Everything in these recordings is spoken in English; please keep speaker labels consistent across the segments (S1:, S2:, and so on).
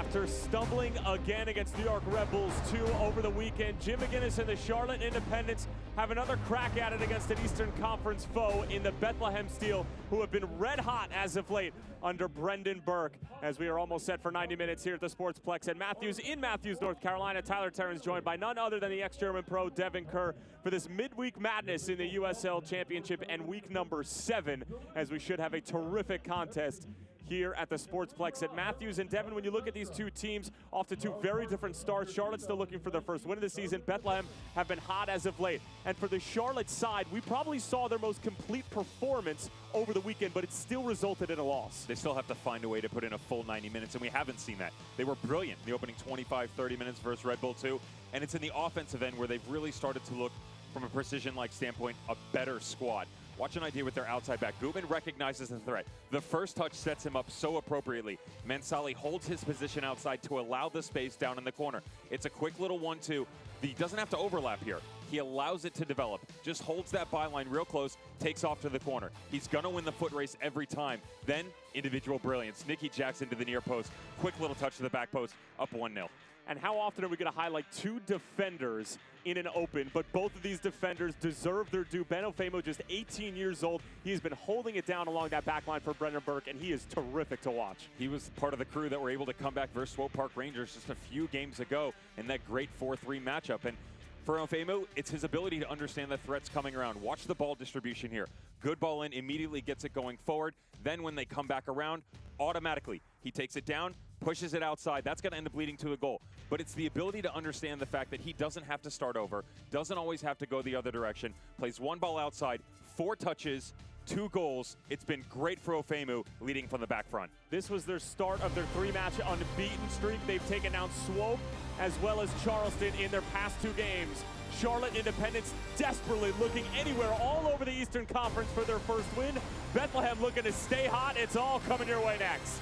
S1: after stumbling again against New York Red Bulls 2 over the weekend, Jim McGinnis and the Charlotte Independents have another crack at it against an Eastern Conference foe in the Bethlehem Steel, who have been red hot as of late under Brendan Burke. As we are almost set for 90 minutes here at the Sportsplex at Matthews in Matthews, North Carolina. Tyler Terran's joined by none other than the ex-German pro Devin Kerr for this midweek madness in the USL Championship and week number 7, as we should have a terrific contest here at the Sportsplex at Matthews. And Devin, when you look at these two teams, off to two very different starts. Charlotte's still looking for their first win of the season. Bethlehem have been hot as of late. And for the Charlotte side, we probably saw their most complete performance over the weekend, but it still resulted in a loss.
S2: They still have to find a way to put in a full 90 minutes, and we haven't seen that. They were brilliant in the opening 25-30 minutes versus Red Bull 2, and it's in the offensive end where they've really started to look, from a precision-like standpoint, a better squad. Watch an idea with their outside back. Gutman recognizes the threat. The first touch sets him up so appropriately. Mansali holds his position outside to allow the space down in the corner. It's a quick little 1-2. He doesn't have to overlap here. He allows it to develop. Just holds that byline real close, takes off to the corner. He's going to win the foot race every time. Then, individual brilliance. Nicky Jackson to the near post. Quick little touch to the back post, up 1-0.
S1: And how often are we going to highlight two defenders in an open? But both of these defenders deserve their due. Ben Ofemo, just 18 years old. He has been holding it down along that back line for Brendan Burke, and he is terrific to watch.
S2: He was part of the crew that were able to come back versus Swope Park Rangers just a few games ago in that great 4-3 matchup. And for Ofemo, it's his ability to understand the threats coming around. Watch the ball distribution here. Good ball in, immediately gets it going forward. Then when they come back around, automatically he takes it down, pushes it outside. That's going to end up leading to a goal. But it's the ability to understand the fact that he doesn't have to start over, doesn't always have to go the other direction, plays one ball outside, 4 touches, 2 goals. It's been great for Ofemu leading from the back front.
S1: This was their start of their 3-match unbeaten streak. They've taken down Swope as well as Charleston in their past 2 games. Charlotte Independents desperately looking anywhere all over the Eastern Conference for their first win. Bethlehem looking to stay hot. It's all coming your way next.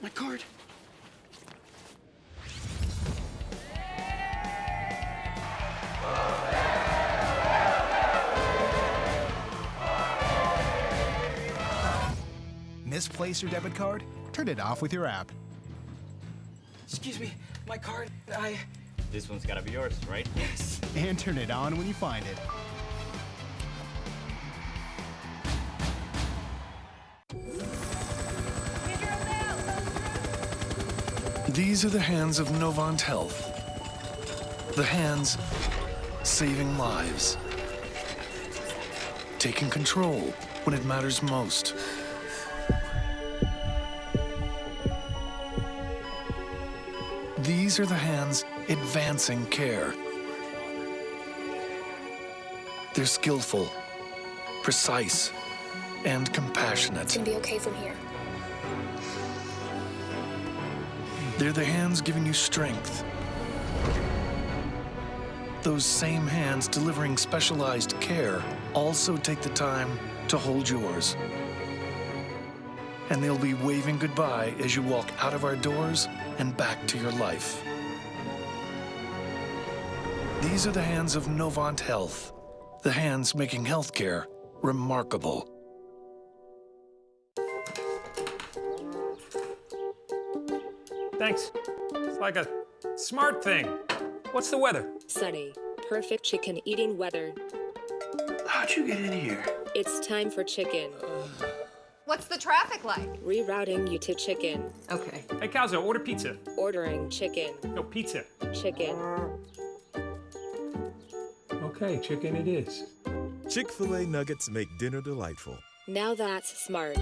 S3: My card.
S4: Misplace your debit card? Turn it off with your app.
S3: Excuse me, my card.
S5: This one's gotta be yours, right?
S3: Yes.
S4: And turn it on when you find it.
S6: These are the hands of Novant Health. The hands saving lives. Taking control when it matters most. These are the hands advancing care. They're skillful, precise, and compassionate.
S7: It's gonna be okay from here.
S6: They're the hands giving you strength. Those same hands delivering specialized care also take the time to hold yours. And they'll be waving goodbye as you walk out of our doors and back to your life. These are the hands of Novant Health, the hands making healthcare remarkable.
S8: Thanks. It's like a smart thing. What's the weather?
S9: Sunny. Perfect chicken eating weather.
S3: How'd you get in here?
S9: It's time for chicken.
S10: What's the traffic like?
S9: Rerouting you to chicken.
S10: Okay.
S8: Hey, Calzo, order pizza.
S9: Ordering chicken.
S8: No, pizza.
S9: Chicken.
S8: Okay, chicken it is.
S11: Chick-fil-A nuggets make dinner delightful.
S9: Now that's smart.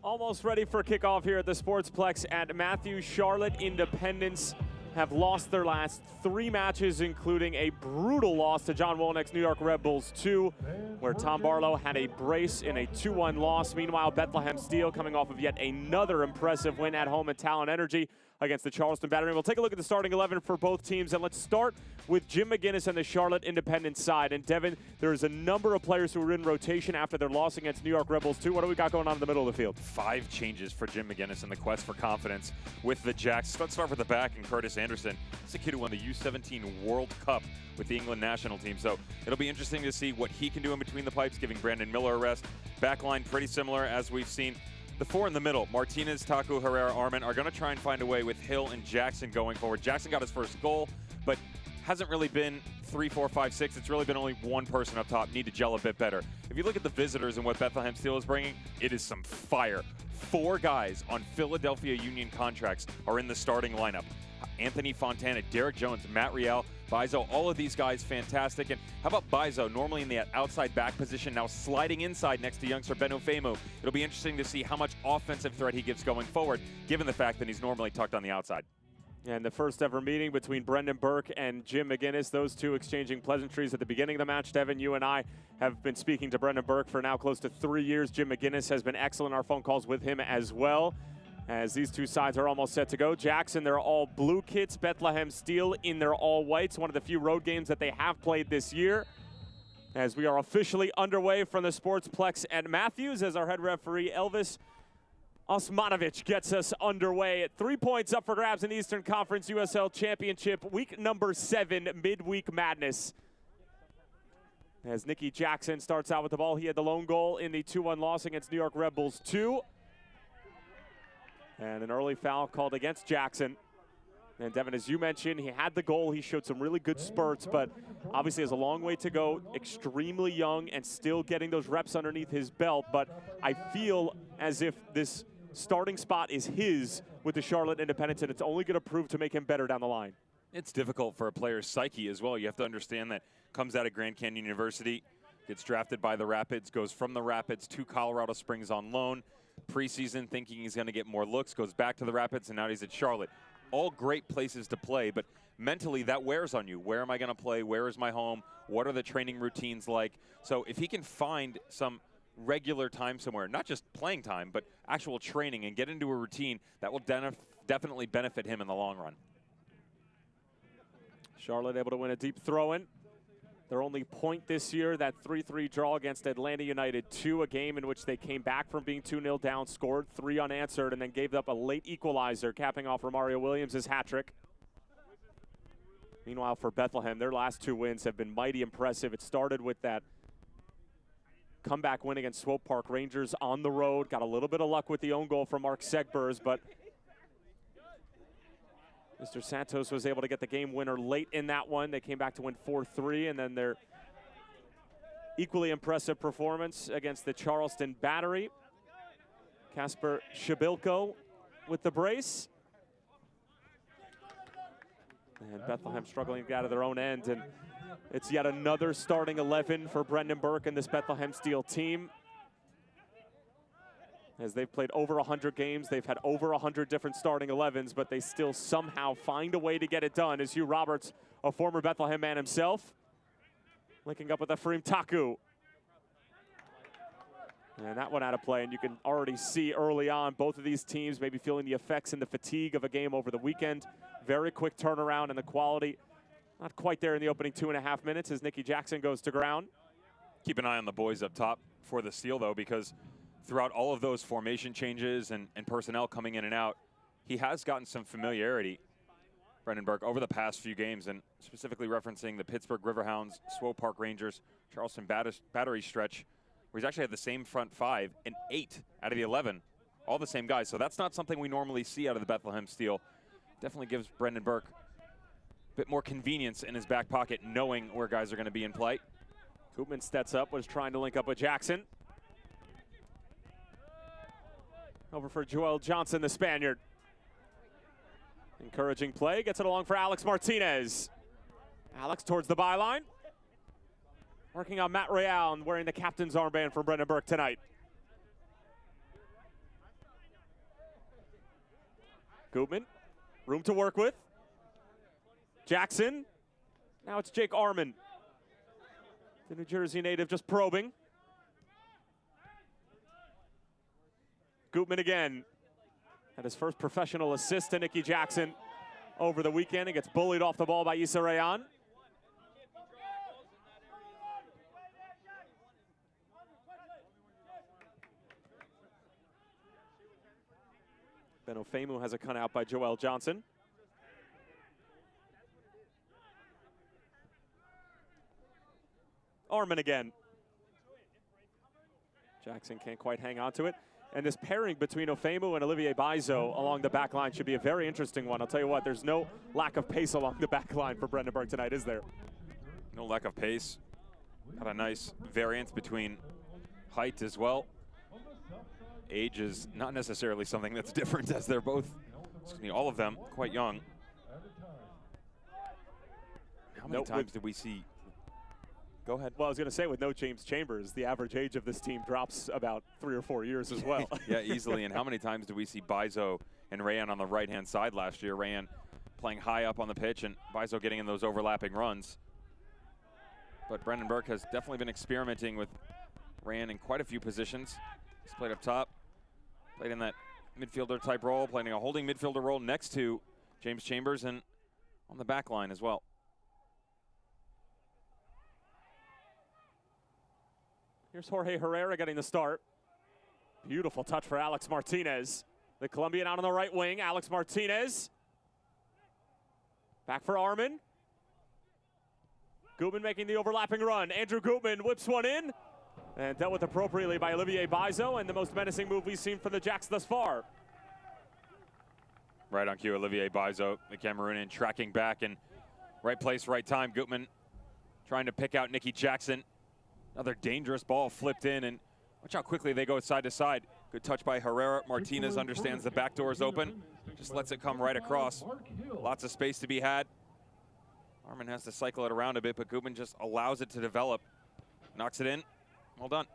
S1: Almost ready for kickoff here at the Sportsplex at Matthews. Charlotte Independents have lost their last 3 matches, including a brutal loss to John Wolyniec's New York Red Bulls 2, where Tom Barlow had a brace in a 2-1 loss. Meanwhile, Bethlehem Steel coming off of yet another impressive win at home at Talon Energy. against the Charleston Battery. We'll take a look at the starting 11 for both teams, and let's start with Jim McGinnis and the Charlotte Independent side. And Devin, there's a number of players who were in rotation after their loss against New York Rebels too. What do we got going on in the middle of the field?
S2: 5 changes for Jim McGinnis in the quest for confidence with the Jacks. Let's start with the back and Curtis Anderson. He's a kid who won the U17 World Cup with the England national team. So it'll be interesting to see what he can do in between the pipes, giving Brandon Miller a rest. Backline pretty similar as we've seen. The 4 in the middle, Martinez, Taku, Herrera, Armin, are going to try and find a way with Hill and Jackson going forward. Jackson got his first goal, but hasn't really been 3, 4, 5, 6. It's really been only one person up top. Need to gel a bit better. If you look at the visitors and what Bethlehem Steel is bringing, it is some fire. 4 guys on Philadelphia Union contracts are in the starting lineup. Anthony Fontana, Derek Jones, Matt Rial, Bizo, all of these guys fantastic. And how about Bizo, normally in the outside back position, now sliding inside next to youngster Benu Femu. It'll be interesting to see how much offensive threat he gives going forward, given the fact that he's normally tucked on the outside.
S1: And the first ever meeting between Brendan Burke and Jim McGinnis, those two exchanging pleasantries at the beginning of the match. Devin, you and I have been speaking to Brendan Burke for now close to 3 years. Jim McGinnis has been excellent in our phone calls with him as well. As these two sides are almost set to go. Jackson, they're all blue kits. Bethlehem Steel in their all whites. One of the few road games that they have played this year. As we are officially underway from the Sportsplex at Matthews, as our head referee Elvis Osmanovic gets us underway at 3 points up for grabs in the Eastern Conference USL Championship, week number 7, midweek madness. As Nicky Jackson starts out with the ball, he had the lone goal in the 2-1 loss against New York Rebels 2. And an early foul called against Jackson. And Devin, as you mentioned, he had the goal. He showed some really good spurts, but obviously has a long way to go. Extremely young and still getting those reps underneath his belt. But I feel as if this starting spot is his with the Charlotte Independents, and it's only going to prove to make him better down the line.
S2: It's difficult for a player's psyche as well. You have to understand that comes out of Grand Canyon University, gets drafted by the Rapids, goes from the Rapids to Colorado Springs on loan. Preseason thinking he's going to get more looks, goes back to the Rapids, and now he's at Charlotte. All great places to play, but mentally that wears on you. Where am I going to play? Where is my home? What are the training routines like? So if he can find some regular time somewhere, not just playing time, but actual training and get into a routine, that will definitely benefit him in the long run.
S1: Charlotte able to win a deep throw-in. Their only point this year, that 3-3 draw against Atlanta United 2, a game in which they came back from being 2-0 down, scored 3 unanswered, and then gave up a late equalizer, capping off Romario Williams' hat-trick. Meanwhile, for Bethlehem, their last 2 wins have been mighty impressive. It started with that comeback win against Swope Park Rangers on the road. Got a little bit of luck with the own goal from Mark Segbers, but Mr. Santos was able to get the game winner late in that one. They came back to win 4-3, and then their equally impressive performance against the Charleston Battery. Kasper Shabilko with the brace. And Bethlehem struggling to get out of their own end, and it's yet another starting 11 for Brendan Burke and this Bethlehem Steel team. As they've played over 100 games, they've had over 100 different starting 11s, but they still somehow find a way to get it done. As Hugh Roberts, a former Bethlehem man himself, linking up with Ephraim Taku. And that one out of play, and you can already see early on both of these teams maybe feeling the effects and the fatigue of a game over the weekend. Very quick turnaround, and the quality not quite there in the opening 2.5 minutes as Nicky Jackson goes to ground.
S2: Keep an eye on the boys up top for the Steel, though, because throughout all of those formation changes and personnel coming in and out, he has gotten some familiarity, Brendan Burke, over the past few games, and specifically referencing the Pittsburgh Riverhounds, Swope Park Rangers, Charleston Battery stretch, where he's actually had the same front 5 and 8 out of the 11, all the same guys. So that's not something we normally see out of the Bethlehem Steel. Definitely gives Brendan Burke a bit more convenience in his back pocket, knowing where guys are going to be in play.
S1: Koopman steps up, was trying to link up with Jackson. Over for Joel Johnson, the Spaniard. Encouraging play, gets it along for Alex Martinez. Alex towards the byline. Working on Matt Real and wearing the captain's armband from Brendan Burke tonight. Koopman, room to work with. Jackson, now it's Jake Arman. The New Jersey native just probing. Koopman again. Had his first professional assist to Nicky Jackson over the weekend. He gets bullied off the ball by Issa Rayan. Bethlehem has a cut out by Joel Johnson. Armin again. Jackson can't quite hang on to it. And this pairing between Ofemu and Olivier Bizo along the back line should be a very interesting one. I'll tell you what, there's no lack of pace along the back line for Brandenburg tonight, is there?
S2: No lack of pace. Got a nice variance between height as well. Age is not necessarily something that's different, as they're both, all of them, quite young. How many times did we see? Go ahead.
S1: Well, I was going to say, with no James Chambers, the average age of this team drops about 3 or 4 years as well.
S2: Yeah, easily. And how many times do we see Bizo and Rayan on the right-hand side last year? Rayan playing high up on the pitch and Bizo getting in those overlapping runs. But Brandenburg has definitely been experimenting with Rayan in quite a few positions. He's played up top, played in that midfielder type role, playing a holding midfielder role next to James Chambers, and on the back line as well.
S1: Here's Jorge Herrera getting the start. Beautiful touch for Alex Martinez. The Colombian out on the right wing. Alex Martinez. Back for Armin. Gutman making the overlapping run. Andrew Gutman whips one in. And dealt with appropriately by Olivier Bizo, and the most menacing move we've seen from the Jacks thus far.
S2: Right on cue, Olivier Bizo, the Cameroonian, tracking back in right place, right time. Gutman trying to pick out Nicky Jackson. Another dangerous ball flipped in, and watch how quickly they go side to side. Good touch by Herrera. Martinez understands the back door is open. Just lets it come right across. Lots of space to be had. Armin has to cycle it around a bit, but Gutman just allows it to develop. Knocks it in. Well done.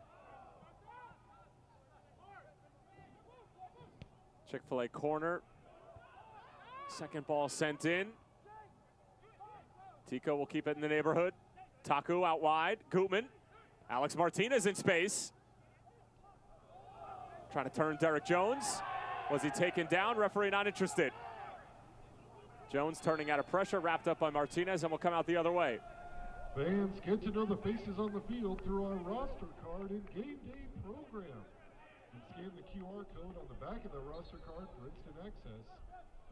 S1: Chick-fil-A corner. Second ball sent in. Tico will keep it in the neighborhood. Taku out wide. Gutman. Alex Martinez in space. Trying to turn Derek Jones. Was he taken down? Referee not interested. Jones turning out of pressure, wrapped up by Martinez, and will come out the other way.
S7: Fans get to know the faces on the field through our roster card and game day program. And scan the QR code on the back of the roster card for instant access.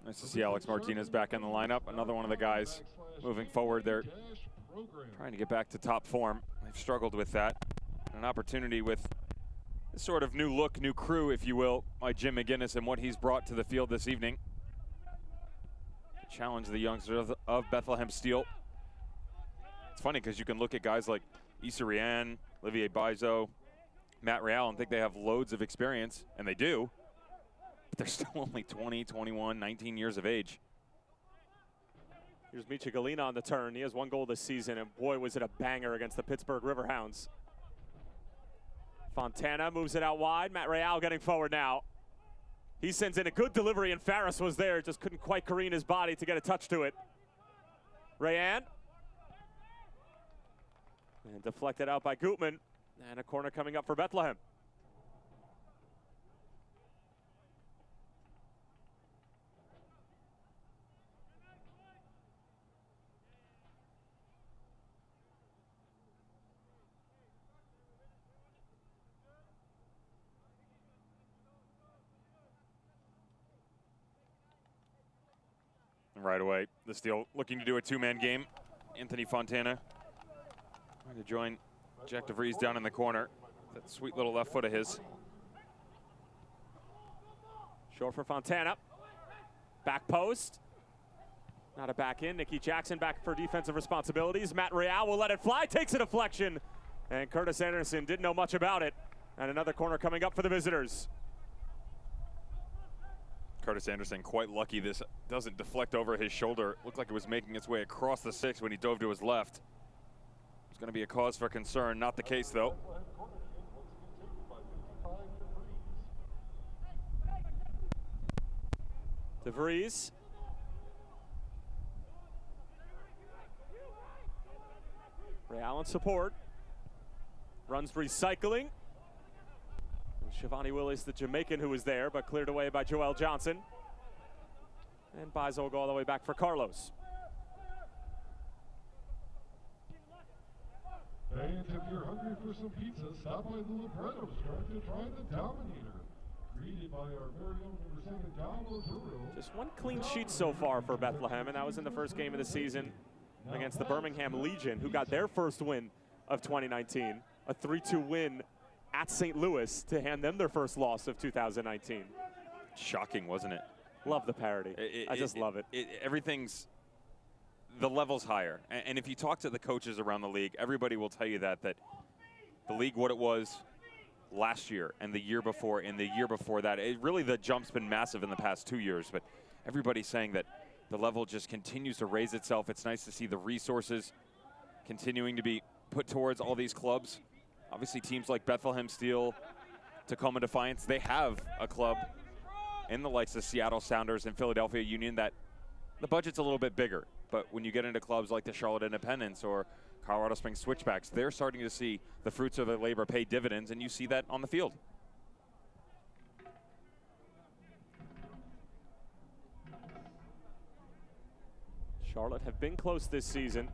S2: Nice to see Alex Martinez back in the lineup. Another one of the guys moving forward there, trying to get back to top form. They've struggled with that. An opportunity with this sort of new look, new crew, if you will, by Jim McGinnis and what he's brought to the field this evening. To challenge the youngsters of Bethlehem Steel. It's funny because you can look at guys like Issa Rayan, Olivier Bizo, Matt Real, and think they have loads of experience, and they do. But they're still only 20, 21, 19 years of age.
S1: Here's Micha Galina on the turn. He has 1 goal this season, and boy, was it a banger against the Pittsburgh Riverhounds. Fontana moves it out wide. Matt Real getting forward now. He sends in a good delivery, and Farris was there. Just couldn't quite careen his body to get a touch to it. Rayan. And deflected out by Gutman. And a corner coming up for Bethlehem.
S2: Right away, the Steel looking to do a 2-man game. Anthony Fontana trying to join Jack DeVries down in the corner. That sweet little left foot of his.
S1: Short for Fontana. Back post. Not a back in. Nicky Jackson back for defensive responsibilities. Matt Real will let it fly. Takes a deflection. And Curtis Anderson didn't know much about it. And another corner coming up for the visitors.
S2: Curtis Anderson quite lucky this doesn't deflect over his shoulder. Looked like it was making its way across the 6 when he dove to his left. It's going to be a cause for concern. Not the case, though.
S1: DeVries. Real in support. Runs recycling. Shivani Willis, the Jamaican who was there, but cleared away by Joel Johnson. And Bizo will go all the way back for Carlos.
S7: Fans, if you're hungry for some pizza, stop by the Libretto store to try the Dominator. Created by our very own number 7 Dalmo Duro.
S1: Just one clean sheet so far for Bethlehem, and that was in the first game of the season against the Birmingham Legion, who got their first win of 2019. A 3-2 win at St. Louis to hand them their first loss of 2019.
S2: Shocking, wasn't it?
S1: Love the parody. I just love it.
S2: Everything's, the level's higher. And if you talk to the coaches around the league, everybody will tell you that the league, what it was last year and the year before and the year before that, really the jump's been massive in the past 2 years, but everybody's saying that the level just continues to raise itself. It's nice to see the resources continuing to be put towards all these clubs. Obviously teams like Bethlehem Steel, Tacoma Defiance, they have a club in the likes of Seattle Sounders and Philadelphia Union that the budget's a little bit bigger. But when you get into clubs like the Charlotte Independence or Colorado Springs Switchbacks, they're starting to see the fruits of their labor pay dividends, and you see that on the field.
S1: Charlotte have been close this season.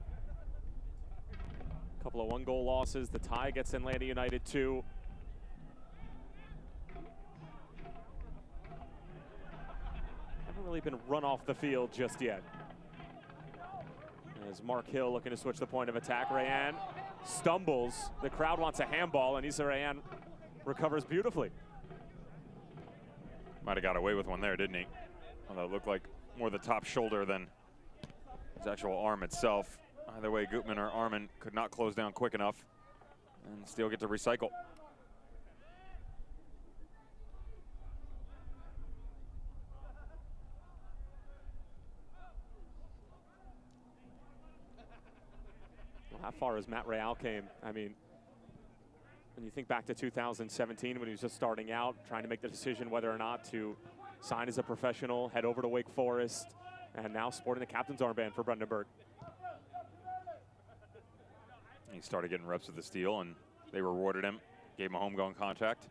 S1: A couple of one-goal losses. The tie gets Atlanta United 2. Haven't really been run off the field just yet. As Mark Hill looking to switch the point of attack. Rayan stumbles. The crowd wants a handball, and Issa Rayan recovers beautifully.
S2: Might have got away with one there, didn't he? Although it looked like more the top shoulder than his actual arm itself. Either way, Gutman or Armin could not close down quick enough and still get to recycle.
S1: Well, how far as Matt Real came? I mean, when you think back to 2017 when he was just starting out, trying to make the decision whether or not to sign as a professional, head over to Wake Forest, and now sporting the captain's armband for Brandenburg.
S2: He started getting reps with the Steel, and they rewarded him, gave him a homegrown contract.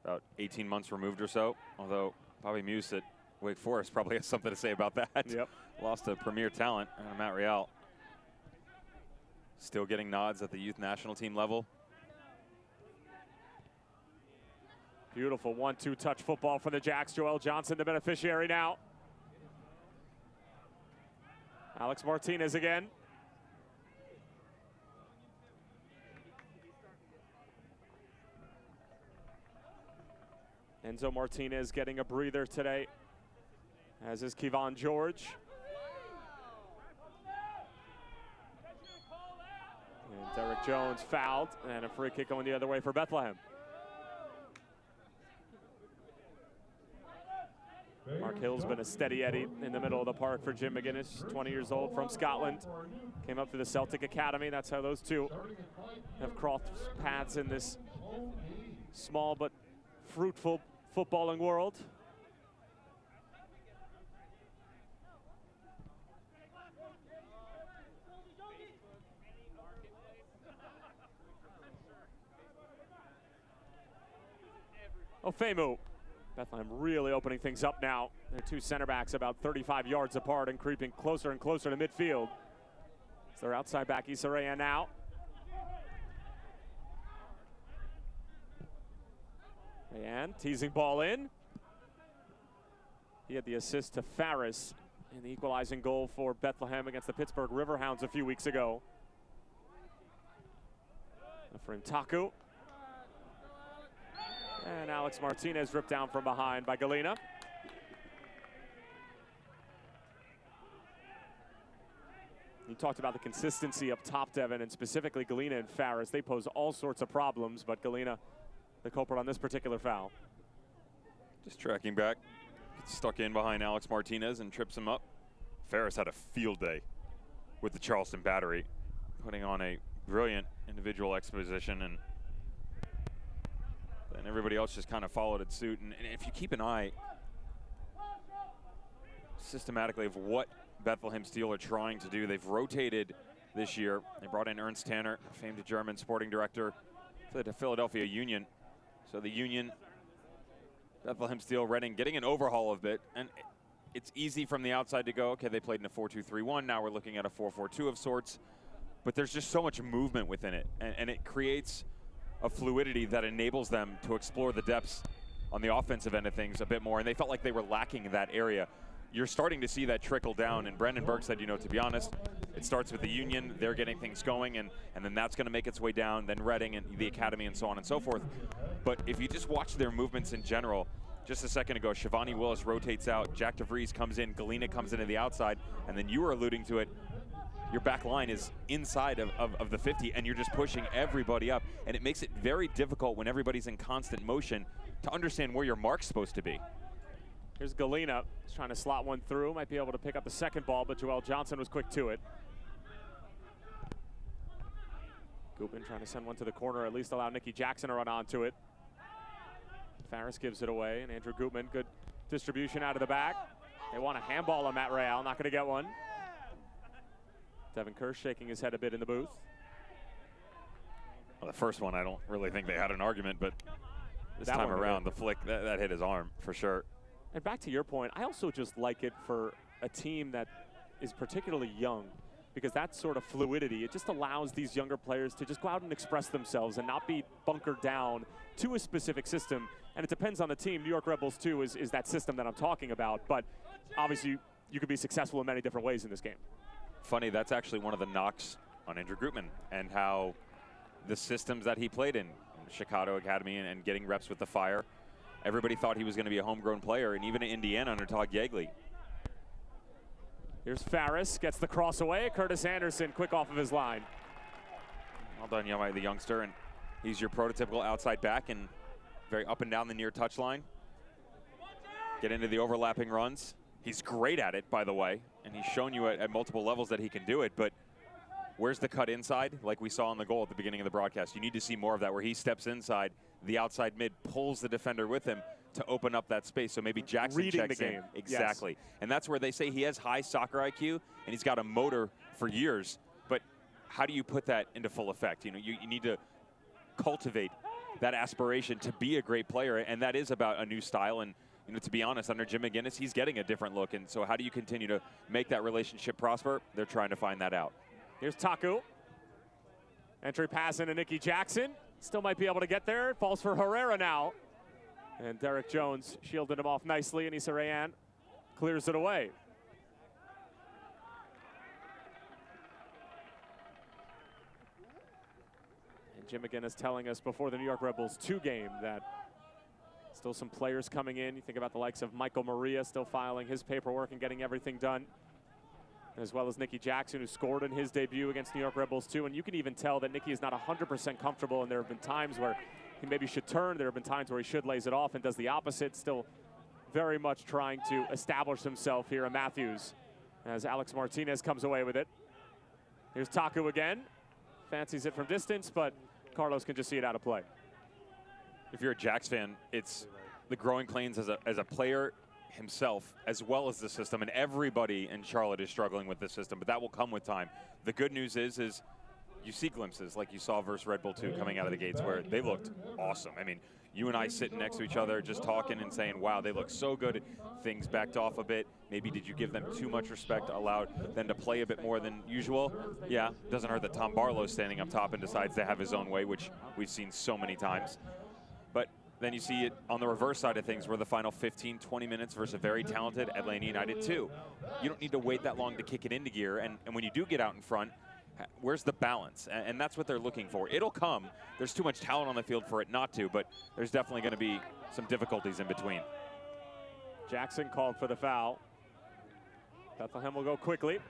S2: About 18 months removed or so, although Bobby Muse at Wake Forest probably has something to say about that.
S1: Yep.
S2: Lost a premier talent, Matt Real. Still getting nods at the youth national team level.
S1: Beautiful 1-2 touch football for the Jacks. Joel Johnson, the beneficiary now. Alex Martinez again. Enzo Martinez getting a breather today, as is Kevon George. And Derek Jones fouled, and a free kick going the other way for Bethlehem. Mark Hill's been a steady Eddie in the middle of the park for Jim McGinnis, 20 years old, from Scotland. Came up through the Celtic Academy. That's how those two have crossed paths in this small but fruitful footballing world. Ofemu. Bethlehem really opening things up now. Their two center backs about 35 yards apart and creeping closer and closer to midfield. It's their outside back, Issa Rayan now. Rayan teasing ball in. He had the assist to Farris in the equalizing goal for Bethlehem against the Pittsburgh Riverhounds a few weeks ago. Efraim Taku. And Alex Martinez ripped down from behind by Galena. You talked about the consistency up top, Devin, and specifically Galena and Farris. They pose all sorts of problems, but Galena, the culprit on this particular foul.
S2: Just tracking back, gets stuck in behind Alex Martinez and trips him up. Farris had a field day with the Charleston Battery, putting on a brilliant individual exposition, and everybody else just kind of followed its suit. And if you keep an eye systematically of what Bethlehem Steel are trying to do, they've rotated this year. They brought in Ernst Tanner, famed German sporting director for the Philadelphia Union. So the Union, Bethlehem Steel, Reading, getting an overhaul of it. And it's easy from the outside to go, okay, they played in a 4-2-3-1. Now we're looking at a 4-4-2 of sorts. But there's just so much movement within it, and it creates a fluidity that enables them to explore the depths on the offensive end of things a bit more, and they felt like they were lacking in that area. You're starting to see that trickle down, and Brendan Burke said, you know, to be honest, it starts with the Union. They're getting things going, and then that's going to make its way down, then Reading and the Academy and so on and so forth. But if you just watch their movements in general, just a second ago, Shivani Willis rotates out, Jack DeVries comes in, Galena comes into the outside, and then you were alluding to it, your back line is inside of the 50, and you're just pushing everybody up, and it makes it very difficult when everybody's in constant motion to understand where your mark's supposed to be.
S1: Here's Galena. He's trying to slot one through. Might be able to pick up the second ball, but Joel Johnson was quick to it. Gutman trying to send one to the corner, at least allow Nicky Jackson to run onto it. Farris gives it away, and Andrew Gutman, good distribution out of the back. They want a handball on Matt Real, not going to get one. Devin Kerr shaking his head a bit in the booth.
S2: Well, the first one, I don't really think they had an argument, but this
S1: that
S2: time around, the flick, that hit his arm for sure.
S1: And back to your point, I also just like it for a team that is particularly young, because that sort of fluidity, it just allows these younger players to just go out and express themselves and not be bunkered down to a specific system. And it depends on the team. New York Rebels, too, is that system that I'm talking about. But obviously, you could be successful in many different ways in this game.
S2: Funny, that's actually one of the knocks on Andrew Gutman and how the systems that he played in Chicago Academy and getting reps with the Fire, everybody thought he was going to be a homegrown player, and even in Indiana under Todd Yeagley.
S1: Here's Farris, gets the cross away. Curtis Anderson, quick off of his line.
S2: Well done, Yamai, the youngster, and he's your prototypical outside back and very up and down the near touch line. Get into the overlapping runs. He's great at it, by the way, and he's shown you at multiple levels that he can do it, but where's the cut inside? Like we saw on the goal at the beginning of the broadcast. You need to see more of that, where he steps inside, the outside mid pulls the defender with him to open up that space, so maybe Jackson
S1: reading
S2: checks
S1: the game.
S2: in. Exactly.
S1: Yes.
S2: And that's where they say he has high soccer IQ, and he's got a motor for years, but how do you put that into full effect? You know, you need to cultivate that aspiration to be a great player, and that is about a new style. And you know, to be honest, under Jim McGinnis, he's getting a different look, and so how do you continue to make that relationship prosper? They're trying to find that out.
S1: Here's Taku. Entry pass into Nicky Jackson. Still might be able to get there. Falls for Herrera now. And Derek Jones shielded him off nicely, and Issa Rayan clears it away. And Jim McGinnis telling us before the New York Rebels 2 game that still some players coming in. You think about the likes of Michael Maria still filing his paperwork and getting everything done, as well as Nicky Jackson, who scored in his debut against New York Rebels 2. And you can even tell that Nicky is not 100% comfortable, and there have been times where he maybe should turn. There have been times where he should lays it off and does the opposite, still very much trying to establish himself here in Matthews as Alex Martinez comes away with it. Here's Taku again. Fancies it from distance, but Carlos can just see it out of play.
S2: If you're a Jacks fan, it's the growing pains as a player himself, as well as the system, and everybody in Charlotte is struggling with this system, but that will come with time. The good news is you see glimpses like you saw versus Red Bull 2 coming out of the gates where they looked awesome. I mean, you and I sitting next to each other just talking and saying, wow, they look so good. Things backed off a bit. Maybe did you give them too much respect, allowed them to play a bit more than usual? Yeah, doesn't hurt that Tom Barlow's standing up top and decides to have his own way, which we've seen so many times. But then you see it on the reverse side of things, where the final 15, 20 minutes versus a very talented Atlanta United 2. You don't need to wait that long to kick it into gear, and when you do get out in front, where's the balance? And that's what they're looking for. It'll come. There's too much talent on the field for it not to, but there's definitely going to be some difficulties in between.
S1: Jackson called for the foul. Bethlehem will go quickly.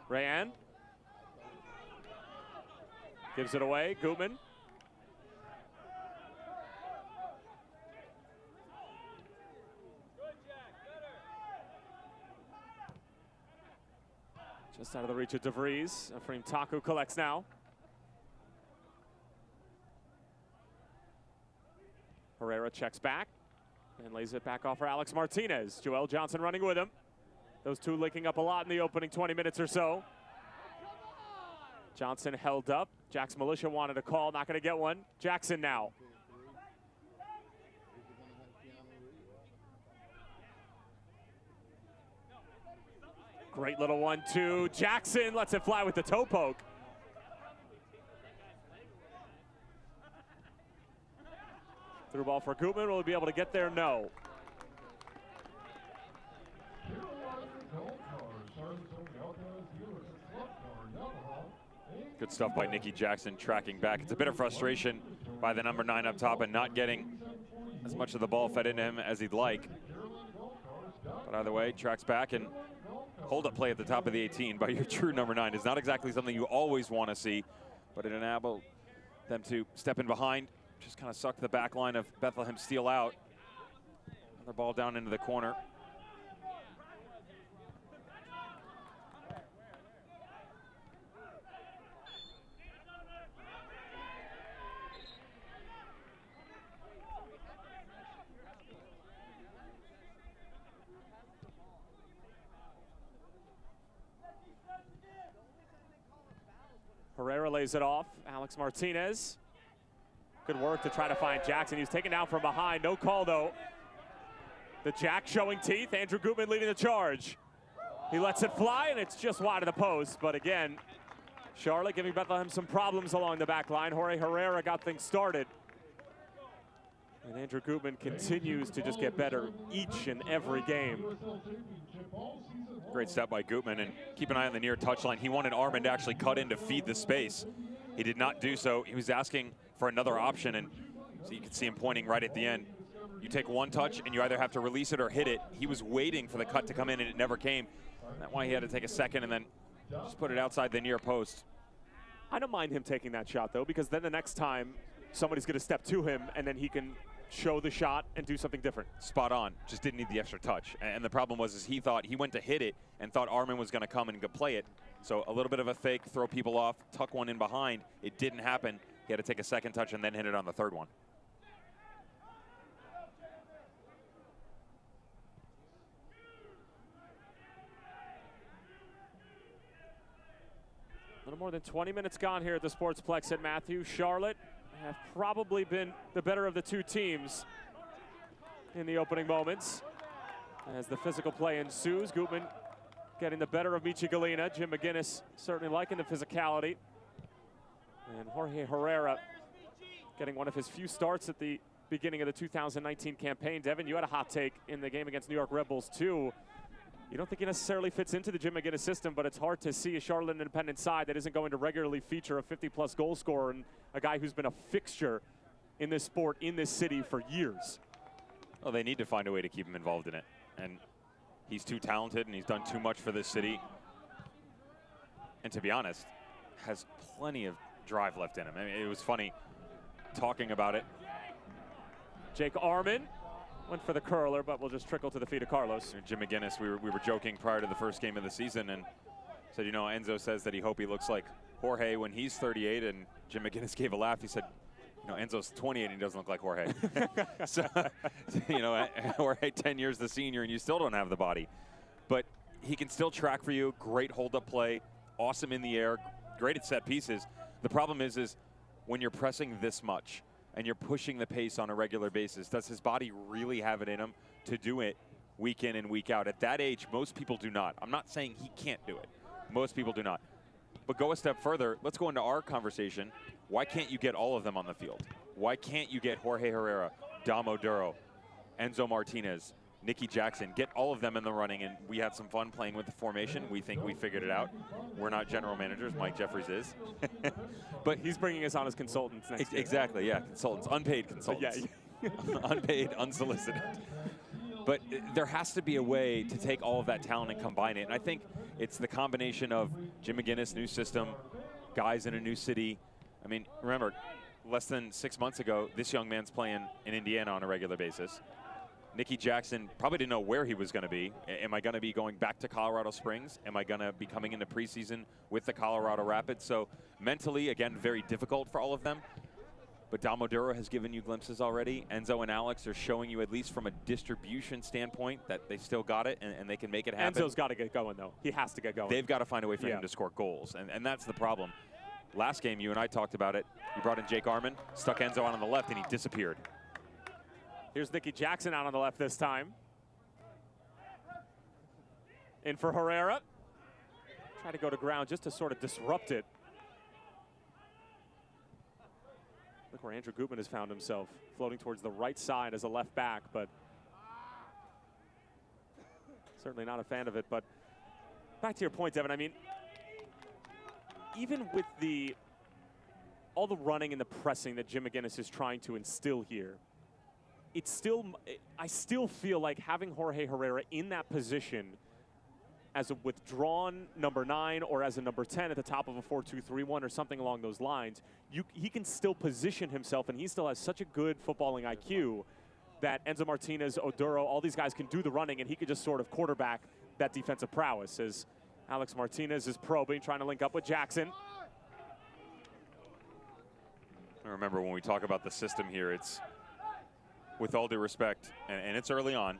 S1: Rayan gives it away. Gutman. Just out of the reach of DeVries. Ephraim Taku collects now. Herrera checks back. And lays it back off for Alex Martinez. Joel Johnson running with him. Those two linking up a lot in the opening 20 minutes or so. Johnson held up. Jack's Militia wanted a call, not gonna get one. Jackson now. Great little 1-2. Jackson lets it fly with the toe poke. Through ball for Gutman. Will he be able to get there? No.
S2: Good stuff by Nicky Jackson tracking back. It's a bit of frustration by the number 9 up top and not getting as much of the ball fed into him as he'd like. But either way, tracks back, and hold-up play at the top of the 18 by your true number 9 is not exactly something you always want to see, but it enabled them to step in behind, just kind of sucked the back line of Bethlehem Steel out. Another ball down into the corner.
S1: Herrera lays it off. Alex Martinez. Good work to try to find Jackson. He was taken down from behind. No call, though. The Jack showing teeth. Andrew Gutman leading the charge. He lets it fly, and it's just wide of the post. But again, Charlotte giving Bethlehem some problems along the back line. Jorge Herrera got things started. And Andrew Gutman continues to just get better each and every game.
S2: Great step by Gutman, and keep an eye on the near touchline. He wanted Armand to actually cut in to feed the space. He did not do so. He was asking for another option, and so you can see him pointing right at the end. You take one touch, and you either have to release it or hit it. He was waiting for the cut to come in, and it never came. That's why he had to take a second and then just put it outside the near post.
S1: I don't mind him taking that shot, though, because then the next time somebody's going to step to him, and then he can show the shot and do something different.
S2: Spot on. Just didn't need the extra touch. And the problem was is he thought he went to hit it and thought Armand was going to come and play it. So a little bit of a fake, throw people off, tuck one in behind. It didn't happen. He had to take a second touch and then hit it on the third one.
S1: A little more than 20 minutes gone here at the Sportsplex at Matthew. Charlotte have probably been the better of the two teams in the opening moments. As the physical play ensues, Gutman getting the better of Michi Galina. Jim McGinnis certainly liking the physicality. And Jorge Herrera getting one of his few starts at the beginning of the 2019 campaign. Devin, you had a hot take in the game against New York Red Bulls too. You don't think he necessarily fits into the Jim McGinnis system, but it's hard to see a Charlotte Independent side that isn't going to regularly feature a 50-plus goal scorer and a guy who's been a fixture in this sport, in this city for years.
S2: Well, they need to find a way to keep him involved in it. And he's too talented and he's done too much for this city. And to be honest, has plenty of drive left in him. I mean, it was funny talking about it.
S1: Jake Armand went for the curler, but we'll just trickle to the feet of Carlos.
S2: Jim McGinnis, we were joking prior to the first game of the season and said, you know, Enzo says that he hope he looks like Jorge when he's 38, and Jim McGinnis gave a laugh. He said, you know, Enzo's 28 and he doesn't look like Jorge. So, you know, Jorge 10 years the senior and you still don't have the body. But he can still track for you. Great hold-up play, awesome in the air, great at set pieces. The problem is when you're pressing this much and you're pushing the pace on a regular basis, does his body really have it in him to do it week in and week out? At that age, most people do not. I'm not saying he can't do it. Most people do not. But go a step further. Let's go into our conversation. Why can't you get all of them on the field? Why can't you get Jorge Herrera, Damo Duro, Enzo Martinez, Nicky Jackson, get all of them in the running? And we had some fun playing with the formation. We think we figured it out. We're not general managers. Mike Jeffries is.
S1: But he's bringing us on as consultants next year.
S2: Exactly, yeah, consultants, unpaid consultants.
S1: Yeah.
S2: Unpaid, unsolicited. But there has to be a way to take all of that talent and combine it. And I think it's the combination of Jim McGinnis, new system, guys in a new city. I mean, remember, less than 6 months ago, this young man's playing in Indiana on a regular basis. Nicky Jackson probably didn't know where he was going to be. Am I going to be going back to Colorado Springs? Am I going to be coming into preseason with the Colorado Rapids? So mentally, again, very difficult for all of them. But Damoduro has given you glimpses already. Enzo and Alex are showing you, at least from a distribution standpoint, that they still got it and they can make it happen.
S1: Enzo's got to get going, though. He has to get going.
S2: They've got to find a way for him to score goals, and that's the problem. Last game, you and I talked about it. You brought in Jake Arman, stuck Enzo out on the left, and he disappeared.
S1: Here's Nicky Jackson out on the left this time. In for Herrera. Try to go to ground just to sort of disrupt it. Look where Andrew Gutman has found himself, floating towards the right side as a left back, but certainly not a fan of it. But back to your point, Devin, I mean, even with all the running and the pressing that Jim McGinnis is trying to instill here, I still feel like having Jorge Herrera in that position as a withdrawn number 9 or as a number 10 at the top of a 4-2-3-1 or something along those lines, he can still position himself, and he still has such a good footballing IQ that Enzo Martinez, Oduro, all these guys can do the running, and he could just sort of quarterback that defensive prowess as Alex Martinez is probing, trying to link up with Jackson.
S2: I remember when we talk about the system here, it's, with all due respect, and it's early on,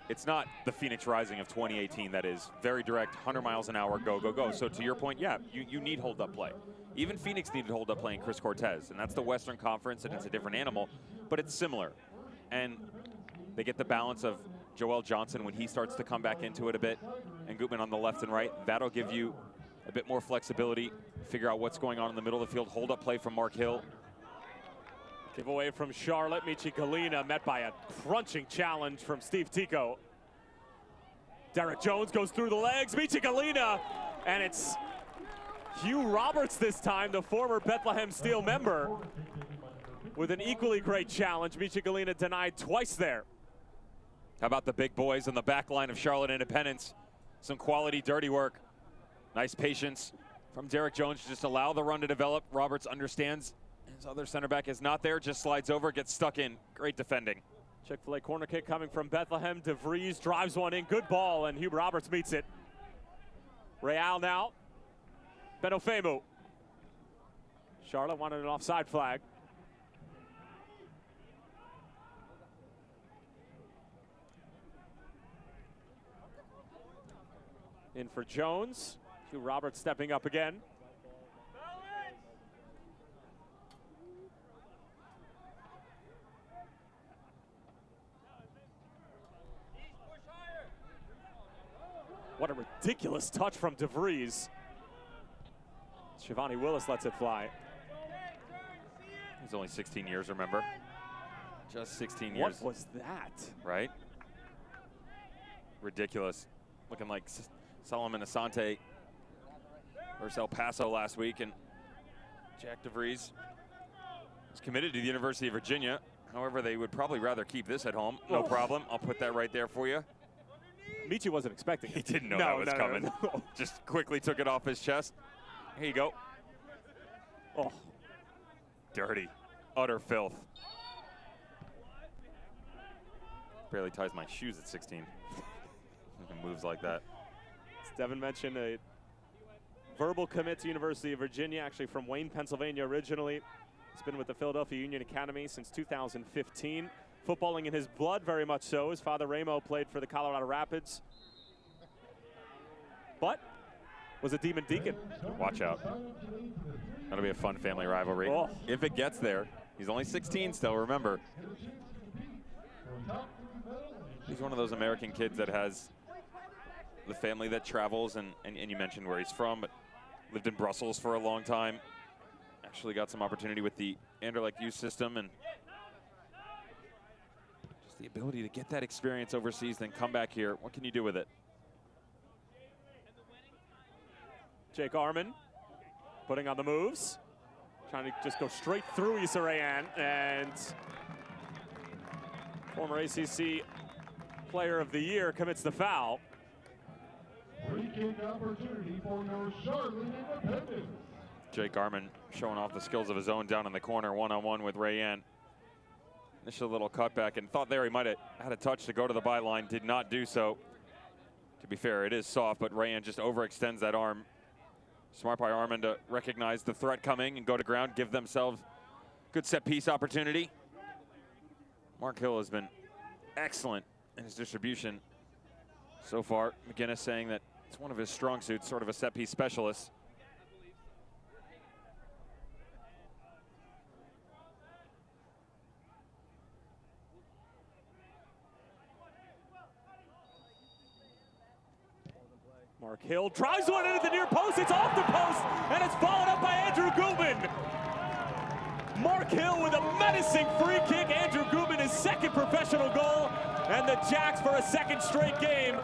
S2: it's not the Phoenix Rising of 2018 that is very direct, 100 miles an hour, go, go, go. So to your point, yeah, you need hold-up play. Even Phoenix needed hold-up play in Chris Cortez, and that's the Western Conference, and it's a different animal, but it's similar. And they get the balance of Joel Johnson when he starts to come back into it a bit, and Gutman on the left and right. That'll give you a bit more flexibility, figure out what's going on in the middle of the field, hold-up play from Mark Hill.
S1: Giveaway from Charlotte. Michi Galina met by a crunching challenge from Steve Tico. Derek Jones goes through the legs. Michi Galina, and it's Hugh Roberts this time, the former Bethlehem Steel member, with an equally great challenge. Michi Galina denied twice there.
S2: How about the big boys on the back line of Charlotte Independence? Some quality dirty work. Nice patience from Derek Jones to just allow the run to develop. Roberts understands his other center back is not there, just slides over, gets stuck in. Great defending.
S1: Chick-fil-A corner kick coming from Bethlehem. DeVries drives one in, good ball, and Hugh Roberts meets it. Real now. Benofemu. Charlotte wanted an offside flag. In for Jones. Hugh Roberts stepping up again. What a ridiculous touch from DeVries. Shivani Willis lets it fly.
S2: He's only 16 years, remember? Just 16 years.
S1: What was that?
S2: Right? Ridiculous. Looking like Solomon Asante versus El Paso last week, and Jack DeVries is committed to the University of Virginia. However, they would probably rather keep this at home. No problem. I'll put that right there for you.
S1: Michi wasn't expecting it.
S2: He didn't know that was coming. No. Just quickly took it off his chest. Here you go.
S1: Oh.
S2: Dirty. Utter filth. Barely ties my shoes at 16. Moves like that.
S1: As Devin mentioned, a verbal commit to University of Virginia, actually from Wayne, Pennsylvania originally. He's been with the Philadelphia Union Academy since 2015. Footballing in his blood, very much so. His father, Ramo, played for the Colorado Rapids, but was a Demon Deacon.
S2: Watch out. That'll be a fun family rivalry.
S1: Oh.
S2: If it gets there. He's only 16 still, remember. He's one of those American kids that has the family that travels, and you mentioned where he's from, but lived in Brussels for a long time. Actually got some opportunity with the Anderlecht youth system, and just the ability to get that experience overseas, then come back here. What can you do with it?
S1: Jake Arman putting on the moves, trying to just go straight through Issa Rayan, and former ACC Player of the Year commits the foul.
S7: Free kick opportunity for your Charlotte Independence.
S2: Jake Arman showing off the skills of his own down in the corner, one-on-one with Rayan. Initial little cutback, and thought there he might have had a touch to go to the byline, did not do so. To be fair, it is soft, but Rayan just overextends that arm. Smart by Arman to recognize the threat coming and go to ground, give themselves Good set piece opportunity. Mark Hill has been excellent in his distribution so far. McGinnis saying that it's one of his strong suits, sort of a set piece specialist.
S1: Mark Hill drives one into the near post. It's off the post, and it's followed up by Andrew Gutman. Mark Hill with a menacing free kick. Andrew Gutman, his second professional goal, and the Jacks, for a second straight game,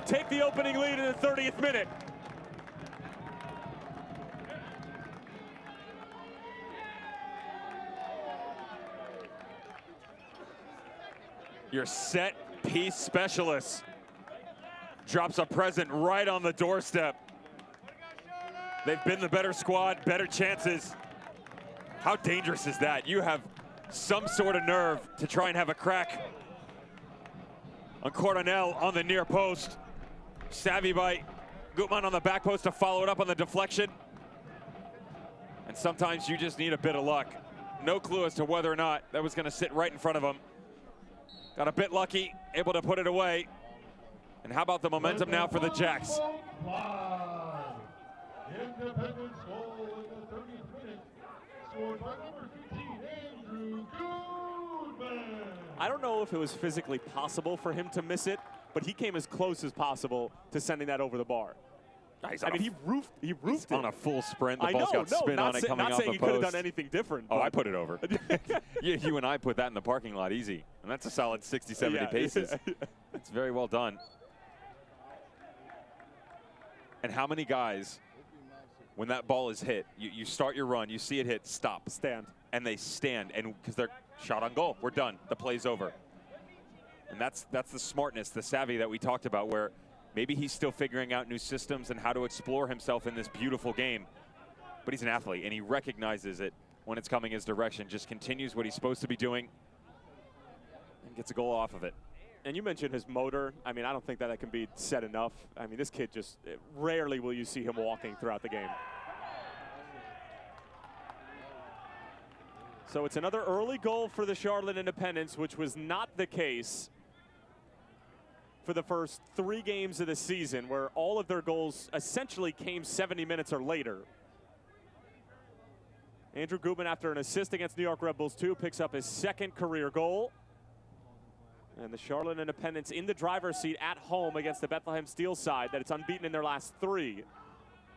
S1: take the opening lead in the 30th minute.
S2: Your set piece specialist drops a present right on the doorstep. They've been the better squad, better chances. How dangerous is that? You have some sort of nerve to try and have a crack on Coronel on the near post. Savvy by Gutman on the back post to follow it up on the deflection. And sometimes you just need a bit of luck. No clue as to whether or not that was going to sit right in front of him. Got a bit lucky, able to put it away. And how about the momentum now for the Jacks?
S7: Independence goal in the 30th minute, scored by number 15, Andrew Gutman.
S1: I don't know if it was physically possible for him to miss it, but he came as close as possible to sending that over the bar. I mean, he roofed it.
S2: On a full sprint, the ball's got spin on it coming off the post.
S1: Not saying he could have done anything different.
S2: Oh, I put it over. You and I put that in the parking lot easy. And that's a solid 60, 70 paces. It's very well done. And how many guys, when that ball is hit, you start your run, you see it hit, stop.
S1: Stand.
S2: And they stand, and because they're shot on goal. We're done. The play's over. And that's the smartness, the savvy that we talked about, where maybe he's still figuring out new systems and how to explore himself in this beautiful game. But he's an athlete, and he recognizes it when it's coming his direction, just continues what he's supposed to be doing, and gets a goal off of it.
S1: And you mentioned his motor. I mean, I don't think that can be said enough. I mean, this kid just, rarely will you see him walking throughout the game. So it's another early goal for the Charlotte Independents, which was not the case for the first 3 games of the season, where all of their goals essentially came 70 minutes or later. Andrew Gutman, after an assist against New York Red Bulls 2, picks up his second career goal. And the Charlotte Independents in the driver's seat at home against the Bethlehem Steel side that it's unbeaten in their last 3.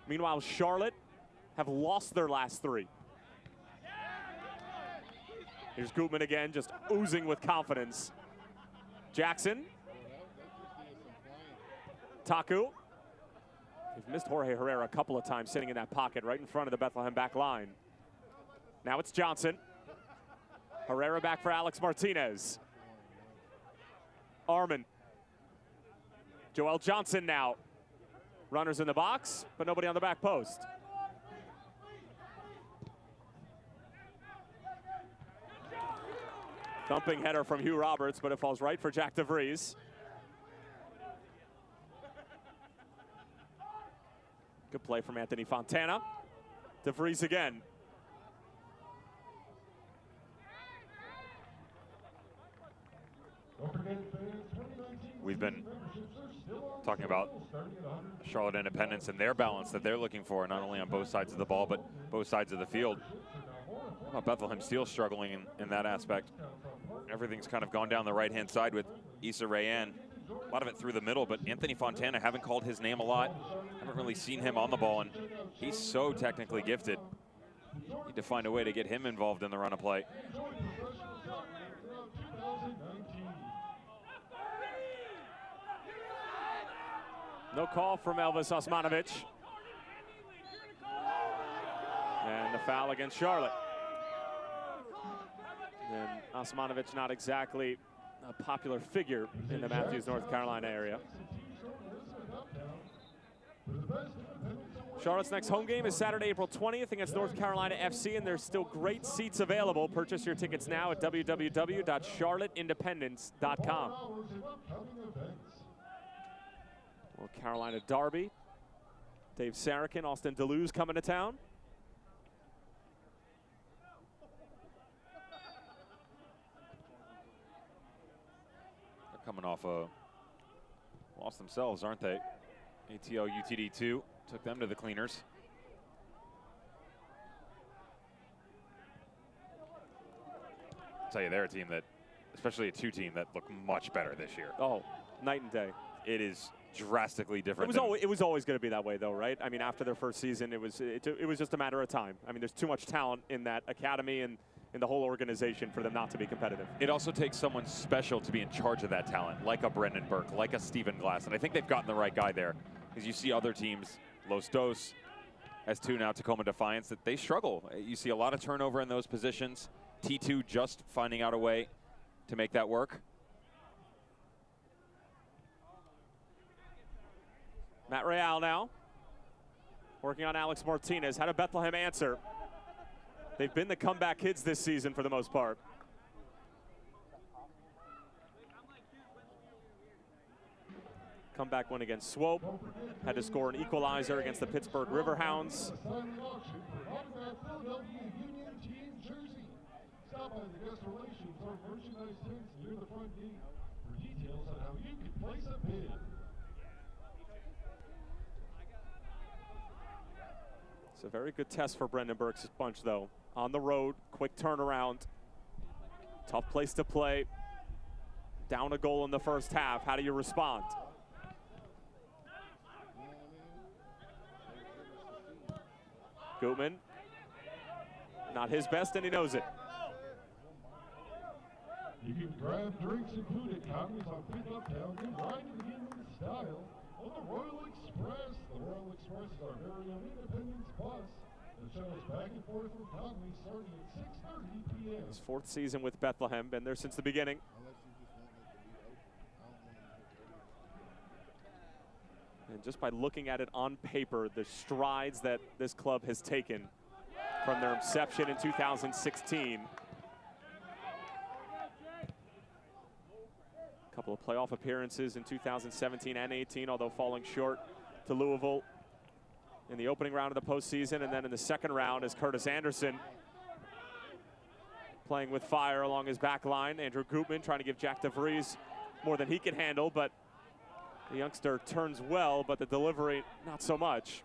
S1: Meanwhile, Charlotte have lost their last 3. Here's Gutman again, just oozing with confidence. Jackson. Taku. They've missed Jorge Herrera a couple of times sitting in that pocket right in front of the Bethlehem back line. Now it's Johnson. Herrera back for Alex Martinez. Arman. Joel Johnson now. Runners in the box, but nobody on the back post. Thumping header from Hugh Roberts, but it falls right for Jack DeVries. Good play from Anthony Fontana. DeVries again.
S2: We've been talking about Charlotte Independence and their balance that they're looking for, not only on both sides of the ball, but both sides of the field. Bethlehem Steel struggling in that aspect. Everything's kind of gone down the right-hand side with Issa Rayan. A lot of it through the middle, but Anthony Fontana, haven't called his name a lot. Haven't really seen him on the ball, and he's so technically gifted. Need to find a way to get him involved in the run of play.
S1: No call from Elvis Osmanovic. And the foul against Charlotte. And Osmanovic, not exactly a popular figure in the Matthews, North Carolina area. Charlotte's next home game is Saturday, April 20th against North Carolina FC, and there's still great seats available. Purchase your tickets now at www.charlotteindependence.com. Well, Carolina Derby. Dave Sarakin, Austin Deleuze coming to town.
S2: coming off a loss themselves, aren't they? ATL UTD2 took them to the cleaners. I'll tell you, they're a team that, especially a 2 team that look much better this year.
S1: Oh, night and day.
S2: It is drastically different.
S1: It was always going to be that way, though, right? I mean, after their first season, it was just a matter of time. I mean, there's too much talent in that academy and in the whole organization for them not to be competitive.
S2: It also takes someone special to be in charge of that talent, like a Brendan Burke, like a Stephen Glass, and I think they've gotten the right guy there. Because you see other teams, Los Dos, S2 now Tacoma Defiance, that they struggle. You see a lot of turnover in those positions. T2 just finding out a way to make that work.
S1: Matt Real now, working on Alex Martinez. How did Bethlehem answer? They've been the comeback kids this season for the most part. Comeback win against Swope. Had to score an equalizer against the Pittsburgh Riverhounds.
S7: Stop by the guest relations or merchandise tents near the front gate for details on how you can place a bid.
S1: It's a very good test for Brendan Burke's bunch, though. On the road, quick turnaround. Tough place to play. Down a goal in the first half. How do you respond? Gutman. Not his best, and he knows it.
S7: You can grab drinks and food at Conley's on Pickup Town and ride to the game in style on the Royal Express. The Royal Express is our very own Independence bus that shuttles back and forth from Conley starting at 6:30 p.m.
S1: His 4th season with Bethlehem, been there since the beginning. And just by looking at it on paper, the strides that this club has taken from their inception in 2016. Couple of playoff appearances in 2017 and 18, although falling short to Louisville in the opening round of the postseason, and then in the second round is Curtis Anderson playing with fire along his back line. Andrew Gutman trying to give Jack DeVries more than he can handle, but the youngster turns well, but the delivery not so much.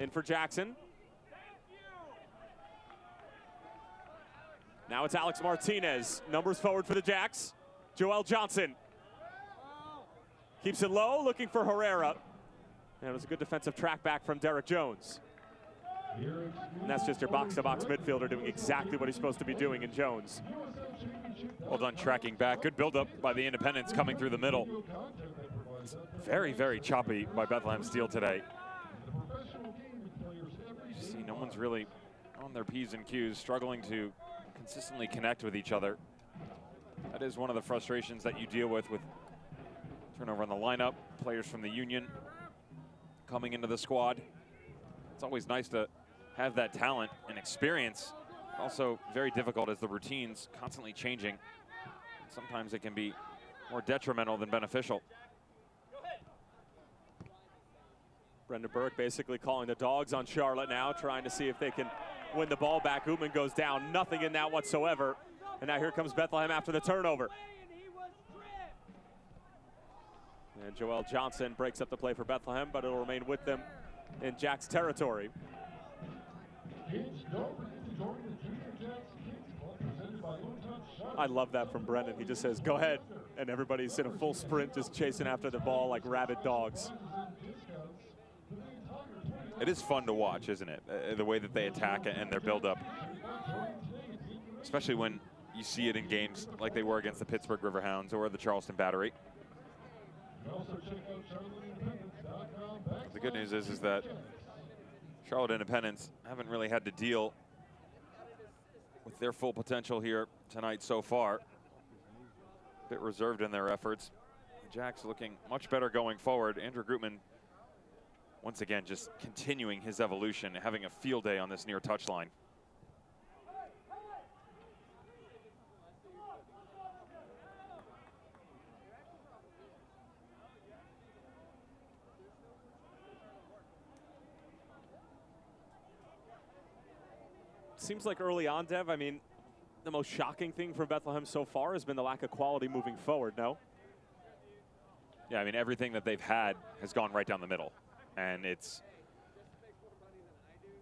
S1: In for Jackson. Now it's Alex Martinez, numbers forward for the Jacks. Joel Johnson keeps it low, looking for Herrera. And it was a good defensive track back from Derek Jones. And that's just your box-to-box midfielder doing exactly what he's supposed to be doing in Jones.
S2: Well done tracking back. Good build-up by the Independents coming through the middle. Very, very choppy by Bethlehem Steel today. You see, no one's really on their P's and Q's, struggling to consistently connect with each other. That is one of the frustrations that you deal with turnover on the lineup, players from the Union coming into the squad. It's always nice to have that talent and experience. Also very difficult as the routines constantly changing. Sometimes it can be more detrimental than beneficial.
S1: Brendan Burke basically calling the dogs on Charlotte now, trying to see if they can win the ball back. Gutman goes down, nothing in that whatsoever. And now here comes Bethlehem after the turnover. And Joel Johnson breaks up the play for Bethlehem, but it'll remain with them in Jack's territory. I love that from Brendan. He just says, go ahead. And everybody's in a full sprint just chasing after the ball like rabid dogs.
S2: It is fun to watch, isn't it? The way that they attack and their build-up. Especially when you see it in games like they were against the Pittsburgh Riverhounds or the Charleston Battery. The good news is that Charlotte Independents haven't really had to deal with their full potential here tonight so far. A bit reserved in their efforts. The Jacks looking much better going forward. Andrew Gutman, once again, just continuing his evolution, having a field day on this near touchline.
S1: Seems like early on, Dev, I mean, the most shocking thing for Bethlehem so far has been the lack of quality moving forward, no?
S2: Yeah, I mean, everything that they've had has gone right down the middle. And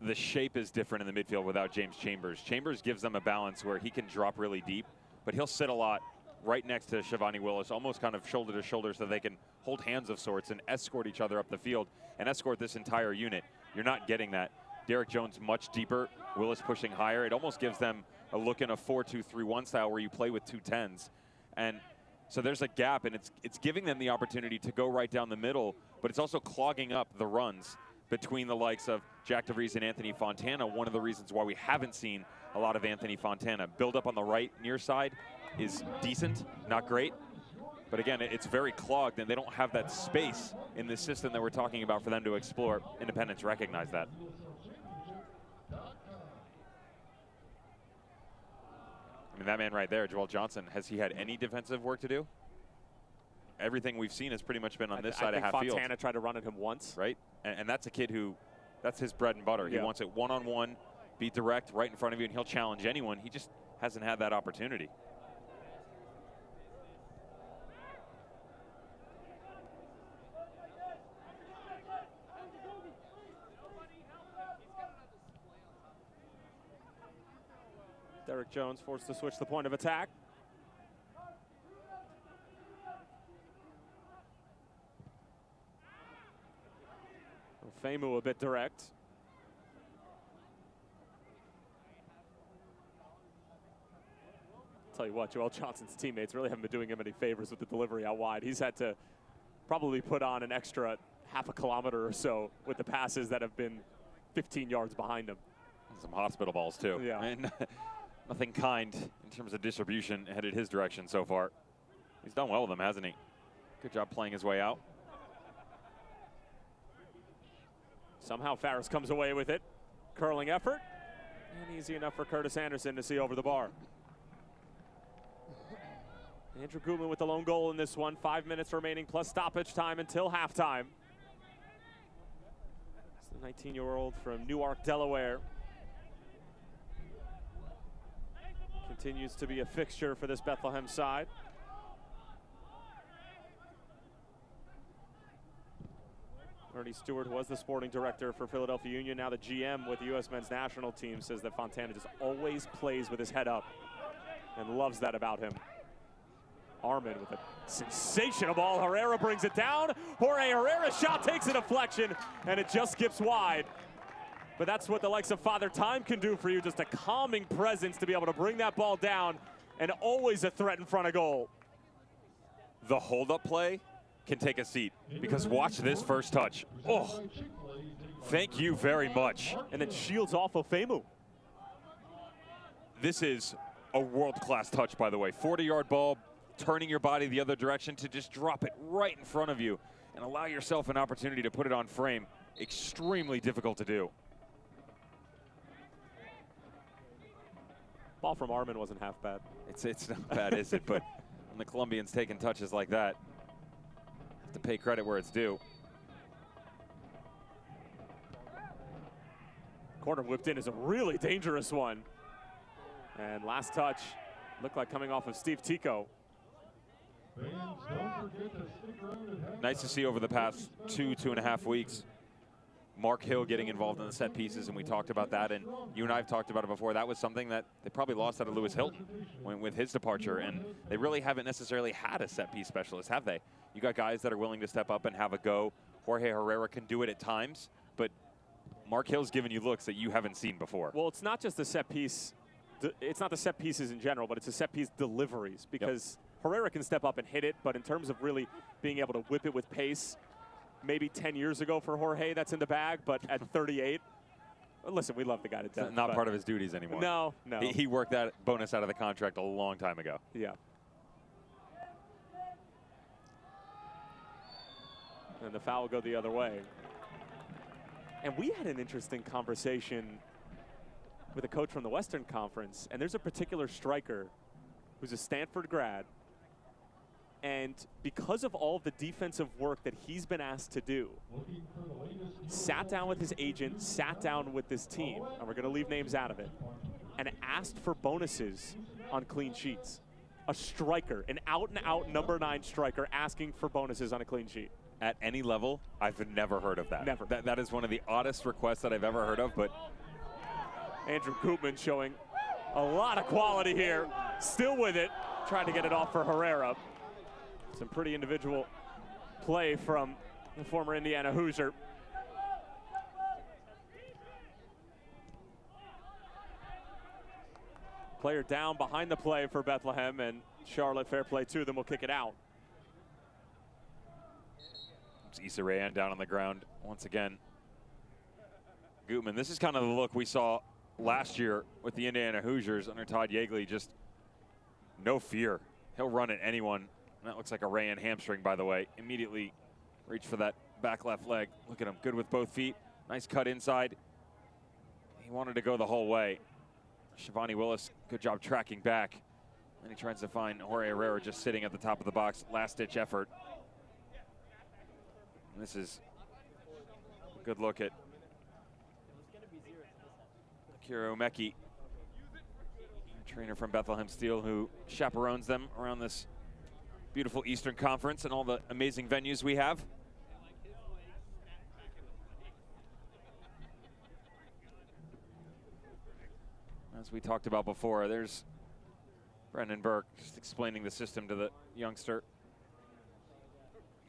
S2: the shape is different in the midfield without James Chambers. Chambers gives them a balance where he can drop really deep, but he'll sit a lot right next to Shivani Willis, almost kind of shoulder to shoulder, so they can hold hands of sorts and escort each other up the field and escort this entire unit. You're not getting that. Derek Jones much deeper, Willis pushing higher. It almost gives them a look in a 4-2-3-1 style where you play with 2 10s. And so there's a gap, and it's giving them the opportunity to go right down the middle, but it's also clogging up the runs between the likes of Jack DeVries and Anthony Fontana. One of the reasons why we haven't seen a lot of Anthony Fontana. Build up on the right near side is decent, not great. But again, it's very clogged, and they don't have that space in the system that we're talking about for them to explore. Independence recognize that. I mean, that man right there, Joel Johnson, has he had any defensive work to do? Everything we've seen has pretty much been on this side of half field.
S1: Fontana tried to run at him once.
S2: Right, and that's a kid who, that's his bread and butter. He wants it one-on-one, be direct right in front of you, and he'll challenge anyone. He just hasn't had that opportunity.
S1: Derek Jones forced to switch the point of attack. Famu a bit direct. Tell you what, Joel Johnson's teammates really haven't been doing him any favors with the delivery out wide. He's had to probably put on an extra half a kilometer or so with the passes that have been 15 yards behind him.
S2: Some hospital balls too.
S1: Yeah.
S2: And nothing kind in terms of distribution headed his direction so far. He's done well with them, hasn't he? Good job playing his way out.
S1: Somehow Farris comes away with it. Curling effort. And easy enough for Curtis Anderson to see over the bar. Andrew Gutman with the lone goal in this one. 5 minutes remaining plus stoppage time until halftime. It's the 19-year-old from Newark, Delaware. Continues to be a fixture for this Bethlehem side. Ernie Stewart was the sporting director for Philadelphia Union, now the GM with the U.S. men's national team, says that Fontana just always plays with his head up and loves that about him. Armin with a sensational ball. Herrera brings it down. Jorge Herrera's shot takes a deflection, and it just skips wide. But that's what the likes of Father Time can do for you, just a calming presence to be able to bring that ball down, and always a threat in front of goal.
S2: The hold-up play can take a seat, because watch this first touch. Oh, thank you very much.
S1: And then shields off of Famu.
S2: This is a world-class touch, by the way. 40-yard ball, turning your body the other direction to just drop it right in front of you and allow yourself an opportunity to put it on frame. Extremely difficult to do.
S1: Ball from Armin wasn't half bad.
S2: It's not bad, is it? But when the Colombians taking touches like that, have to pay credit where it's due.
S1: Corner whipped in is a really dangerous one. And last touch looked like coming off of Steve Tico.
S2: Nice to see over the past 2.5 weeks, Mark Hill getting involved in the set pieces, and we talked about that, and you and I have talked about it before. That was something that they probably lost out of Lewis Hilton with his departure, and they really haven't necessarily had a set piece specialist, have they? You got guys that are willing to step up and have a go. Jorge Herrera can do it at times, but Mark Hill's giving you looks that you haven't seen before.
S1: Well, it's not just the set piece. It's not the set pieces in general, but it's the set piece deliveries, because Herrera can step up and hit it, but in terms of really being able to whip it with pace, maybe 10 years ago for Jorge, that's in the bag, but at 38, listen, we love the guy to death.
S2: Not part of his duties anymore.
S1: No, no.
S2: He worked that bonus out of the contract a long time ago.
S1: Yeah. And the foul will go the other way. And we had an interesting conversation with a coach from the Western Conference, and there's a particular striker who's a Stanford grad, and because of all the defensive work that he's been asked to do, sat down with his agent, sat down with this team, and we're going to leave names out of it, and asked for bonuses on clean sheets. A striker, an out-and-out number 9 striker asking for bonuses on a clean sheet.
S2: At any level, I've never heard of that.
S1: Never.
S2: That is one of the oddest requests that I've ever heard of, but
S1: Andrew Gutman showing a lot of quality here. Still with it, trying to get it off for Herrera. Some pretty individual play from the former Indiana Hoosier. Player down behind the play for Bethlehem, and Charlotte, fair play to them, will kick it out.
S2: it's Issa Rayan down on the ground once again. Gutman, this is kind of the look we saw last year with the Indiana Hoosiers under Todd Yeagley. Just no fear. He'll run at anyone. That looks like a Rayan hamstring, by the way. Immediately reach for that back left leg. Look at him, good with both feet. Nice cut inside. He wanted to go the whole way. Shivani Willis, good job tracking back. And he tries to find Jorge Herrera just sitting at the top of the box. Last-ditch effort. And this is a good look at Akira Umeki, a trainer from Bethlehem Steel who chaperones them around this beautiful Eastern Conference and all the amazing venues we have. As we talked about before, there's Brendan Burke just explaining the system to the youngster.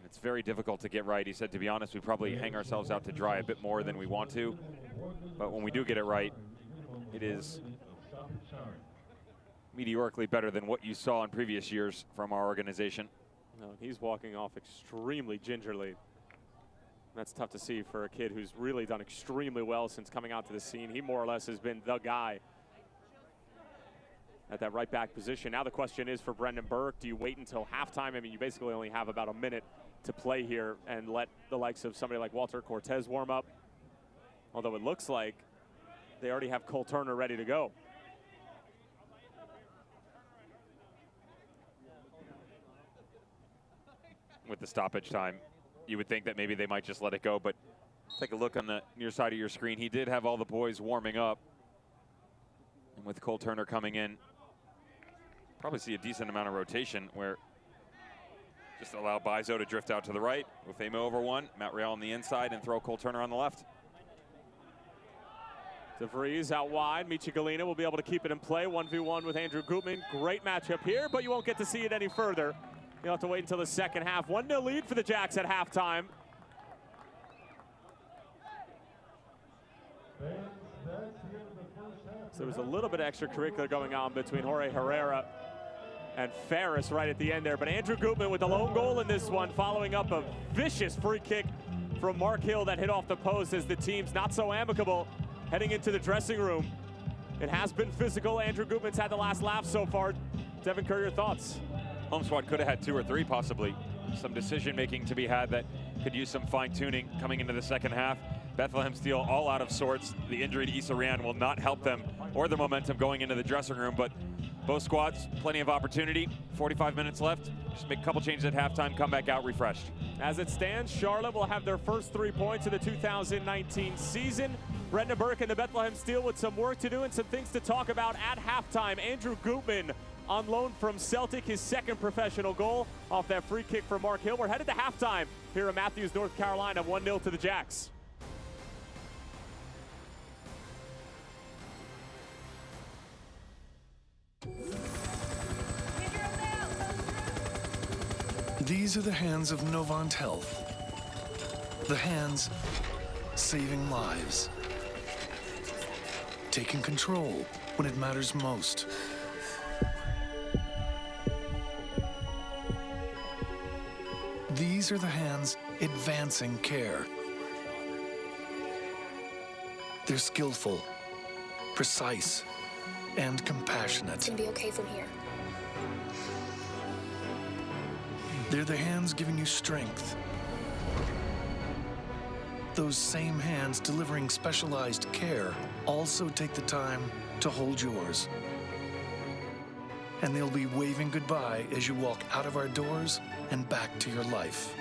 S2: It's very difficult to get right. He said, to be honest, we probably hang ourselves out to dry a bit more than we want to. But when we do get it right, it is meteorically better than what you saw in previous years from our organization.
S1: No, he's walking off extremely gingerly. That's tough to see for a kid who's really done extremely well since coming out to the scene. He more or less has been the guy at that right back position. Now the question is for Brendan Burke, do you wait until halftime? I mean, you basically only have about a minute to play here and let the likes of somebody like Walter Cortez warm up. Although it looks like they already have Cole Turner ready to go.
S2: With the stoppage time, you would think that maybe they might just let it go, but take a look on the near side of your screen. He did have all the boys warming up. And with Cole Turner coming in, probably see a decent amount of rotation where just allow Bizo to drift out to the right. Ufema over one, Matt Real on the inside, and throw Cole Turner on the left.
S1: DeVries out wide. Michi Galina will be able to keep it in play. 1v1 with Andrew Gutman. Great matchup here, but you won't get to see it any further. You'll have to wait until the second half. 1-0 lead for the Jacks at halftime. So there was a little bit of extracurricular going on between Jorge Herrera and Ferris right at the end there. But Andrew Gutman with the lone goal in this one, following up a vicious free kick from Mark Hill that hit off the post as the team's not so amicable heading into the dressing room. It has been physical. Andrew Gutman's had the last laugh so far. Devin Kerr, your thoughts?
S2: Home squad could have had 2 or 3 possibly. Some decision making to be had that could use some fine tuning coming into the second half. Bethlehem Steel all out of sorts. The injury to Issa Rayan will not help them or the momentum going into the dressing room, but both squads, plenty of opportunity. 45 minutes left. Just make a couple changes at halftime, come back out refreshed.
S1: As it stands, Charlotte will have their first 3 points of the 2019 season. Brendan Burke and the Bethlehem Steel with some work to do and some things to talk about at halftime. Andrew Gutman on loan from Celtic, his second professional goal off that free kick for Mark Hill. We're headed to halftime here in Matthews, North Carolina, 1-0 to the Jacks.
S6: These are the hands of Novant Health. The hands saving lives. Taking control when it matters most. These are the hands advancing care. They're skillful, precise, and compassionate.
S12: It's gonna be okay from here.
S6: They're the hands giving you strength. Those same hands delivering specialized care also take the time to hold yours. And they'll be waving goodbye as you walk out of our doors and back to your life.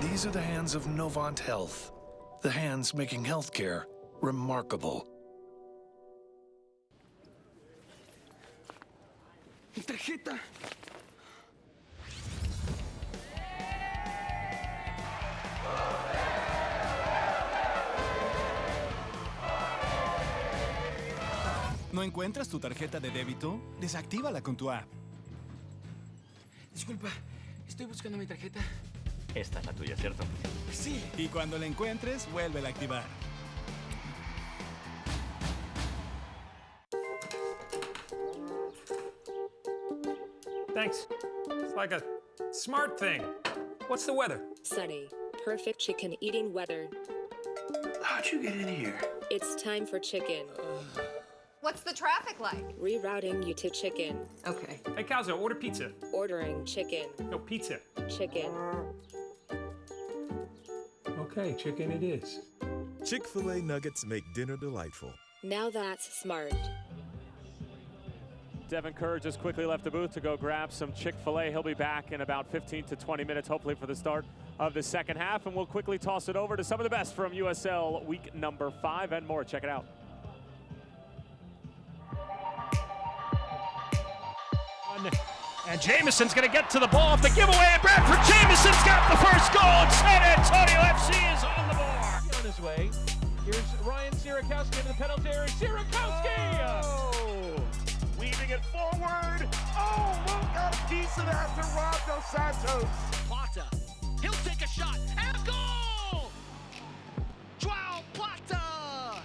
S6: These are the hands of Novant Health, the hands making healthcare remarkable.
S3: Mi tarjeta.
S4: ¿No encuentras tu tarjeta de débito? Desactívala con tu app.
S3: Disculpa, estoy buscando mi tarjeta.
S5: Esta es la tuya, ¿cierto?
S3: Sí.
S4: Y cuando la encuentres, vuélvela a activar.
S8: Thanks. It's like a smart thing. What's the weather?
S9: Sunny. Perfect chicken eating weather.
S3: How'd you get in here?
S9: It's time for chicken.
S10: What's the traffic like?
S9: Rerouting you to chicken.
S10: Okay.
S8: Hey, Calzo, order pizza.
S9: Ordering chicken.
S8: No, pizza.
S9: Chicken.
S8: Okay, chicken it is.
S11: Chick-fil-A nuggets make dinner delightful.
S9: Now that's smart.
S1: Devin Kerr just quickly left the booth to go grab some Chick-fil-A. He'll be back in about 15 to 20 minutes, hopefully for the start of the second half. And we'll quickly toss it over to some of the best from USL week number 5 and more. Check it out.
S12: And Jameson's going to get to the ball off the giveaway, and Bradford Jameson's got the first goal, and San Antonio FC is on the board.
S13: On his way. Here's Ryan Sierakowski in the penalty area. Sierakowski!
S12: Oh! Weaving it forward. Oh, Luke got a piece of that to Rob Dos Santos.
S14: Plata. He'll take a shot, and a goal! Joao Plata!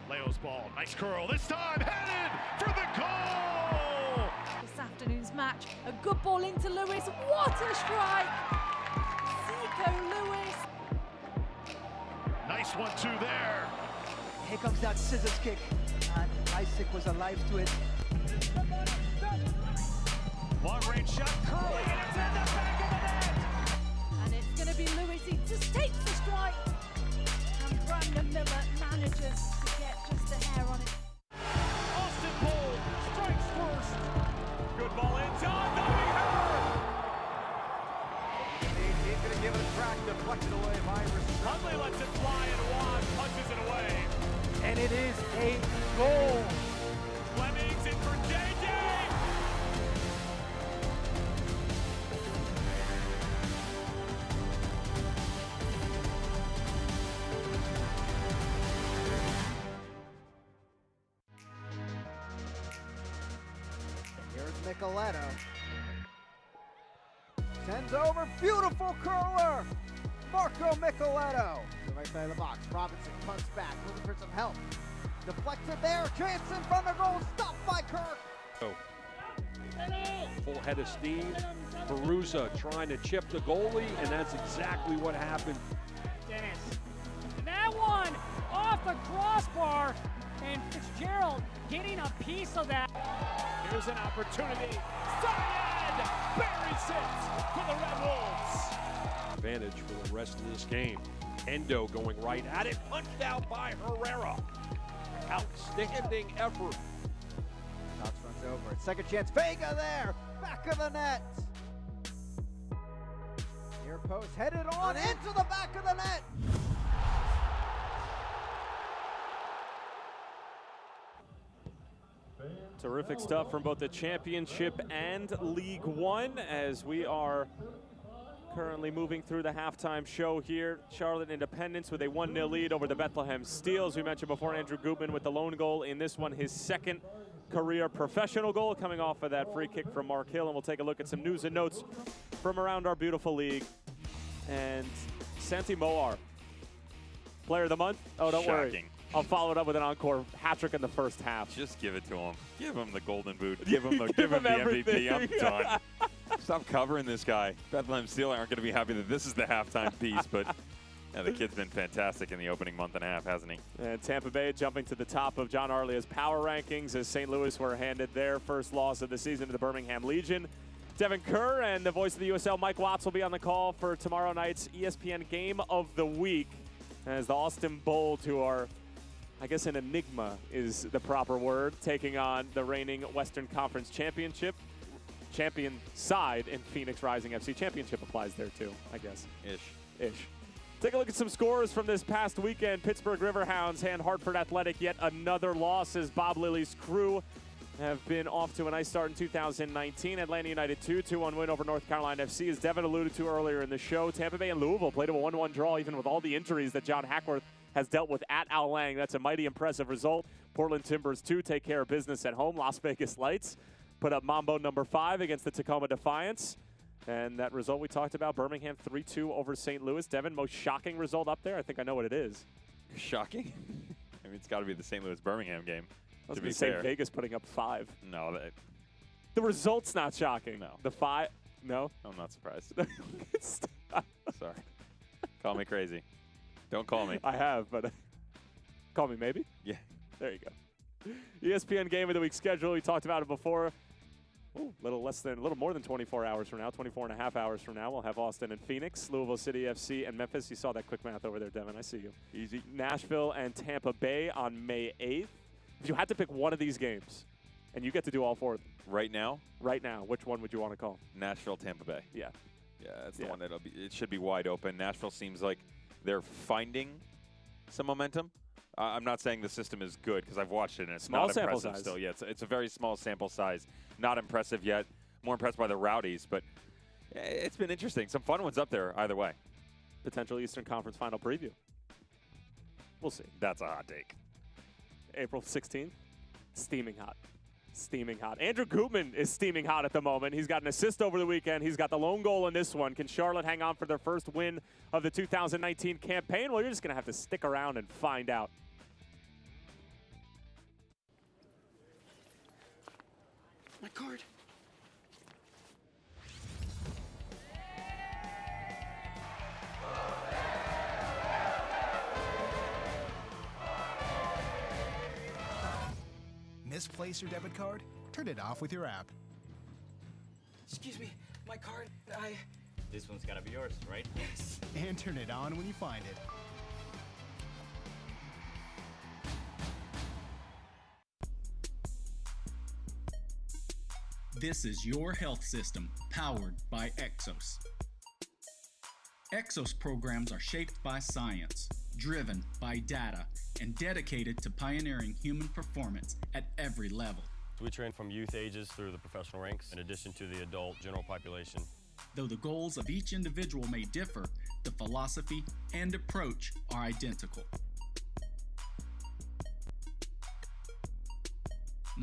S12: Leo's ball. Nice curl. This time headed for the goal!
S15: This afternoon's match, a good ball into Lewis. What a strike! Zico Lewis.
S12: Nice 1-2 there.
S16: Here comes that scissors kick, and Isaac was alive to it.
S12: Long range shot, curling, and it's in the back of the net.
S15: And it's going to be Lewis. He just takes the strike. And Brandon Miller manages to get just a hair on it.
S1: Austin Bold strikes first. Good ball in. John
S13: He's going to give it a crack, deflected away by
S1: Hundley lets it fly, and Juan punches it away.
S13: and it is a goal.
S1: Fleming's in for JJ.
S16: Here's Micheletto. Sends over, beautiful curler! Marco Micheletto. To the right side of the box. Robinson punts back, looking for some help. Deflected there, chance in front of goal, stopped by Kirk.
S17: Full head of steam. Perusa trying to chip the goalie, and that's exactly what happened.
S18: Dennis. And that one off the crossbar, and Fitzgerald getting a piece of that.
S1: Here's an opportunity. Zion buries it for the Red Wolves.
S17: Advantage for the rest of this game. Endo going right at it, punched out by Herrera. Outstanding effort.
S16: Cox runs over. Second chance, Vega there, back of the net. Near post, headed on into the back of the net.
S1: Terrific stuff from both the championship and League One as we are currently moving through the halftime show here. Charlotte Independence with a 1-0 lead over the Bethlehem Steel. As we mentioned before, Andrew Gutman with the lone goal in this one, his second career professional goal coming off of that free kick from Mark Hill. And we'll take a look at some news and notes from around our beautiful league. And Santi Moar, player of the month. Oh, don't worry. I'll follow it up with an encore hat-trick in the first half.
S2: Just give it to him. Give him the golden boot. Give him the MVP. I'm done. Stop covering this guy. Bethlehem Steel aren't going to be happy that this is the halftime piece, but yeah, the kid's been fantastic in the opening month and a half, hasn't he?
S1: And Tampa Bay jumping to the top of John Arlia's power rankings as St. Louis were handed their first loss of the season to the Birmingham Legion. Devin Kerr and the voice of the USL, Mike Watts, will be on the call for tomorrow night's ESPN Game of the Week as the Austin Bold, who are, I guess an enigma is the proper word, taking on the reigning Western Conference champion side in Phoenix Rising FC. Championship applies there too, I guess. Ish. Take a look at some scores from this past weekend. Pittsburgh Riverhounds hand Hartford Athletic yet another loss as Bob Lilly's crew have been off to a nice start in 2019. Atlanta United 2-1 win over North Carolina FC. As Devin alluded to earlier in the show, Tampa Bay and Louisville played a 1-1 draw, even with all the injuries that John Hackworth has dealt with at Al Lang. That's a mighty impressive result. Portland Timbers 2 take care of business at home. Las Vegas Lights put up Mambo number 5 against the Tacoma Defiance. And that result we talked about, Birmingham 3-2 over St. Louis. Devin, most shocking result up there? I think I know what it is.
S2: Shocking? I mean, it's got to be the St. Louis-Birmingham game.
S1: I was going to say Vegas putting up 5.
S2: No.
S1: The result's not shocking.
S2: No.
S1: The 5, no?
S2: I'm not surprised. Sorry. Call me crazy. Don't call me.
S1: I have, but call me maybe?
S2: Yeah.
S1: There you go. ESPN Game of the Week schedule. We talked about it before. Ooh, a little more than 24 hours from now, 24 and a half hours from now, we'll have Austin and Phoenix, Louisville City FC, and Memphis. You saw that quick math over there, Devin. I see you.
S2: Easy.
S1: Nashville and Tampa Bay on May 8th. If you had to pick one of these games, and you get to do all 4 of them.
S2: Right now?
S1: Right now. Which one would you want to call?
S2: Nashville, Tampa Bay.
S1: Yeah.
S2: Yeah, that's the one that'll be. It should be wide open. Nashville seems like they're finding some momentum. I'm not saying the system is good because I've watched it and it's
S1: Small
S2: not
S1: sample
S2: impressive
S1: size.
S2: still. Yeah, it's a very small sample size. Not impressive yet. More impressed by the Rowdies, but it's been interesting. Some fun ones up there either way.
S1: Potential Eastern Conference Final preview. We'll see.
S2: That's a hot take.
S1: April 16th, steaming hot. Steaming hot. Andrew Gutman is steaming hot at the moment. He's got an assist over the weekend. He's got the lone goal in this one. Can Charlotte hang on for their first win of the 2019 campaign? Well, you're just going to have to stick around and find out.
S3: My card.
S4: Misplace your debit card? Turn it off with your app.
S3: Excuse me, my card.
S5: This one's gotta be yours, right?
S3: Yes.
S4: And turn it on when you find it.
S19: This is your health system, powered by Exos. Exos programs are shaped by science, driven by data, and dedicated to pioneering human performance at every level.
S20: We train from youth ages through the professional ranks, in addition to the adult general population.
S19: Though the goals of each individual may differ, the philosophy and approach are identical.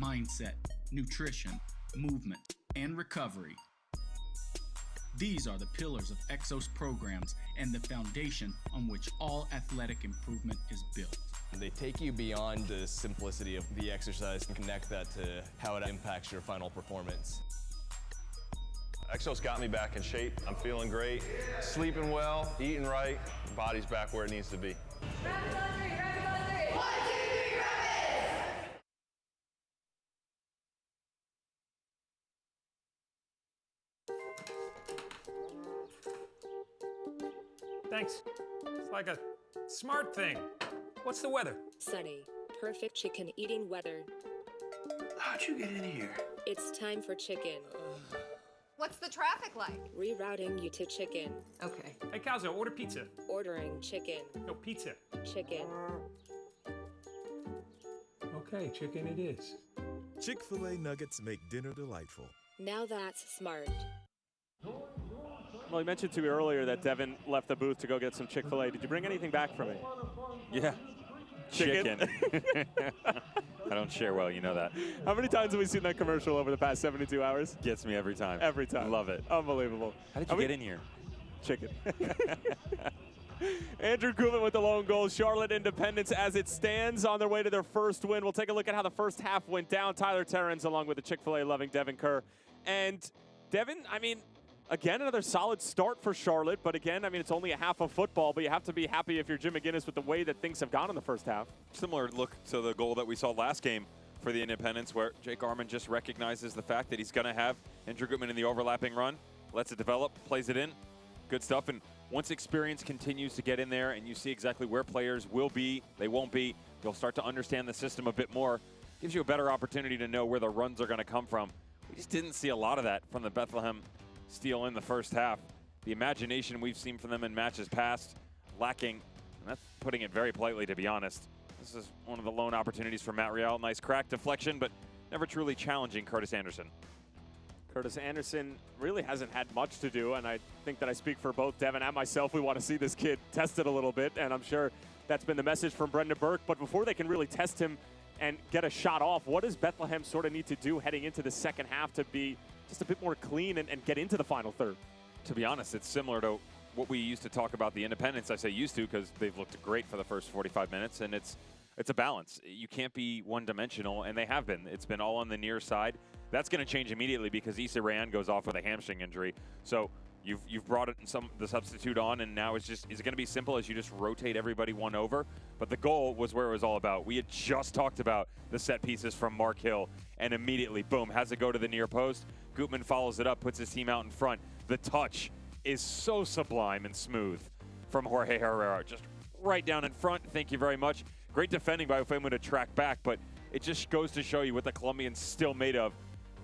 S19: Mindset, nutrition, movement, and recovery. These are the pillars of Exos programs and the foundation on which all athletic improvement is built.
S20: They take you beyond the simplicity of the exercise and connect that to how it impacts your final performance.
S21: Exos got me back in shape. I'm feeling great, sleeping well, eating right, body's back where it needs to be.
S14: Rapids on 3, rapids on 3. 1, 2, 3, rapids!
S8: Thanks. It's like a smart thing. What's the weather?
S9: Sunny. Perfect chicken eating weather.
S3: How'd you get in here?
S9: It's time for chicken.
S10: What's the traffic like?
S9: Rerouting you to chicken.
S10: Okay.
S8: Hey, Calzo, order pizza.
S9: Ordering chicken.
S8: No, pizza.
S9: Chicken.
S8: Okay, chicken it is.
S11: Chick-fil-A nuggets make dinner delightful.
S9: Now that's smart.
S1: Well, you mentioned to me earlier that Devin left the booth to go get some Chick-fil-A. Did you bring anything back for me?
S2: Yeah.
S1: Chicken.
S2: I don't share well, you know that.
S1: How many times have we seen that commercial over the past 72 hours?
S2: Gets me every time.
S1: Every time.
S2: Love it.
S1: Unbelievable.
S2: How did you get in here?
S1: Chicken. Andrew Gutman with the lone goal. Charlotte Independence as it stands on their way to their first win. We'll take a look at how the first half went down. Tyler Terrence along with the Chick-fil-A loving Devin Kerr. And Devin, I mean, again, another solid start for Charlotte. But again, I mean, it's only a half of football, but you have to be happy if you're Jim McGinnis with the way that things have gone in the first half.
S2: Similar look to the goal that we saw last game for the Independents, where Jake Arman just recognizes the fact that he's going to have Andrew Gutman in the overlapping run, lets it develop, plays it in. Good stuff. And once experience continues to get in there and you see exactly where players will be, they won't be, you'll start to understand the system a bit more. Gives you a better opportunity to know where the runs are going to come from. We just didn't see a lot of that from the Bethlehem Steel in the first half. The imagination we've seen from them in matches past, lacking, and that's putting it very politely, to be honest. This is one of the lone opportunities for Matt Real. Nice crack deflection, but never truly challenging Curtis Anderson.
S1: Curtis Anderson really hasn't had much to do, and I think that I speak for both Devin and myself. We want to see this kid tested a little bit, and I'm sure that's been the message from Brendan Burke. But before they can really test him and get a shot off, what does Bethlehem sort of need to do heading into the second half to be just a bit more clean and get into the final third?
S2: To be honest, it's similar to what we used to talk about the Independents. I say used to because they've looked great for the first 45 minutes, and it's a balance. You can't be one-dimensional, and they have been. It's been all on the near side. That's going to change immediately because Issa Rayan goes off with a hamstring injury. So you've brought the substitute on, and now is it going to be simple as you just rotate everybody one over? But the goal was where it was all about. We had just talked about the set pieces from Mark Hill, and immediately, boom, has it go to the near post. Gutman follows it up, puts his team out in front. The touch is so sublime and smooth from Jorge Herrera. Just right down in front. Thank you very much. Great defending by Ufemu to track back, but it just goes to show you what the Colombians still made of.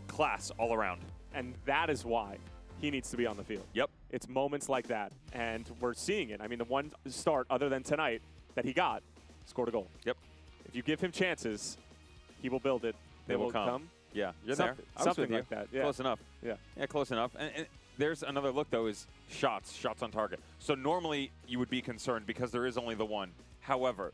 S2: Class all around.
S1: And that is why he needs to be on the field.
S2: Yep.
S1: It's moments like that, and we're seeing it. I mean, the one start other than tonight that he got, scored a goal.
S2: Yep.
S1: If you give him chances, he will build it.
S2: They will come. Yeah, you're there.
S1: Something like that. Yeah.
S2: Close enough.
S1: Yeah.
S2: Yeah, close enough. And there's another look, though, is shots on target. So normally you would be concerned because there is only the one. However,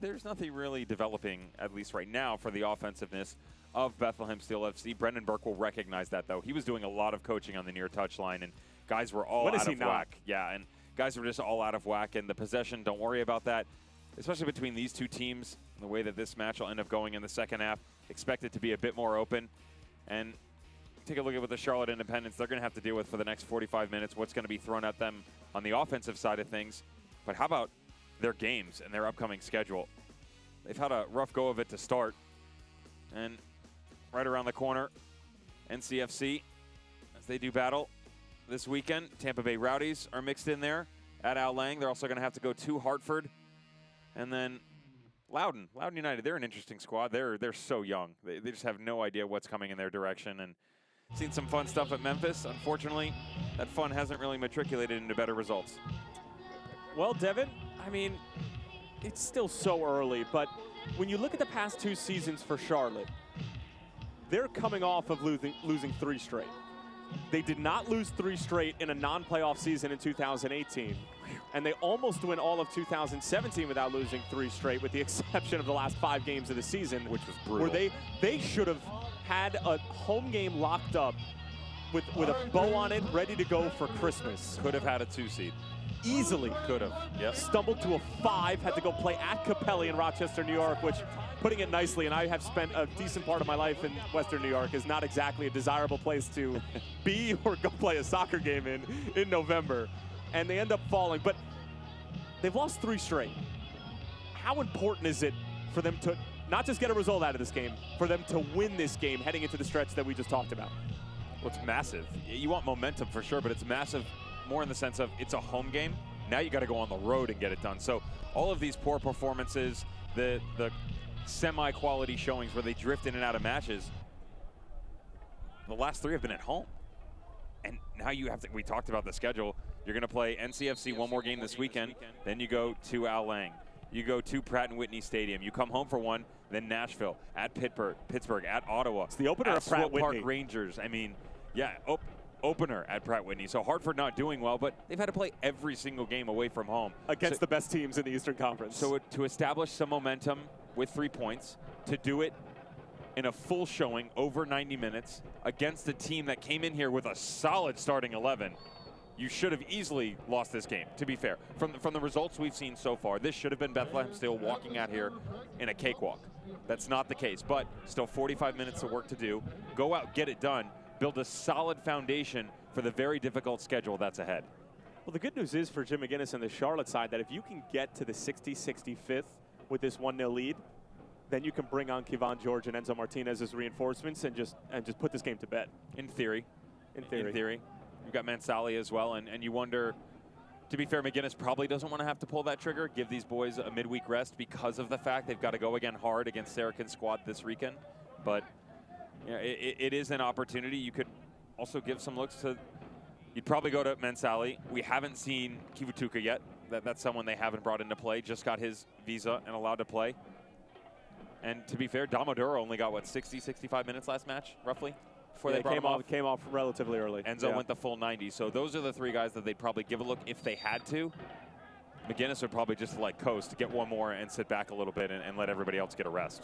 S2: there's nothing really developing, at least right now, for the offensiveness of Bethlehem Steel FC. Brendan Burke will recognize that, though. He was doing a lot of coaching on the near touchline, and guys were all out of whack. Yeah, and guys were just all out of whack. And the possession, don't worry about that, especially between these two teams, the way that this match will end up going in the second half. Expect it to be a bit more open. And take a look at what the Charlotte Independents, they're going to have to deal with for the next 45 minutes, what's going to be thrown at them on the offensive side of things. But how about their games and their upcoming schedule? They've had a rough go of it to start. And right around the corner, NCFC, as they do battle this weekend. Tampa Bay Rowdies are mixed in there at Al Lang. They're also going to have to go to Hartford. And then Loudoun United, they're an interesting squad. They're so young. They just have no idea what's coming in their direction. And seen some fun stuff at Memphis. Unfortunately, that fun hasn't really matriculated into better results.
S1: Well, Devin, I mean, it's still so early, but when you look at the past two seasons for Charlotte, they're coming off of losing 3 straight. They did not lose 3 straight in a non-playoff season in 2018. And they almost win all of 2017 without losing 3 straight, with the exception of the last 5 games of the season.
S2: Which was brutal.
S1: Where they should have had a home game locked up with a bow on it, ready to go for Christmas.
S2: Could have had a 2 seed.
S1: Easily.
S2: Could have, yep.
S1: Stumbled to a 5, had to go play at Capelli in Rochester, New York, which, putting it nicely, and I have spent a decent part of my life in Western New York, is not exactly a desirable place to be or go play a soccer game in November. And they end up falling, but they've lost 3 straight. How important is it for them to not just get a result out of this game, for them to win this game heading into the stretch that we just talked about?
S2: Well, it's massive. You want momentum for sure, but it's massive more in the sense of it's a home game. Now you got to go on the road and get it done. So all of these poor performances, the semi-quality showings where they drift in and out of matches, the last 3 have been at home. And now you have to, we talked about the schedule. You're going to play NCFC one more game this weekend. Then you go to Al Lang. You go to Pratt & Whitney Stadium. You come home for one, then Nashville, at Pittsburgh, at Ottawa.
S1: It's the opener
S2: at
S1: of Pratt & Whitney.
S2: Park Rangers. I mean, yeah, opener at Pratt & Whitney. So Hartford not doing well, but they've had to play every single game away from home.
S1: Against the best teams in the Eastern Conference.
S2: So to establish some momentum with 3 points, to do it in a full showing over 90 minutes against a team that came in here with a solid starting 11, you should have easily lost this game, to be fair. From the results we've seen so far, this should have been Bethlehem Steel walking out here in a cakewalk. That's not the case, but still 45 minutes of work to do. Go out, get it done, build a solid foundation for the very difficult schedule that's ahead.
S1: Well, the good news is for Jim McGinnis and the Charlotte side that if you can get to the 60-65th with this 1-0 lead, then you can bring on Kevon George and Enzo Martinez as reinforcements and just put this game to bed.
S2: In theory.
S1: In theory.
S2: You've got Mansali as well, and you wonder, to be fair, McGinnis probably doesn't want to have to pull that trigger, give these boys a midweek rest because of the fact they've got to go again hard against Saracens squad this weekend. But you know, it is an opportunity. You could also give some looks to, you'd probably go to Mansali. We haven't seen Kivutuka yet. That's someone they haven't brought into play, just got his visa and allowed to play. And to be fair, Damoduro only got, what, 60, 65 minutes last match, roughly? Before
S1: Yeah,
S2: they brought him off.
S1: came off relatively early.
S2: Enzo went the full 90. So those are the three guys that they'd probably give a look if they had to. McGinnis would probably just like coast to get one more and sit back a little bit and let everybody else get a rest.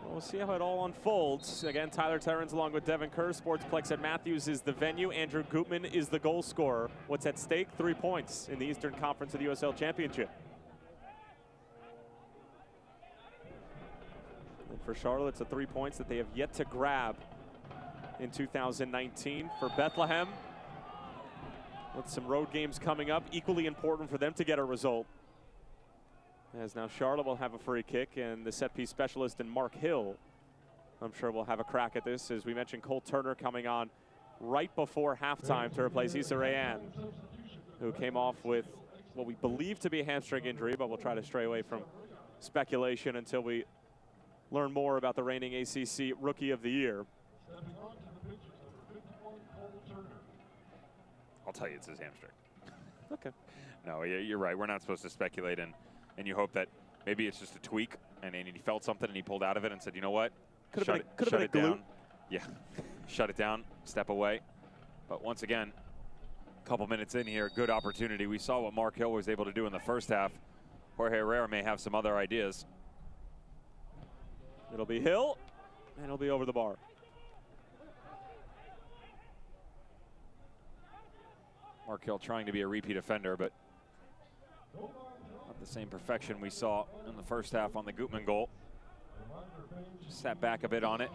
S1: We'll see how it all unfolds. Again, Tyler Terrence along with Devin Kerr. Sportsplex at Matthews is the venue. Andrew Gutman is the goal scorer. What's at stake? 3 points in the Eastern Conference of the USL Championship. And for Charlotte, it's 3 points that they have yet to grab in 2019. For Bethlehem, with some road games coming up, equally important for them to get a result. As now Charlotte will have a free kick, and the set piece specialist in Mark Hill, I'm sure will have a crack at this. As we mentioned, Cole Turner coming on right before halftime to replace Issa Rayan, who came off with what we believe to be a hamstring injury, but we'll try to stray away from speculation until we learn more about the reigning ACC Rookie of the Year.
S2: I'll tell you it's his hamstring.
S1: Okay.
S2: No, you're right. We're not supposed to speculate, and you hope that maybe it's just a tweak, and he felt something and he pulled out of it and said, you know what?
S1: Could have
S2: Shut
S1: been
S2: it down. Yeah, shut it down, step away. But once again, a couple minutes in here, good opportunity. We saw what Mark Hill was able to do in the first half. Jorge Herrera may have some other ideas.
S1: It'll be Hill, and it'll be over the bar.
S2: Mark Hill trying to be a repeat offender, but not the same perfection we saw in the first half on the Gutman goal. Just sat back a bit on it.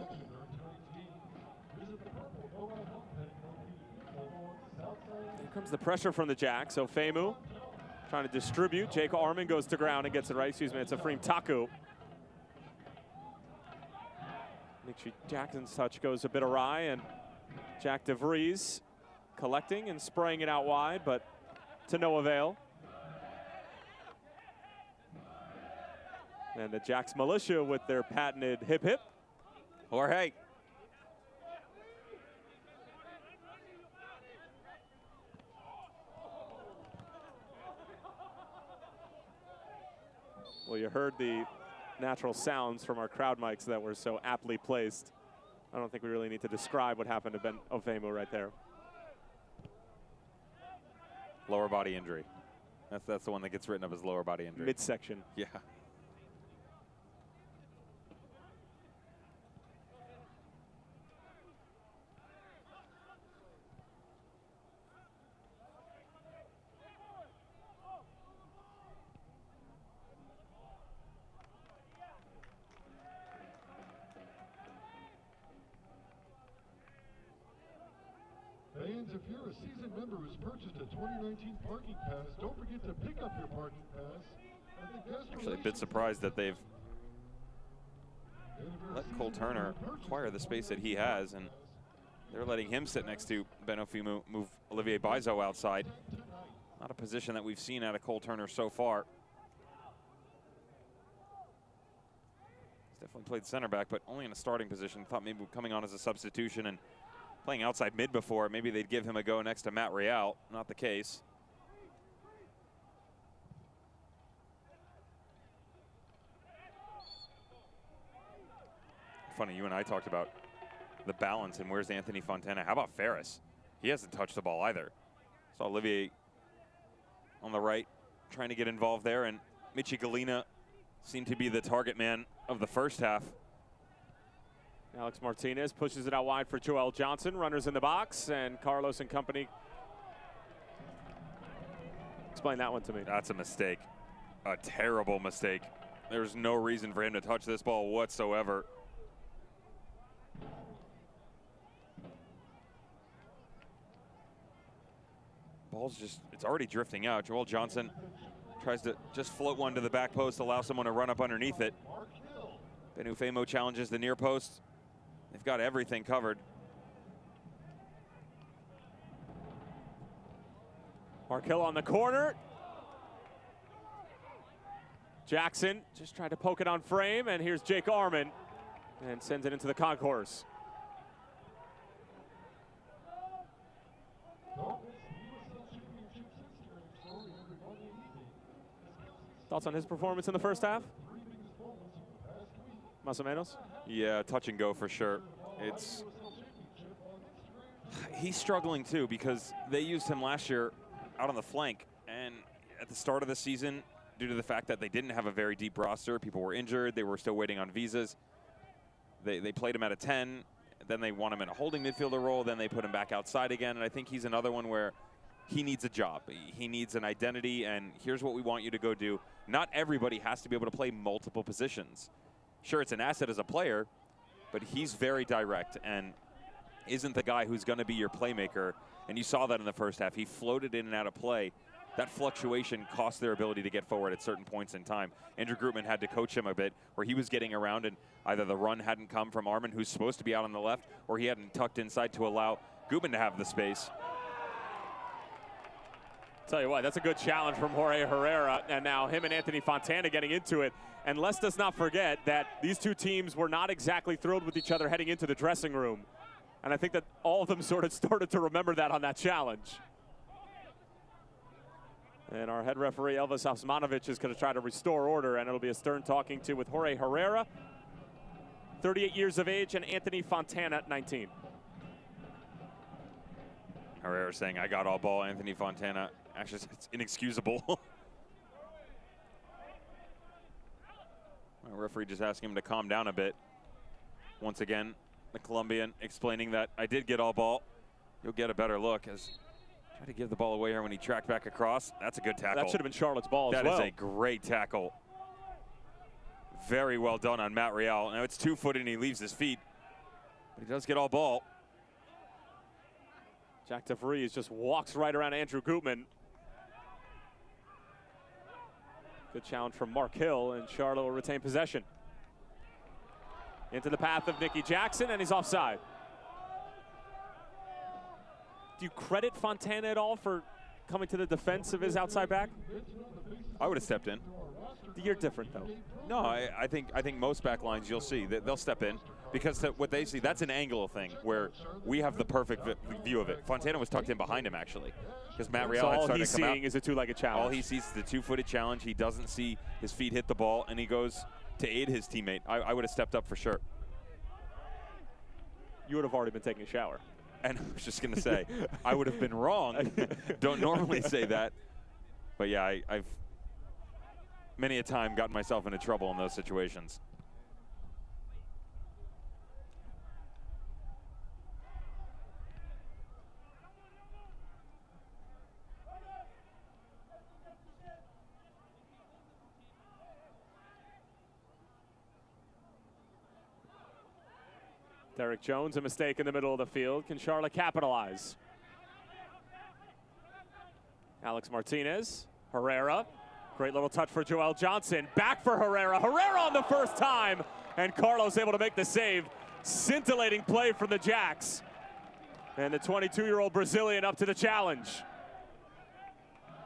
S1: Here comes the pressure from the Jacks. So Femu trying to distribute. Jake Armin goes to ground and gets it right. Excuse me, it's Efrem Taku. Mitchie Jackson's touch goes a bit awry, and Jack DeVries collecting and spraying it out wide, but to no avail. And the Jacks militia with their patented hip hip.
S2: Jorge.
S1: Well, you heard the natural sounds from our crowd mics that were so aptly placed. I don't think we really need to describe what happened to Ben Ofemu right there.
S2: Lower body injury. That's the one that gets written up as lower body injury.
S1: Midsection.
S2: Yeah.
S7: Fans, if you're a season member who's purchased a 2019 parking pass, don't forget to pick up your parking pass at the guest
S2: Actually, a bit surprised that they've let Cole Turner acquire the space that he has, and they're letting him sit next to Ben Ofemu, move Olivier Bizo outside. Not a position that we've seen out of Cole Turner so far. He's definitely played center back, but only in a starting position. Thought maybe coming on as a substitution and playing outside mid before, maybe they'd give him a go next to Matt Real. Not the case. Funny, you and I talked about the balance and where's Anthony Fontana. How about Ferris? He hasn't touched the ball either. Saw Olivier on the right trying to get involved there, and Michi Galina seemed to be the target man of the first half.
S1: Alex Martinez pushes it out wide for Joel Johnson. Runners in the box, and Carlos and company. Explain that one to me.
S2: That's a mistake. A terrible mistake. There's no reason for him to touch this ball whatsoever. Ball's just, it's already drifting out. Joel Johnson tries to just float one to the back post, allow someone to run up underneath it. Ben Ofemu challenges the near post. They've got everything covered.
S1: Mark Hill on the corner. Jackson just tried to poke it on frame, and here's Jake Armin, and sends it into the concourse. Thoughts on his performance in the first half? Más o menos?
S2: Yeah, touch and go for sure. He's struggling too because they used him last year out on the flank, and at the start of the season, due to the fact that they didn't have a very deep roster, people were injured, they were still waiting on visas. They played him at a 10, then they want him in a holding midfielder role, then they put him back outside again, and I think he's another one where he needs a job. He needs an identity, and here's what we want you to go do. Not everybody has to be able to play multiple positions. Sure, it's an asset as a player, but he's very direct and isn't the guy who's going to be your playmaker. And you saw that in the first half. He floated in and out of play. That fluctuation cost their ability to get forward at certain points in time. Andrew Grootman had to coach him a bit, where he was getting around and either the run hadn't come from Armin, who's supposed to be out on the left, or he hadn't tucked inside to allow Grootman to have the space.
S1: Tell you what, that's a good challenge from Jorge Herrera, and now him and Anthony Fontana getting into it. And let's just not forget that these two teams were not exactly thrilled with each other heading into the dressing room. And I think that all of them sort of started to remember that on that challenge. And our head referee, Elvis Osmanovic, is going to try to restore order, and it'll be a stern talking to with Jorge Herrera, 38 years of age, and Anthony Fontana, 19.
S2: Herrera saying, I got all ball. Anthony Fontana, actually, it's inexcusable. My referee just asking him to calm down a bit. Once again, the Colombian explaining that I did get all ball. You'll get a better look as try to give the ball away here when he tracked back across. That's a good tackle.
S1: That should have been Charlotte's ball as well.
S2: That is a great tackle. Very well done on Matt Real. Now it's 2-footed and he leaves his feet, but he does get all ball.
S1: Jack DeVries just walks right around Andrew Gutman. Good challenge from Mark Hill, and Charlotte will retain possession. Into the path of Nicky Jackson, and he's offside. Do you credit Fontana at all for coming to the defense of his outside back?
S2: I would have stepped in.
S1: You're different, though.
S2: No, I think most back lines you'll see that they'll step in because what they see, that's an angle thing where we have the perfect view of it. Fontana was tucked in behind him, actually, because Matt Real had started to come out.
S1: All he's seeing is a two-legged challenge.
S2: All he sees is the two-footed challenge. He doesn't see his feet hit the ball, and he goes to aid his teammate. I would have stepped up for sure.
S1: You would have already been taking a shower.
S2: And I was just going to say, I would have been wrong. Don't normally say that. But yeah, I've many a time gotten myself into trouble in those situations.
S1: Derek Jones, a mistake in the middle of the field. Can Charlotte capitalize? Alex Martinez, Herrera. Great little touch for Joel Johnson. Back for Herrera. Herrera on the first time. And Carlos able to make the save. Scintillating play from the Jacks. And the 22-year-old Brazilian up to the challenge.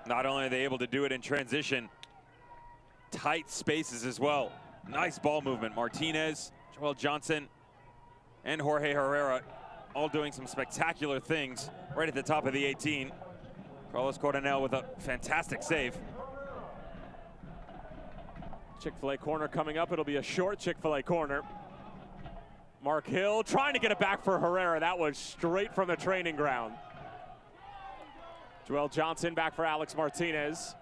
S2: Not only are they able to do it in transition, tight spaces as well. Nice ball movement. Martinez, Joel Johnson, and Jorge Herrera all doing some spectacular things right at the top of the 18. Carlos Coronel with a fantastic save.
S1: Chick-fil-A corner coming up. It'll be a short Chick-fil-A corner. Mark Hill trying to get it back for Herrera. That was straight from the training ground. Joel Johnson back for Alex Martinez.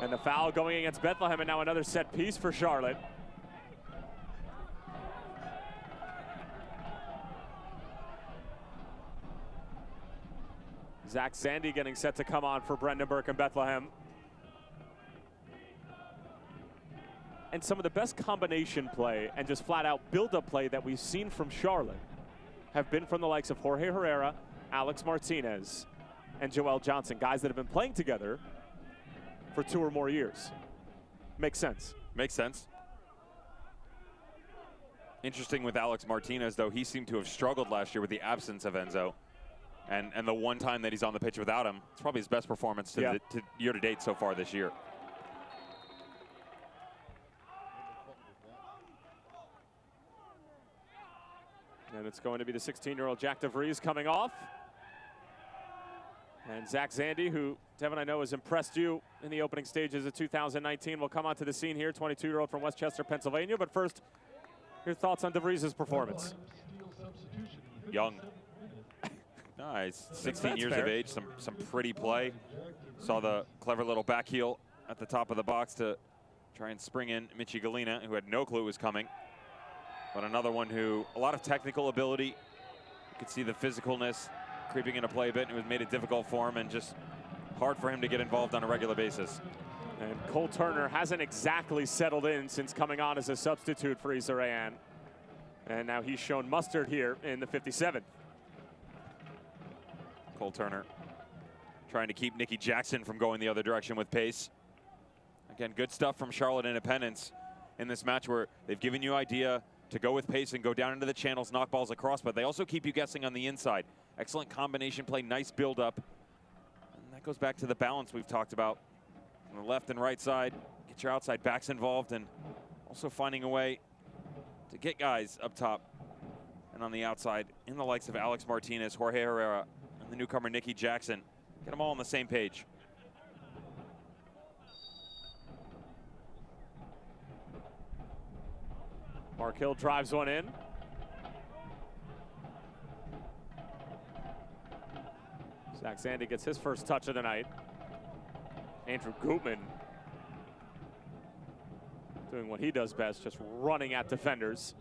S1: And the foul going against Bethlehem, and now another set piece for Charlotte. Zach Sandy getting set to come on for Brendan Burke and Bethlehem. And some of the best combination play and just flat out build-up play that we've seen from Charlotte have been from the likes of Jorge Herrera, Alex Martinez, and Joel Johnson, guys that have been playing together for 2 or more years. Makes sense.
S2: Makes sense. Interesting with Alex Martinez, though, he seemed to have struggled last year with the absence of Enzo. And the one time that he's on the pitch without him, it's probably his best performance to year-to-date so far this year.
S1: And it's going to be the 16-year-old Jack DeVries coming off. And Zach Zandy, who, Devin, I know has impressed you in the opening stages of 2019, will come onto the scene here, 22-year-old from Westchester, Pennsylvania. But first, your thoughts on DeVries' performance?
S2: Young. Nice, 16 years of age, some pretty play. Saw the clever little back heel at the top of the box to try and spring in Michi Galina, who had no clue it was coming. But another one who, a lot of technical ability. You could see the physicalness creeping into play a bit, and it made it difficult for him and just hard for him to get involved on a regular basis.
S1: And Cole Turner hasn't exactly settled in since coming on as a substitute for Issa Rayan. And now he's shown mustard here in the 57th.
S2: Cole Turner trying to keep Nikki Jackson from going the other direction with pace. Again, good stuff from Charlotte Independence in this match where they've given you idea to go with pace and go down into the channels, knock balls across, but they also keep you guessing on the inside. Excellent combination play, nice build up. And that goes back to the balance we've talked about. On the left and right side, get your outside backs involved, and also finding a way to get guys up top and on the outside in the likes of Alex Martinez, Jorge Herrera, and the newcomer Nikki Jackson. Get them all on the same page.
S1: Mark Hill drives one in. Zach Zandy gets his first touch of the night. Andrew Gutman doing what he does best, just running at defenders.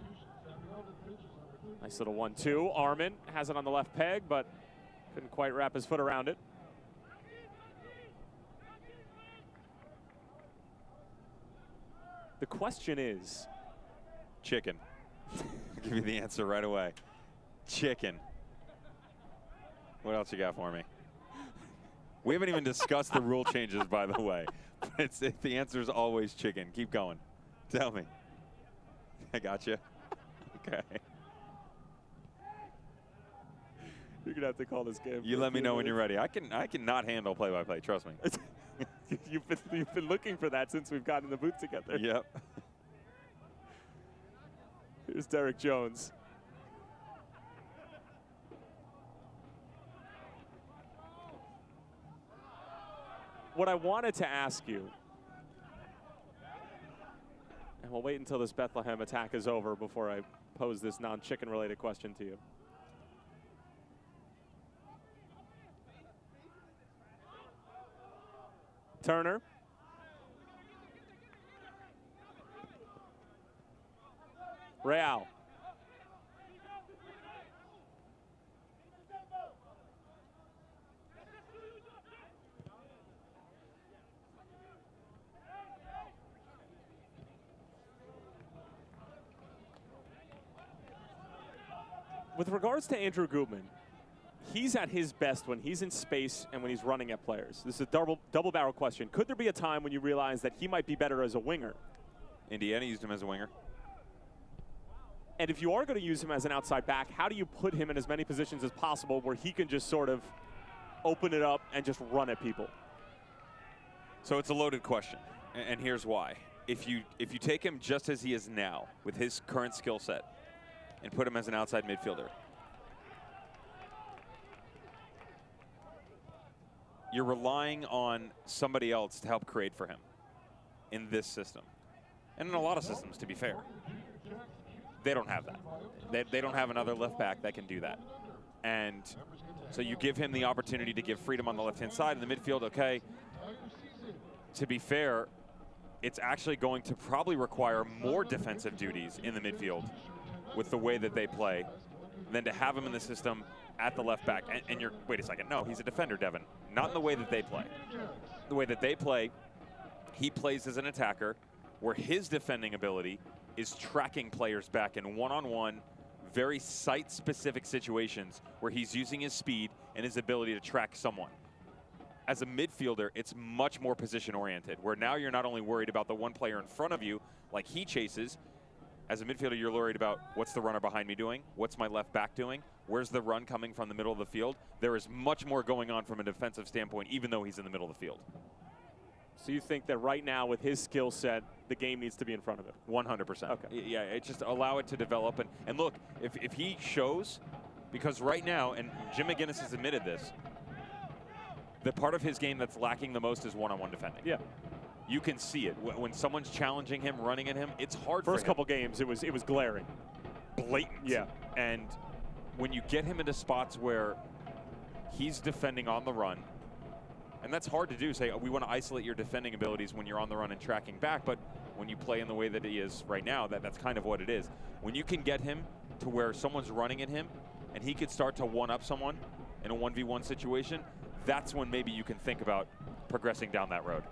S1: Nice little 1-2. Armin has it on the left peg, but couldn't quite wrap his foot around it. The question is,
S2: chicken. I'll give you the answer right away. Chicken. What else you got for me? We haven't even discussed the rule changes, by the way. But the answer is always chicken. Keep going. Tell me. I got you. Okay.
S1: You're gonna have to call this game.
S2: You let me know when you're ready. I can not handle play-by-play. Trust me.
S1: You've been looking for that since we've gotten in the booth together.
S2: Yep.
S1: Here's Derek Jones. What I wanted to ask you, and we'll wait until this Bethlehem attack is over before I pose this non-chicken related question to you. Turner. Real. With regards to Andrew Gutman, he's at his best when he's in space and when he's running at players. This is a double barrel question. Could there be a time when you realize that he might be better as a winger?
S2: Indiana used him as a winger.
S1: And if you are going to use him as an outside back, how do you put him in as many positions as possible where he can just sort of open it up and just run at people?
S2: So it's a loaded question, and here's why. If you take him just as he is now, with his current skill set, and put him as an outside midfielder, you're relying on somebody else to help create for him in this system. And in a lot of systems, to be fair. They don't have that. They don't have another left back that can do that. And so you give him the opportunity to give freedom on the left-hand side. In the midfield, okay, to be fair, it's actually going to probably require more defensive duties in the midfield with the way that they play than to have him in the system at the left back. And you're, wait a second, no, he's a defender, Devin. Not in the way that they play. The way that they play, he plays as an attacker where his defending ability is tracking players back in one-on-one, very site-specific situations where he's using his speed and his ability to track someone. As a midfielder, it's much more position-oriented, where now you're not only worried about the one player in front of you, like he chases. As a midfielder, you're worried about what's the runner behind me doing? What's my left back doing? Where's the run coming from the middle of the field? There is much more going on from a defensive standpoint, even though he's in the middle of the field.
S1: So you think that right now with his skill set, the game needs to be in front of him?
S2: 100%.
S1: Okay.
S2: Yeah, it just allow it to develop. And look, if he shows, because right now, and Jim McGinnis has admitted this, the part of his game that's lacking the most is one-on-one defending.
S1: Yeah.
S2: You can see it. When someone's challenging him, running at him, it's hard for him.
S1: First couple games, it was glaring.
S2: Blatant.
S1: Yeah.
S2: And when you get him into spots where he's defending on the run, and that's hard to do, say, we want to isolate your defending abilities when you're on the run and tracking back, but when you play in the way that he is right now, that's kind of what it is. When you can get him to where someone's running at him and he could start to one-up someone in a 1v1 situation, that's when maybe you can think about progressing down that road.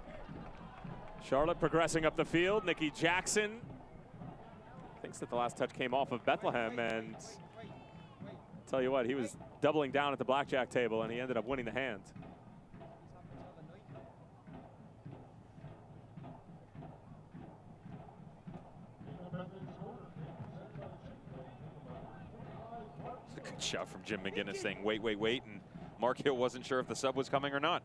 S1: Charlotte progressing up the field. Nikki Jackson thinks that the last touch came off of Bethlehem, and tell you what, he was doubling down at the blackjack table, and he ended up winning the hand.
S2: It's a good shot from Jim McGinnis saying, wait, and Mark Hill wasn't sure if the sub was coming or not.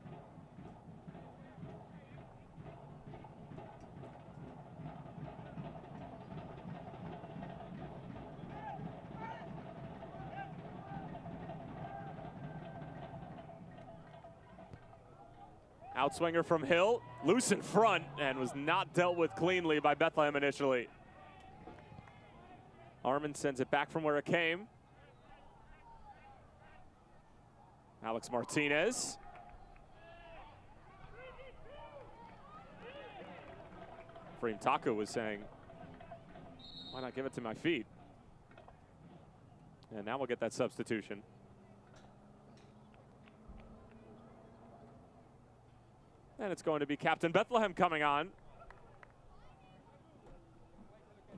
S1: Outswinger from Hill, loose in front, and was not dealt with cleanly by Bethlehem initially. Arman sends it back from where it came. Alex Martinez. Freem Taku was saying, why not give it to my feet? And now we'll get that substitution. And it's going to be Captain Bethlehem coming on.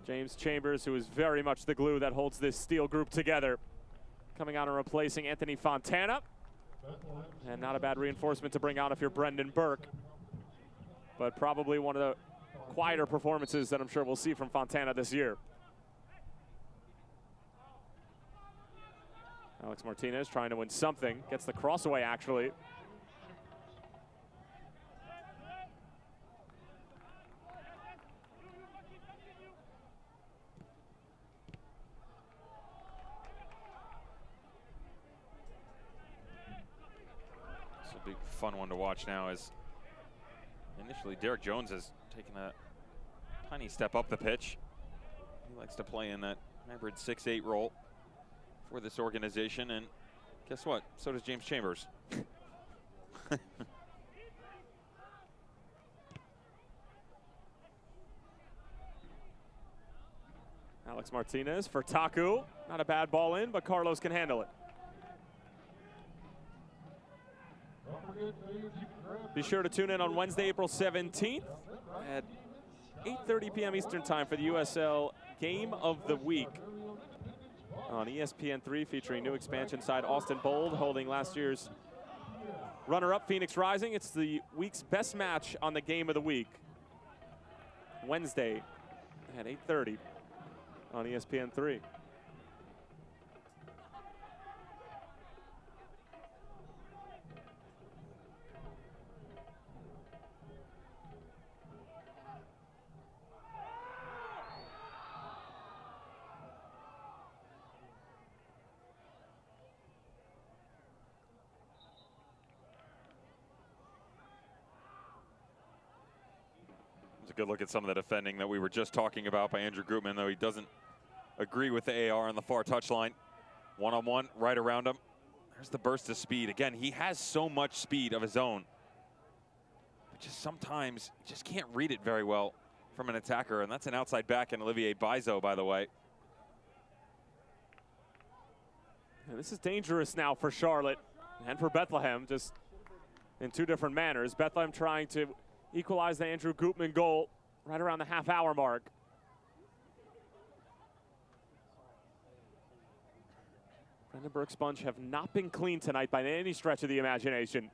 S1: James Chambers, who is very much the glue that holds this Steel group together, coming on and replacing Anthony Fontana. And not a bad reinforcement to bring on if you're Brendan Burke. But probably one of the quieter performances that I'm sure we'll see from Fontana this year. Alex Martinez trying to win something. Gets the cross away, actually.
S2: Big fun one to watch now as initially Derek Jones has taken a tiny step up the pitch. He likes to play in that hybrid 6-8 role for this organization, and guess what? So does James Chambers.
S1: Alex Martinez for Taku. Not a bad ball in, but Carlos can handle it. Be sure to tune in on Wednesday, April 17th at 8:30 p.m. Eastern Time for the USL Game of the Week on ESPN3, featuring new expansion side Austin Bold holding last year's runner-up Phoenix Rising. It's the week's best match on the Game of the Week. Wednesday at 8:30 on ESPN3.
S2: Good look at some of the defending that we were just talking about by Andrew Gutman, though he doesn't agree with the AR on the far touchline. One-on-one, right around him. There's the burst of speed. Again, he has so much speed of his own, but just sometimes you just can't read it very well from an attacker, and that's an outside back in Olivier Bizo, by the way.
S1: And this is dangerous now for Charlotte and for Bethlehem, just in two different manners. Bethlehem trying to equalize the Andrew Gutman goal right around the half-hour mark. Brendan Burke's Sponge have not been clean tonight by any stretch of the imagination.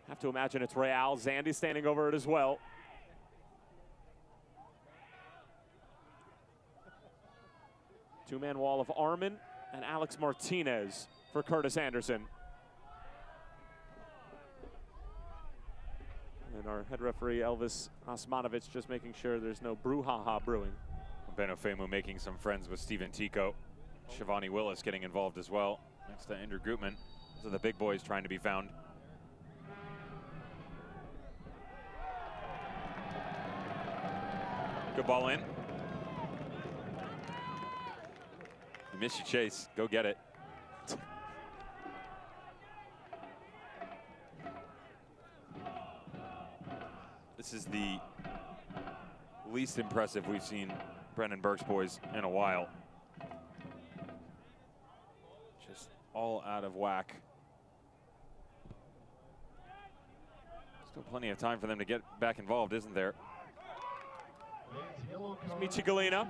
S1: Have to imagine it's Real. Zandy standing over it as well. Two-man wall of Arman and Alex Martinez for Curtis Anderson. And our head referee, Elvis Osmanovic, just making sure there's no brouhaha brewing.
S2: Beno Femu making some friends with Steven Tico. Shivani Willis getting involved as well, next to Andrew Gutman. Those are the big boys trying to be found. Good ball in. You missed your chase. Go get it. This is the least impressive we've seen Brendan Burke's boys in a while. Just all out of whack. Still plenty of time for them to get back involved, isn't there?
S1: Michi Galina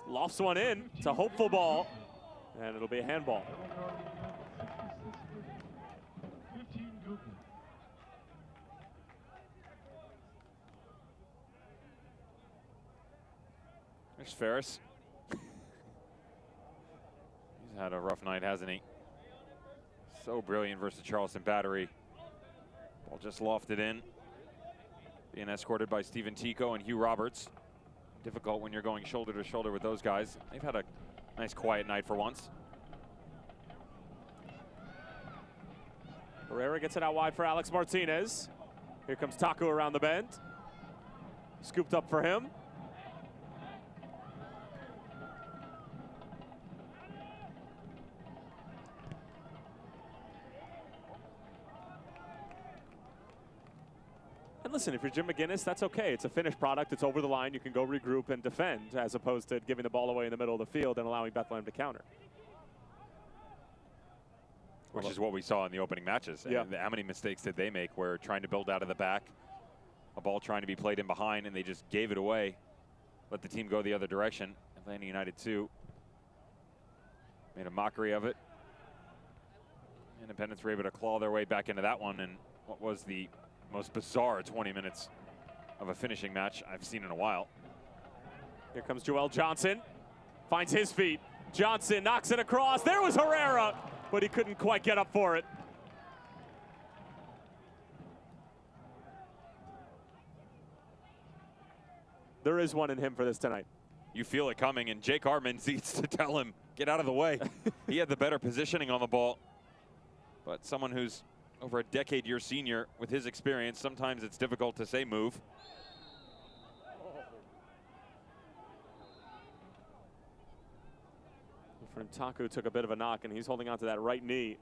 S1: lofts one in. It's a hopeful ball, and it'll be a handball.
S2: There's Ferris. He's had a rough night, hasn't he? So brilliant versus the Charleston battery. Ball just lofted in. Being escorted by Stephen Tico and Hugh Roberts. Difficult when you're going shoulder to shoulder with those guys. They've had a nice quiet night for once.
S1: Herrera gets it out wide for Alex Martinez. Here comes Taku around the bend. Scooped up for him. And listen, if you're Jim McGinnis, that's okay. It's a finished product. It's over the line. You can go regroup and defend, as opposed to giving the ball away in the middle of the field and allowing Bethlehem to counter.
S2: Which is what we saw in the opening matches.
S1: Yeah.
S2: And how many mistakes did they make where trying to build out of the back, a ball trying to be played in behind, and they just gave it away, let the team go the other direction. Atlanta United 2 made a mockery of it. Independents were able to claw their way back into that one, and what was the most bizarre 20 minutes of a finishing match I've seen in a while.
S1: Here comes Joel Johnson. Finds his feet. Johnson knocks it across. There was Herrera, but he couldn't quite get up for it. There is one in him for this tonight.
S2: You feel it coming, and Jake Armand needs to tell him, get out of the way. He had the better positioning on the ball, but someone who's over a decade your senior with his experience, sometimes it's difficult to say move.
S1: From Taku took a bit of a knock, and he's holding on to that right knee.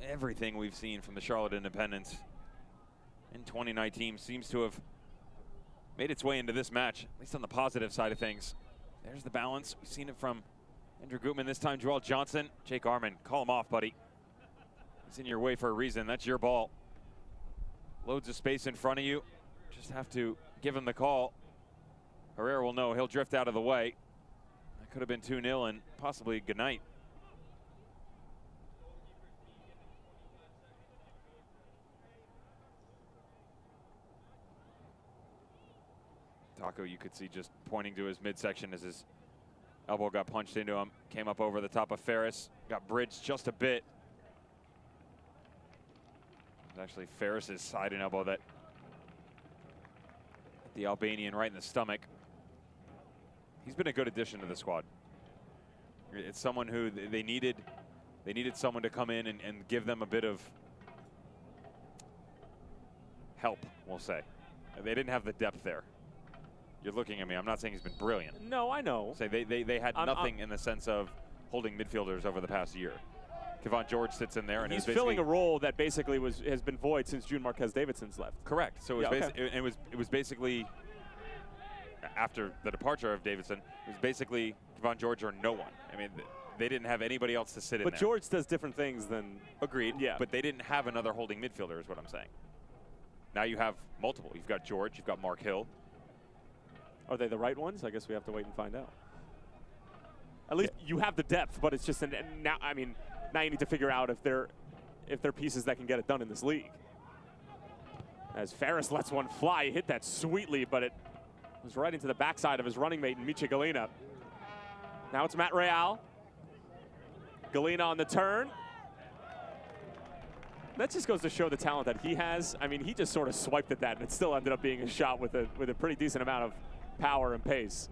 S2: Everything we've seen from the Charlotte Independents in 2019 seems to have made its way into this match, at least on the positive side of things. There's the balance. We've seen it from Andrew Gutman, this time Joel Johnson. Jake Armand, call him off, buddy. He's in your way for a reason. That's your ball. Loads of space in front of you. Just have to give him the call. Herrera will know he'll drift out of the way. That could have been 2-0 and possibly good night. Taco, you could see just pointing to his midsection as his elbow got punched into him. Came up over the top of Ferris. Got bridged just a bit. It was actually Ferris's side and elbow that hit the Albanian right in the stomach. He's been a good addition to the squad. It's someone who they needed someone to come in and give them a bit of help, we'll say. They didn't have the depth there. You're looking at me. I'm not saying he's been brilliant.
S1: No, I know.
S2: Say they had nothing in the sense of holding midfielders over the past year. Kevon George sits in there, and
S1: he's filling a role that basically has been void since June Marquez Davidson's left.
S2: Correct. So it was basically after the departure of Davidson. It was basically Kevon George or no one. I mean, they didn't have anybody else to sit in there.
S1: But George does different things than.
S2: Agreed.
S1: Yeah.
S2: But they didn't have another holding midfielder, is what I'm saying. Now you have multiple. You've got George. You've got Mark Hill.
S1: Are they the right ones? I guess we have to wait and find out. At least you have the depth, but it's just now. I mean, now you need to figure out if they're pieces that can get it done in this league. As Ferris lets one fly, he hit that sweetly, but it was right into the backside of his running mate, Michi Galina. Now it's Matt Real. Galina on the turn. That just goes to show the talent that he has. I mean, he just sort of swiped at that, and it still ended up being a shot with a pretty decent amount of power and pace.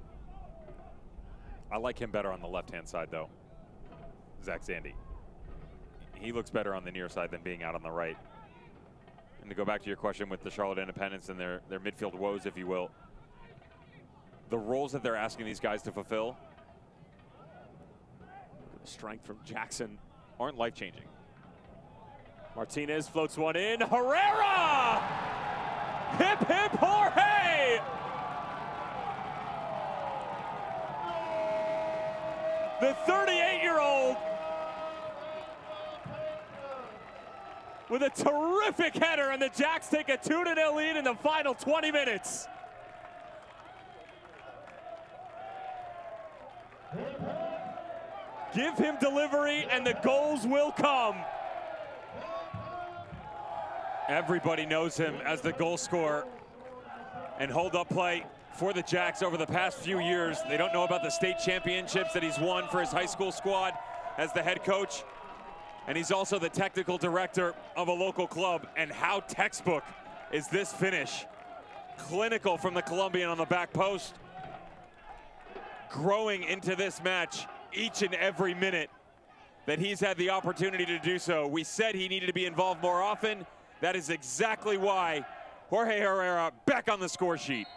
S2: I like him better on the left-hand side, though, Zach Zandy. He looks better on the near side than being out on the right. And to go back to your question with the Charlotte Independents and their midfield woes, if you will, the roles that they're asking these guys to fulfill,
S1: Strength from Jackson.
S2: aren't life-changing.
S1: Martinez floats one in. Herrera! Hip, hip, Jorge! The 38-year-old with a terrific header, and the Jacks take a 2-0 lead in the final 20 minutes. Give him delivery, and the goals will come.
S2: Everybody knows him as the goal scorer and hold-up play for the Jacks over the past few years. They don't know about the state championships that he's won for his high school squad as the head coach. And he's also the technical director of a local club. And how textbook is this finish? Clinical from the Colombian on the back post. Growing into this match each and every minute that he's had the opportunity to do so. We said he needed to be involved more often. That is exactly why Jorge Herrera back on the score sheet.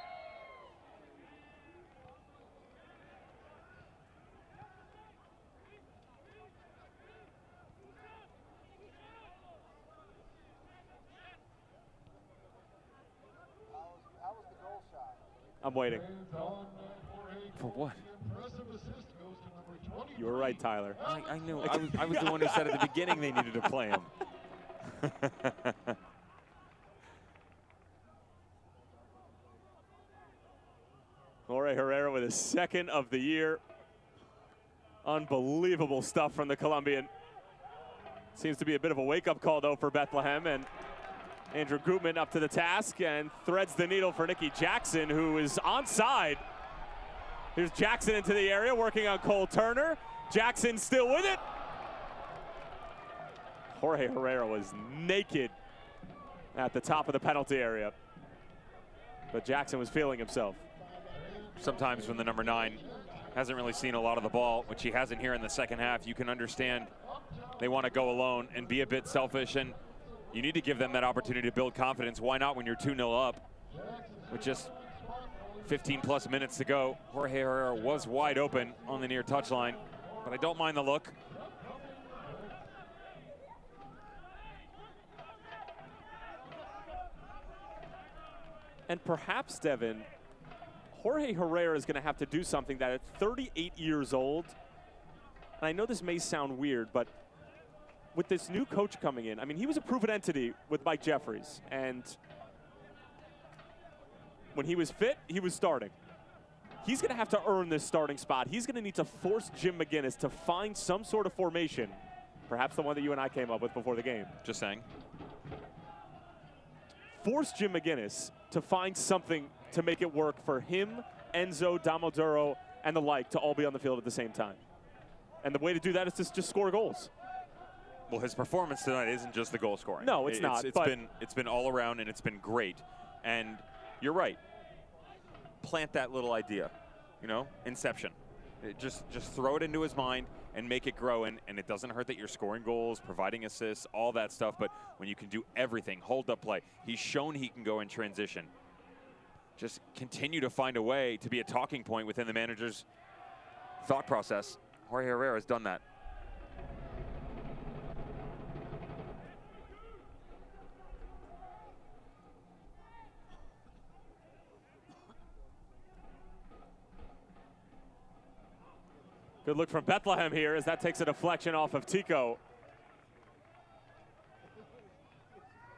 S1: I'm waiting.
S2: For what?
S1: You were right, Tyler.
S2: I knew. I was the one who said at the beginning they needed to play him.
S1: Jorge Herrera with his second of the year. Unbelievable stuff from the Colombian. Seems to be a bit of a wake-up call, though, for Bethlehem. And Andrew Gutman up to the task and threads the needle for Nicky Jackson, who is onside. Here's Jackson into the area, working on Cole Turner. Jackson still with it. Jorge Herrera was naked at the top of the penalty area, but Jackson was feeling himself.
S2: Sometimes when the number 9 hasn't really seen a lot of the ball, which he hasn't here in the second half, you can understand they want to go alone and be a bit selfish, and you need to give them that opportunity to build confidence. Why not when you're 2-0 up with just 15+ minutes to go? Jorge Herrera was wide open on the near touchline, but I don't mind the look.
S1: And perhaps, Devin, Jorge Herrera is going to have to do something that at 38 years old, and I know this may sound weird, but with this new coach coming in, I mean, he was a proven entity with Mike Jeffries, and when he was fit, he was starting. He's going to have to earn this starting spot. He's going to need to force Jim McGinnis to find some sort of formation, perhaps the one that you and I came up with before the game.
S2: Just saying.
S1: Force Jim McGinnis to find something to make it work for him, Enzo, Damoduro, and the like to all be on the field at the same time. And the way to do that is to just score goals.
S2: Well, his performance tonight isn't just the goal scoring.
S1: No, it's not.
S2: It's been all around, and it's been great. And you're right. Plant that little idea, you know, inception. Just throw it into his mind and make it grow. And it doesn't hurt that you're scoring goals, providing assists, all that stuff. But when you can do everything, hold up play, he's shown he can go in transition. Just continue to find a way to be a talking point within the manager's thought process. Jorge Herrera has done that.
S1: Good look from Bethlehem here as that takes a deflection off of Tico.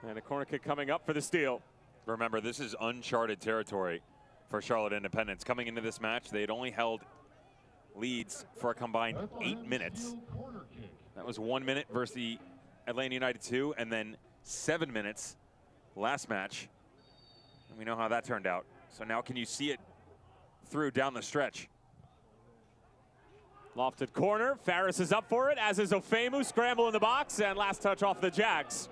S1: And a corner kick coming up for the steal.
S2: Remember, this is uncharted territory for Charlotte Independence. Coming into this match, they had only held leads for a combined 8 minutes. That was 1 minute versus the Atlanta United 2, and then 7 minutes last match. And we know how that turned out. So now can you see it through down the stretch?
S1: Lofted corner, Farris is up for it, as is Ofemu, scramble in the box, and last touch off the Jags.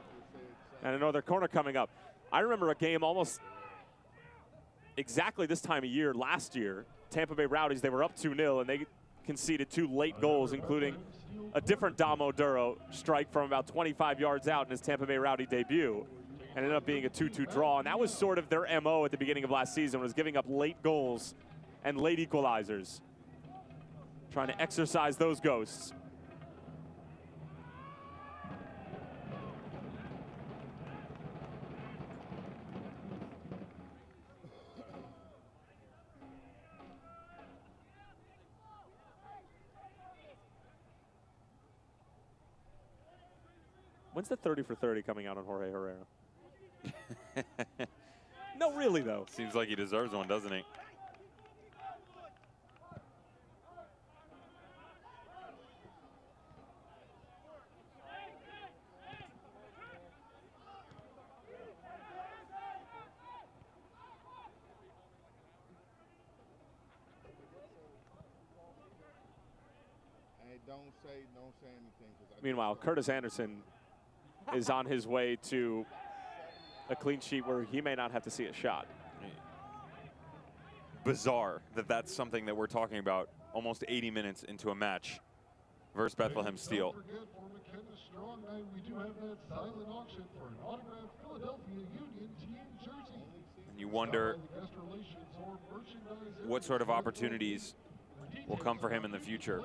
S1: And another corner coming up. I remember a game almost exactly this time of year last year, Tampa Bay Rowdies, they were up 2-0, and they conceded 2 late goals, including a different Damo Duro strike from about 25 yards out in his Tampa Bay Rowdy debut, and ended up being a 2-2 draw. And that was sort of their MO at the beginning of last season, was giving up late goals and late equalizers, trying to exercise those ghosts. When's the 30 for 30 coming out on Jorge Herrera? No, really, though.
S2: Seems like he deserves one, doesn't he?
S7: Hey, don't say anything.
S1: Meanwhile, Curtis Anderson is on his way to a clean sheet where he may not have to see a shot.
S2: Bizarre that that's something that we're talking about almost 80 minutes into a match versus Bethlehem Steel.
S7: Don't forget, for McKenna Strong Night, we do have that silent auction for an autographed Philadelphia Union team jersey.
S2: And you wonder what sort of opportunities will come for him in the future.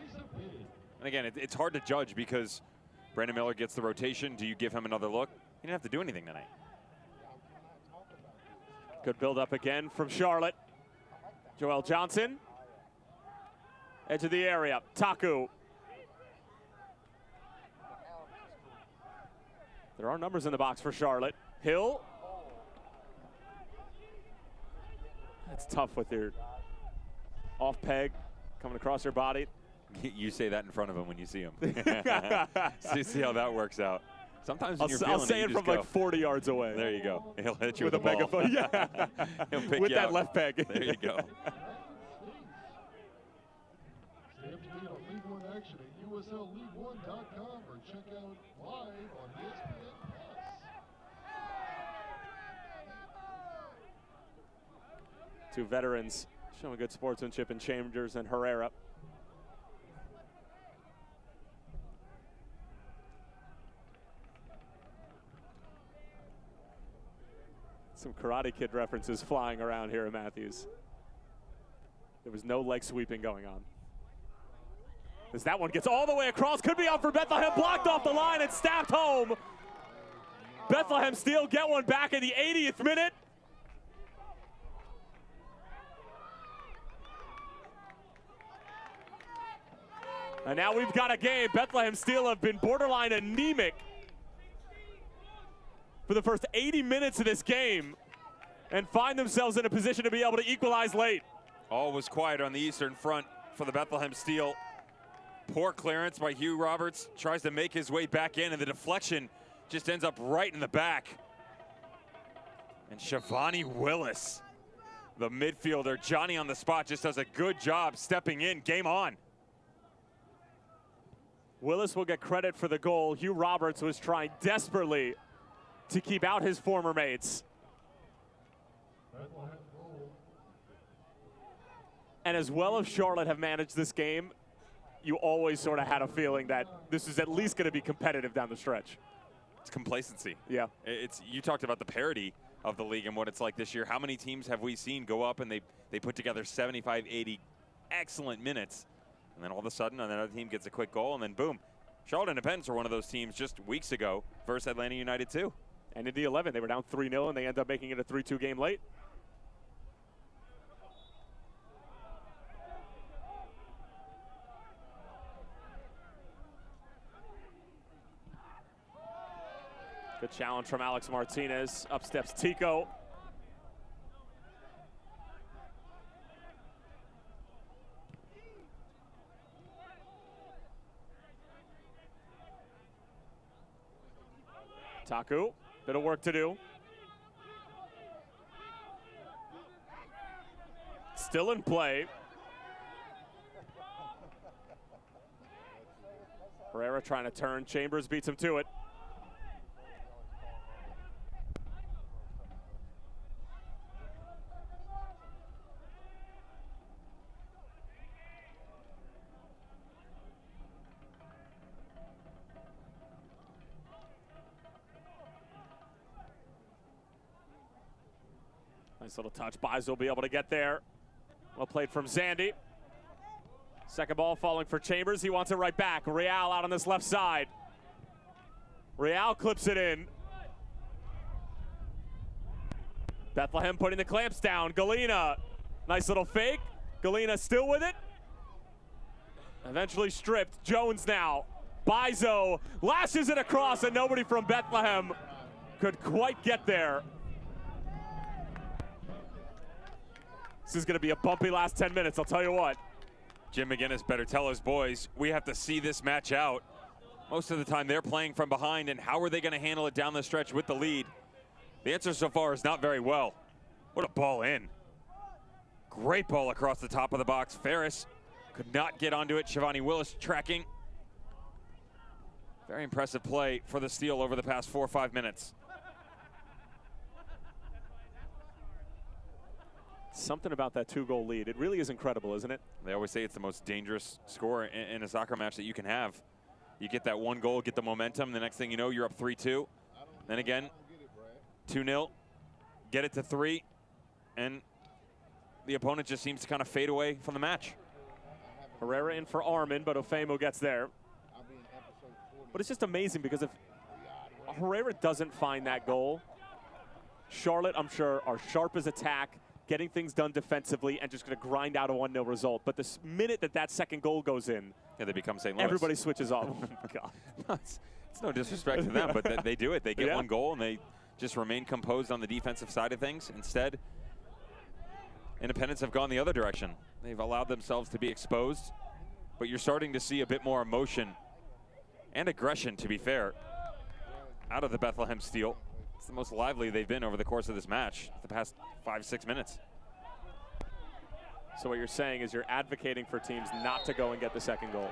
S2: And again, it's hard to judge because Brandon Miller gets the rotation. Do you give him another look? He didn't have to do anything tonight.
S1: Good build up again from Charlotte. Joel Johnson. Edge of the area. Taku. There are numbers in the box for Charlotte. Hill. That's tough with your off peg coming across your body.
S2: You say that in front of him when you see him. See how that works out. Sometimes when
S1: I'll say it from like 40 yards away.
S2: There you go. He'll hit you
S1: with
S2: with
S1: a
S2: the ball.
S1: megaphone. Yeah.
S2: He'll pick
S1: with
S2: you
S1: that
S2: out.
S1: left peg.
S2: There you go.
S7: Stay up to date on League One action at USLLeague1.com or check out live on ESPN+.
S1: Two veterans showing good sportsmanship in Chambers and Herrera. Some Karate Kid references flying around here at Matthews. There was no leg sweeping going on. As that one gets all the way across, could be out for Bethlehem, blocked off the line and stabbed home. Bethlehem Steel get one back in the 80th minute. And now we've got a game. Bethlehem Steel have been borderline anemic for the first 80 minutes of this game and find themselves in a position to be able to equalize late.
S2: All was quiet on the Eastern Front for the Bethlehem Steel. Poor clearance by Hugh Roberts. Tries to make his way back in, and the deflection just ends up right in the back. And Shavani Willis, the midfielder, Johnny on the spot, just does a good job stepping in. Game on.
S1: Willis will get credit for the goal. Hugh Roberts was trying desperately to keep out his former mates. And as well as Charlotte have managed this game, you always sort of had a feeling that this is at least going to be competitive down the stretch.
S2: It's complacency.
S1: Yeah.
S2: You talked about the parity of the league and what it's like this year. How many teams have we seen go up and they put together 75, 80 excellent minutes, and then all of a sudden another team gets a quick goal, and then boom. Charlotte Independents were one of those teams just weeks ago versus Atlanta United too.
S1: And in the 11, they were down 3-0, and they end up making it a 3-2 game late. Good challenge from Alex Martinez. Up steps Tico. Taku, bit of work to do. Still in play. Herrera trying to turn. Chambers beats him to it. Nice little touch. Bies will be able to get there. Well played from Zandy. Second ball falling for Chambers. He wants it right back. Real out on this left side. Real clips it in. Bethlehem putting the clamps down. Galena, nice little fake. Galena still with it. Eventually stripped. Jones now. Bizo lashes it across, and nobody from Bethlehem could quite get there. This is going to be a bumpy last 10 minutes, I'll tell you what.
S2: Jim McGinnis better tell his boys, we have to see this match out. Most of the time they're playing from behind, and how are they going to handle it down the stretch with the lead? The answer so far is not very well. What a ball in. Great ball across the top of the box. Ferris could not get onto it. Shivani Willis tracking. Very impressive play for the Steel over the past 4 or 5 minutes.
S1: Something about that 2-goal lead. It really is incredible, isn't it?
S2: They always say it's the most dangerous score in a soccer match that you can have. You get that 1 goal, get the momentum, the next thing you know, you're up 3-2. Then again, 2-0, get it to 3, and the opponent just seems to kind of fade away from the match.
S1: Herrera in for Armin, but Ofemo gets there. But it's just amazing because if Herrera doesn't find that goal, Charlotte, I'm sure, are sharp as attack, getting things done defensively, and just going to grind out a 1-0 result. But the minute that second goal goes in,
S2: yeah, they become St. Louis.
S1: Everybody switches off. Oh my God.
S2: No, it's no disrespect to them, but they do it. They get 1 goal, and they just remain composed on the defensive side of things. Instead, Independents have gone the other direction. They've allowed themselves to be exposed, but you're starting to see a bit more emotion and aggression, to be fair, out of the Bethlehem Steel. It's the most lively they've been over the course of this match, the past 5-6 minutes.
S1: So what you're saying is you're advocating for teams not to go and get the second goal.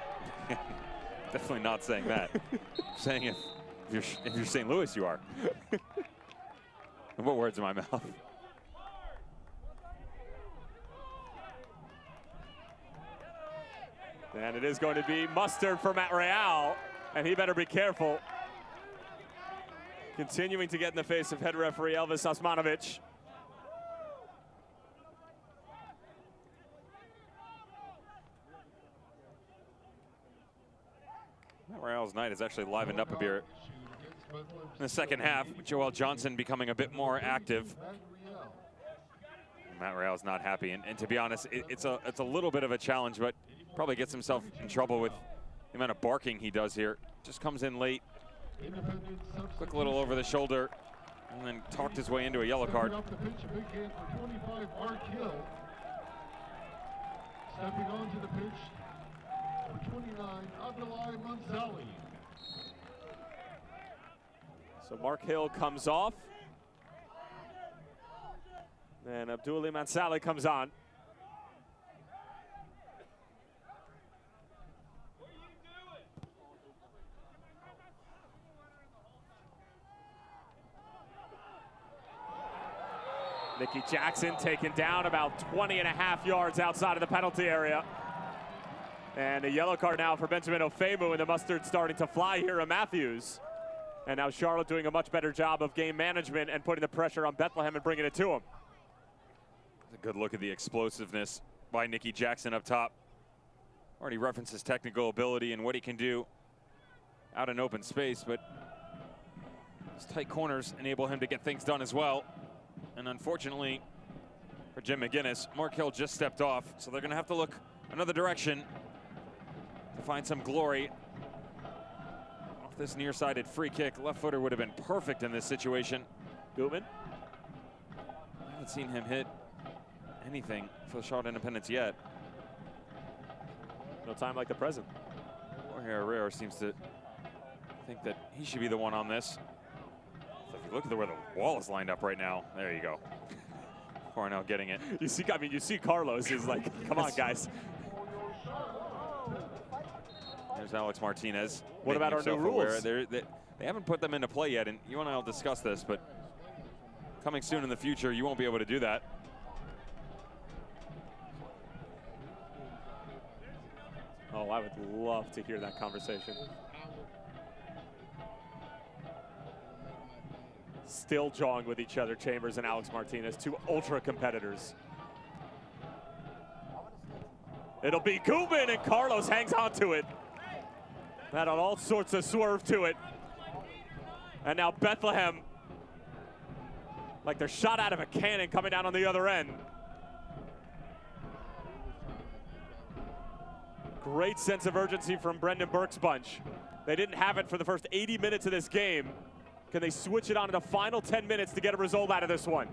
S2: Definitely not saying that. I'm saying if you're St. Louis, you are. What words in my mouth?
S1: And it is going to be mustard for Matt Real, and he better be careful. Continuing to get in the face of head referee Elvis Osmanovic.
S2: Matt Real's night has actually livened up a bit in the second half. Joel Johnson becoming a bit more active. Matt Real's not happy, and to be honest, it's a little bit of a challenge, but probably gets himself in trouble with the amount of barking he does here. Just comes in late, quick little over the shoulder, and then talked his way into a yellow card.
S7: Stepping onto the pitch, number 29, Abdoulaye Manzali.
S1: So Mark Hill comes off. And Abdoulaye Manzali comes on. Nicky Jackson taken down about 20.5 yards outside of the penalty area. And a yellow card now for Benjamin Ofemu, and the mustard starting to fly here at Matthews. And now Charlotte doing a much better job of game management and putting the pressure on Bethlehem and bringing it to him.
S2: A good look at the explosiveness by Nicky Jackson up top. Already referenced his technical ability and what he can do out in open space, but his tight corners enable him to get things done as well. And unfortunately for Jim McGinnis, Mark Hill just stepped off, so they're going to have to look another direction to find some glory. Off this near-sided free kick, left footer would have been perfect in this situation.
S1: Gutman?
S2: I haven't seen him hit anything for the Charlotte Independents yet.
S1: No time like the present.
S2: Jorge Herrera seems to think that he should be the one on this. So if you look at where the wall is lined up right now, there you go. Cornell getting it.
S1: You see, I mean, you see Carlos is like, come on, guys.
S2: There's Alex Martinez.
S1: What about our new rules?
S2: They haven't put them into play yet, and you and I will discuss this, but coming soon in the future, you won't be able to do that.
S1: Oh, I would love to hear that conversation. Still jawing with each other, Chambers and Alex Martinez, two ultra competitors. It'll be Gutman, and Carlos hangs on to it. That on all sorts of swerve to it. And now Bethlehem, like they're shot out of a cannon coming down on the other end. Great sense of urgency from Brendan Burke's bunch. They didn't have it for the first 80 minutes of this game. Can they switch it on in the final 10 minutes to get a result out of this one?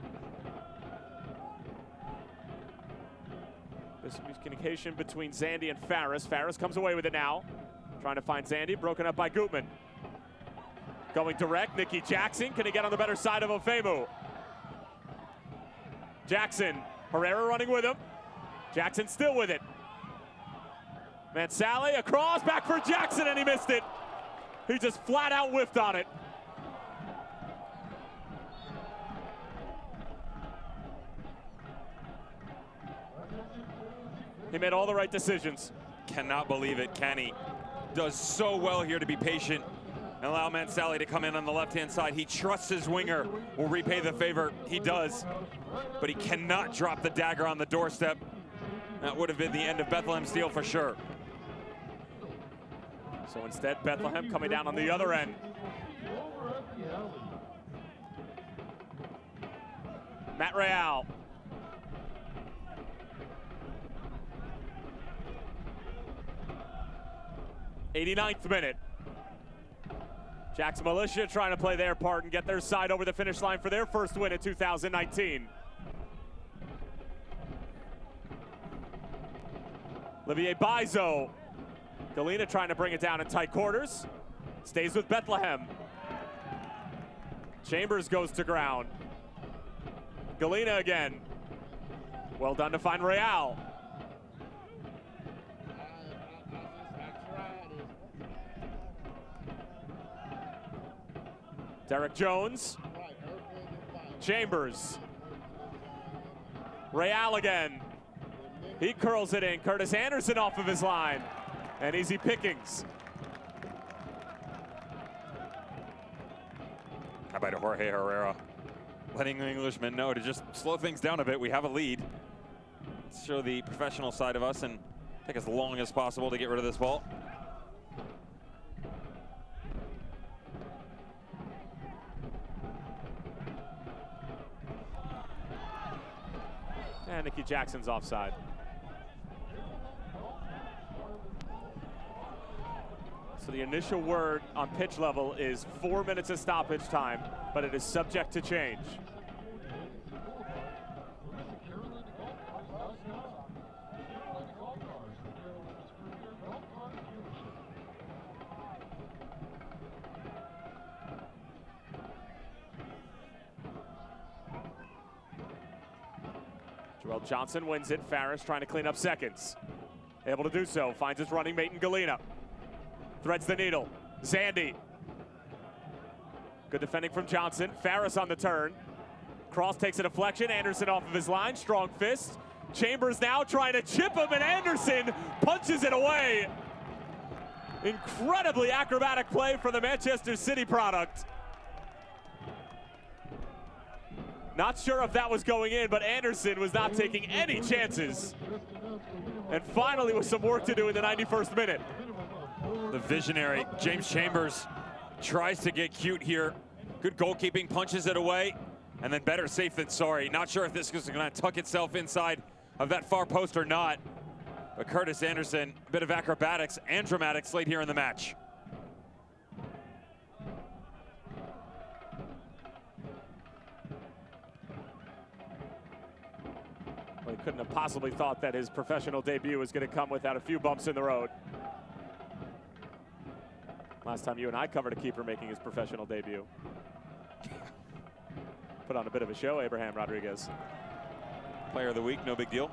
S1: This communication between Zandy and Farris. Farris comes away with it now. Trying to find Zandy, broken up by Gutman. Going direct, Nicky Jackson. Can he get on the better side of Ofemu? Jackson, Herrera running with him. Jackson still with it. Mansally across, back for Jackson, and he missed it. He just flat out whiffed on it. He made all the right decisions.
S2: Cannot believe it, Kenny. Does so well here to be patient and allow Mansally to come in on the left-hand side. He trusts his winger will repay the favor. He does, but he cannot drop the dagger on the doorstep. That would have been the end of Bethlehem Steel for sure.
S1: So instead, Bethlehem coming down on the other end. Matt Real. '89th minute. Jack's Militia trying to play their part and get their side over the finish line for their first win in 2019. Olivier Bizo. Galena trying to bring it down in tight quarters. Stays with Bethlehem. Chambers goes to ground. Galena again. Well done to find Real. Derek Jones. Chambers. Real again. He curls it in. Curtis Anderson off of his line. And easy pickings.
S2: How about Jorge Herrera? Letting the Englishman know to just slow things down a bit. We have a lead. Let's show the professional side of us and take as long as possible to get rid of this ball.
S1: And Nicky Jackson's offside. So the initial word on pitch level is 4 minutes of stoppage time, but it is subject to change. Joel Johnson wins it. Farris trying to clean up seconds. Able to do so. Finds his running mate in Galena. Threads the needle. Zandy. Good defending from Johnson. Farris on the turn. Cross takes a deflection. Anderson off of his line. Strong fist. Chambers now trying to chip him, and Anderson punches it away. Incredibly acrobatic play for the Manchester City product. Not sure if that was going in, but Anderson was not taking any chances. And finally with some work to do in the 91st minute.
S2: The visionary, James Chambers, tries to get cute here. Good goalkeeping, punches it away, and then better safe than sorry. Not sure if this is gonna tuck itself inside of that far post or not. But Curtis Anderson, a bit of acrobatics and dramatics late here in the match.
S1: Well, he couldn't have possibly thought that his professional debut was going to come without a few bumps in the road. Last time you and I covered a keeper making his professional debut. Put on a bit of a show, Abraham Rodriguez.
S2: Player of the week, no big deal.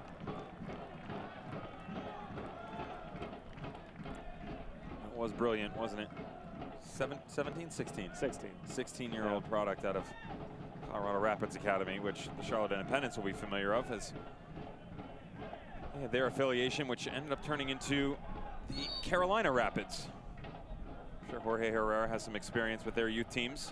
S2: That was brilliant, wasn't it? 17, 16?
S1: 16.
S2: 16-year-old product out of Colorado Rapids Academy, which the Charlotte Independents will be familiar of as their affiliation, which ended up turning into the Carolina Rapids. I'm sure Jorge Herrera has some experience with their youth teams.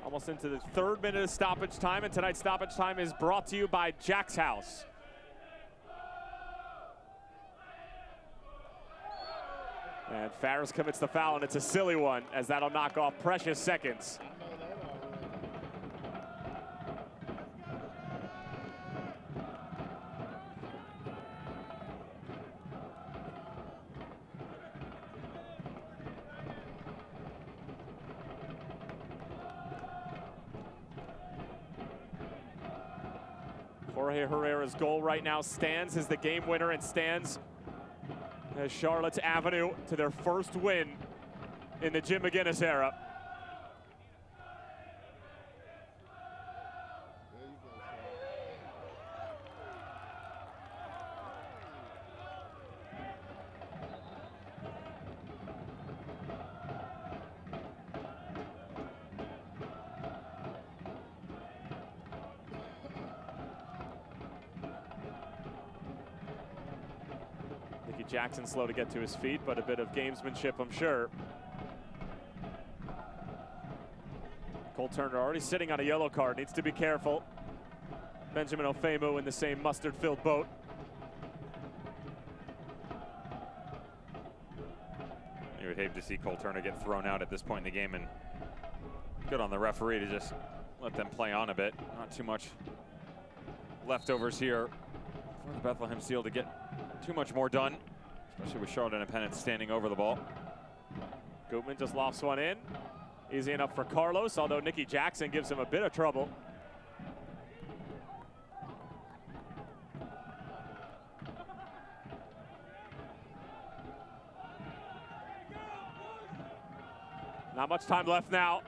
S1: Almost into the 3rd minute of stoppage time, and tonight's stoppage time is brought to you by Jack's House. And Farris commits the foul, and it's a silly one, as that'll knock off precious seconds. Jorge Herrera's goal right now stands as the game winner and stands as Charlotte's avenue to their first win in the Jim McGinnis era. Jackson slow to get to his feet, but a bit of gamesmanship, I'm sure. Cole Turner already sitting on a yellow card, needs to be careful. Benjamin Ofemu in the same mustard-filled boat.
S2: You would hate to see Cole Turner get thrown out at this point in the game, and good on the referee to just let them play on a bit. Not too much leftovers here for the Bethlehem Steel to get too much more done, especially with Charlotte Independence standing over the ball.
S1: Gutman just lofts one in. Easy enough for Carlos, although Nicky Jackson gives him a bit of trouble. Not much time left now.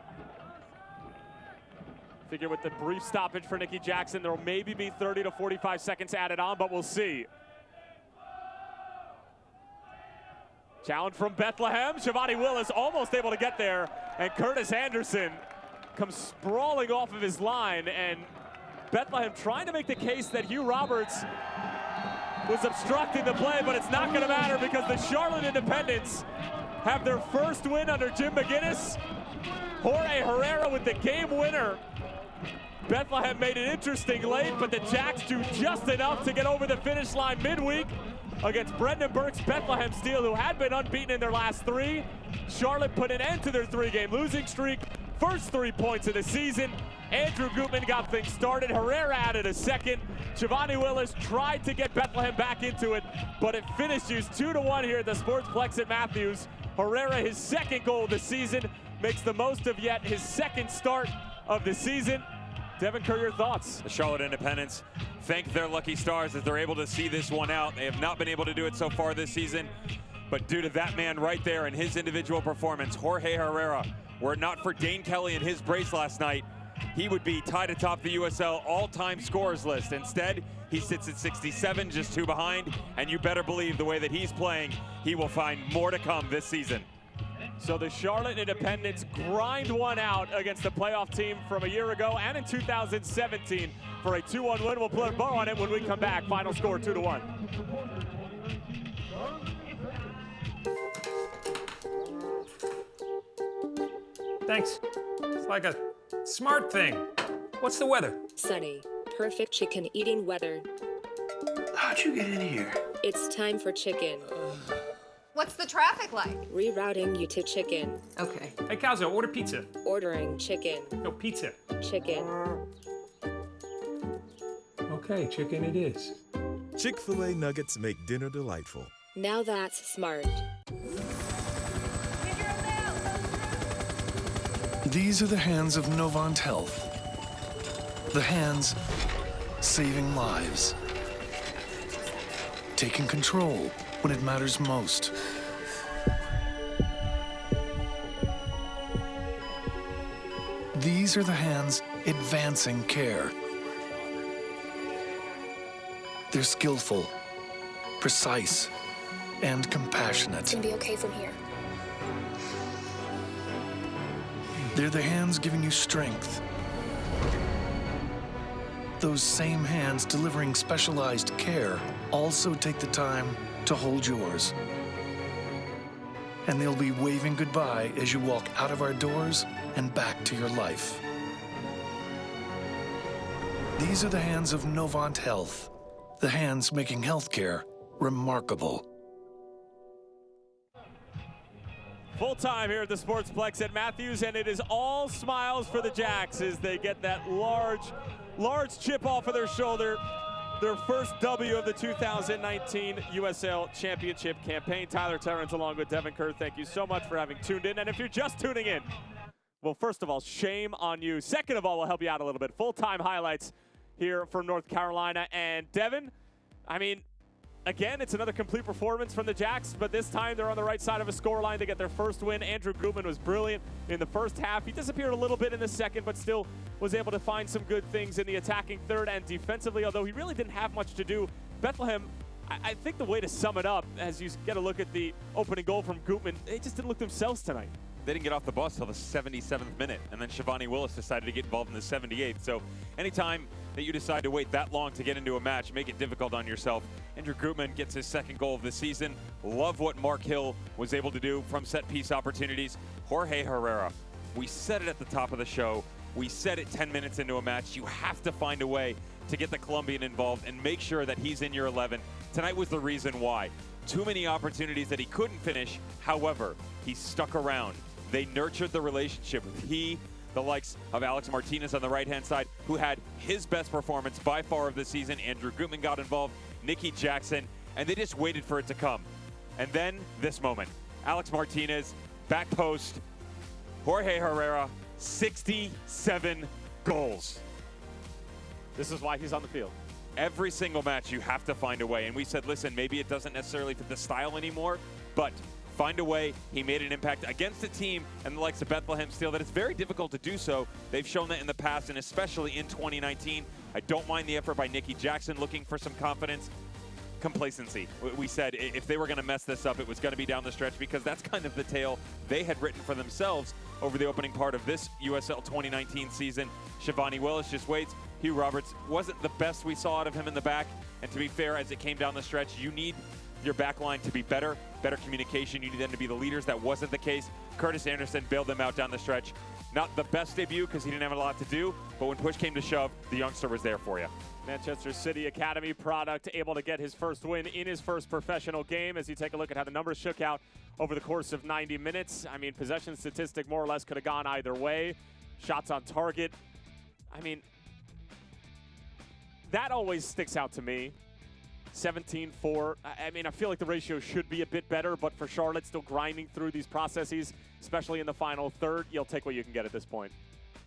S1: Figure with the brief stoppage for Nicky Jackson, there will maybe be 30 to 45 seconds added on, but we'll see. Challenge from Bethlehem. Shivani Willis almost able to get there, and Curtis Anderson comes sprawling off of his line, and Bethlehem trying to make the case that Hugh Roberts was obstructing the play, but it's not going to matter because the Charlotte Independents have their first win under Jim McGinnis. Jorge Herrera with the game winner. Bethlehem made it interesting late, but the Jacks do just enough to get over the finish line midweek against Brendan Burke's Bethlehem Steel, who had been unbeaten in their last 3. Charlotte put an end to their 3-game losing streak. First 3 points of the season. Andrew Gutman got things started. Herrera added a second. Shivani Willis tried to get Bethlehem back into it, but it finishes 2-1 here at the Sportsplex at Matthews. Herrera, his second goal of the season, makes the most of yet his second start of the season. Devin Kerr, your thoughts?
S2: The Charlotte Independents thank their lucky stars as they're able to see this one out. They have not been able to do it so far this season, but due to that man right there and his individual performance, Jorge Herrera, were it not for Dane Kelly and his brace last night, he would be tied atop the USL all-time scorers list. Instead, he sits at 67, just 2 behind, and you better believe the way that he's playing, he will find more to come this season.
S1: So the Charlotte Independents grind one out against the playoff team from a year ago and in 2017 for a 2-1 win. We'll put a bow on it when we come back. Final score 2-1.
S8: Thanks. It's like a smart thing. What's the weather?
S9: Sunny. Perfect chicken eating weather.
S3: How'd you get in here?
S9: It's time for chicken.
S10: What's the traffic like?
S9: Rerouting you to chicken.
S10: Okay.
S8: Hey, Calzo, order pizza.
S9: Ordering chicken.
S8: No, pizza.
S9: Chicken.
S8: Okay, chicken it is.
S11: Chick-fil-A nuggets make dinner delightful.
S9: Now that's smart.
S4: These are the hands of Novant Health. The hands saving lives. Taking control when it matters most. These are the hands advancing care. They're skillful, precise, and compassionate.
S9: It's gonna be okay from here.
S4: They're the hands giving you strength. Those same hands delivering specialized care also take the time to hold yours. And they'll be waving goodbye as you walk out of our doors and back to your life. These are the hands of Novant Health, the hands making healthcare remarkable.
S1: Full time here at the Sportsplex at Matthews, and it is all smiles for the Jacks as they get that large chip off of their shoulder. Their first W of the 2019 USL Championship campaign. Tyler Terrence along with Devin Kerr, thank you so much for having tuned in. And if you're just tuning in, well, first of all, shame on you. Second of all, we'll help you out a little bit. Full-time highlights here from North Carolina. And Devin, I mean, again, it's another complete performance from the Jacks, but this time they're on the right side of a scoreline to get their first win. Andrew Gutman was brilliant in the first half. He disappeared a little bit in the second, but still was able to find some good things in the attacking third. And defensively, although he really didn't have much to do, Bethlehem, I think the way to sum it up, as you get a look at the opening goal from Gutman, they just didn't look themselves tonight.
S2: They didn't get off the bus till the 77th minute, and then Shivani Willis decided to get involved in the 78th. So anytime that you decide to wait that long to get into a match, make it difficult on yourself. Andrew Gutman gets his second goal of the season. Love what Mark Hill was able to do from set-piece opportunities. Jorge Herrera, we said it at the top of the show. We said it 10 minutes into a match. You have to find a way to get the Colombian involved and make sure that he's in your 11. Tonight was the reason why. Too many opportunities that he couldn't finish. However, he stuck around. They nurtured the relationship with the likes of Alex Martinez on the right-hand side, who had his best performance by far of the season. Andrew Gutman got involved, Nicky Jackson, and they just waited for it to come. And then this moment, Alex Martinez, back post, Jorge Herrera, 67 goals.
S1: This is why he's on the field.
S2: Every single match you have to find a way. And we said, listen, maybe it doesn't necessarily fit the style anymore, but find a way. He made an impact against a team and the likes of Bethlehem Steel that it's very difficult to do so. They've shown that in the past, and especially in 2019. I don't mind the effort by Nicky Jackson looking for some confidence. Complacency. We said if they were going to mess this up, it was going to be down the stretch, because that's kind of the tale they had written for themselves over the opening part of this USL 2019 season. Shivani Willis just waits. Hugh Roberts wasn't the best we saw out of him in the back. And to be fair, as it came down the stretch, you need your back line to be better communication. You need them to be the leaders. That wasn't the case. Curtis Anderson bailed them out down the stretch. Not the best debut because he didn't have a lot to do, but when push came to shove, the youngster was there for you.
S1: Manchester City Academy product, able to get his first win in his first professional game. As you take a look at how the numbers shook out over the course of 90 minutes. I mean, possession statistic more or less could have gone either way. Shots on target. I mean, that always sticks out to me. 17-4. I mean, I feel like the ratio should be a bit better, but for Charlotte, still grinding through these processes, especially in the final third, you'll take what you can get at this point.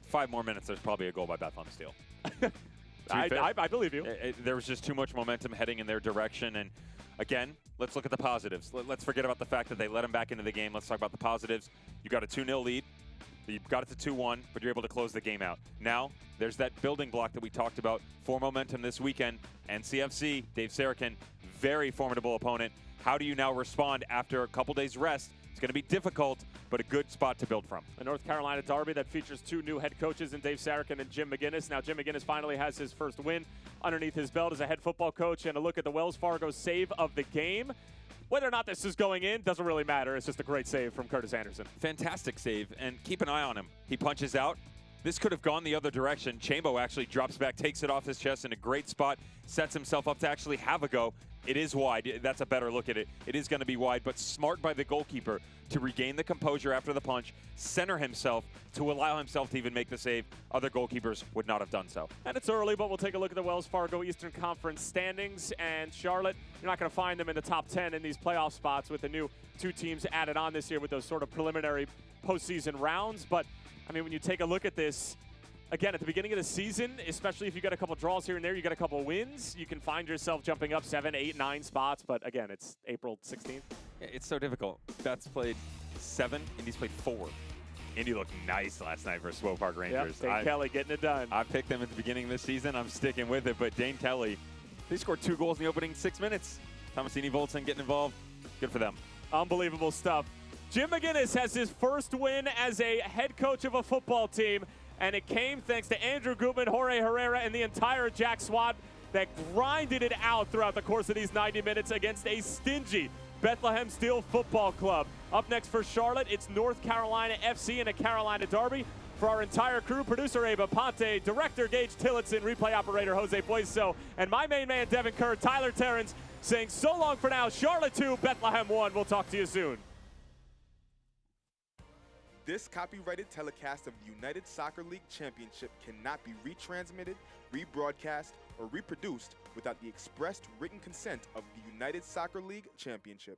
S2: 5 more minutes, there's probably a goal by Bethlehem Steel.
S1: I believe you.
S2: There was just too much momentum heading in their direction. And again, let's look at the positives. Let's forget about the fact that they let them back into the game. Let's talk about the positives. You got a 2-0 lead. You got it to 2-1, but you're able to close the game out. Now, there's that building block that we talked about for momentum this weekend. NCFC, Dave Sarakin, very formidable opponent. How do you now respond after a couple days rest? It's going to be difficult, but a good spot to build from.
S1: A North Carolina derby that features 2 new head coaches in Dave Sarakin and Jim McGinnis. Now, Jim McGinnis finally has his first win underneath his belt as a head football coach, and a look at the Wells Fargo save of the game. Whether or not this is going in doesn't really matter. It's just a great save from Curtis Anderson.
S2: Fantastic save, and keep an eye on him. He punches out. This could have gone the other direction. Chambo actually drops back, takes it off his chest in a great spot, sets himself up to actually have a go. It is wide. That's a better look at it. It is going to be wide, but smart by the goalkeeper to regain the composure after the punch, center himself to allow himself to even make the save. Other goalkeepers would not have done so.
S1: And it's early, but we'll take a look at the Wells Fargo Eastern Conference standings. And Charlotte, you're not going to find them in the top 10 in these playoff spots with the new 2 teams added on this year with those sort of preliminary postseason rounds. But, I mean, when you take a look at this, again, at the beginning of the season, especially if you get a couple draws here and there, you get a couple wins, you can find yourself jumping up 7, 8, 9 spots. But again, it's April 16th.
S2: It's so difficult. Beth's played 7, Indy's played 4. Indy looked nice last night versus Swope Park Rangers.
S1: Yep, Dane Kelly getting it done.
S2: I picked them at the beginning of the season. I'm sticking with it. But Dane Kelly, they scored 2 goals in the opening 6 minutes. Thomasini Voltson getting involved. Good for them.
S1: Unbelievable stuff. Jim McGinnis has his first win as a head coach of a football team. And it came thanks to Andrew Gutman, Jorge Herrera, and the entire Jack squad that grinded it out throughout the course of these 90 minutes against a stingy Bethlehem Steel Football Club. Up next for Charlotte, it's North Carolina FC in a Carolina derby. For our entire crew, producer Ava Ponte, director Gage Tillotson, replay operator Jose Pueso, and my main man Devin Kerr, Tyler Terrence, saying so long for now. Charlotte 2, Bethlehem 1. We'll talk to you soon.
S6: This copyrighted telecast of the United Soccer League Championship cannot be retransmitted, rebroadcast, or reproduced without the expressed written consent of the United Soccer League Championship.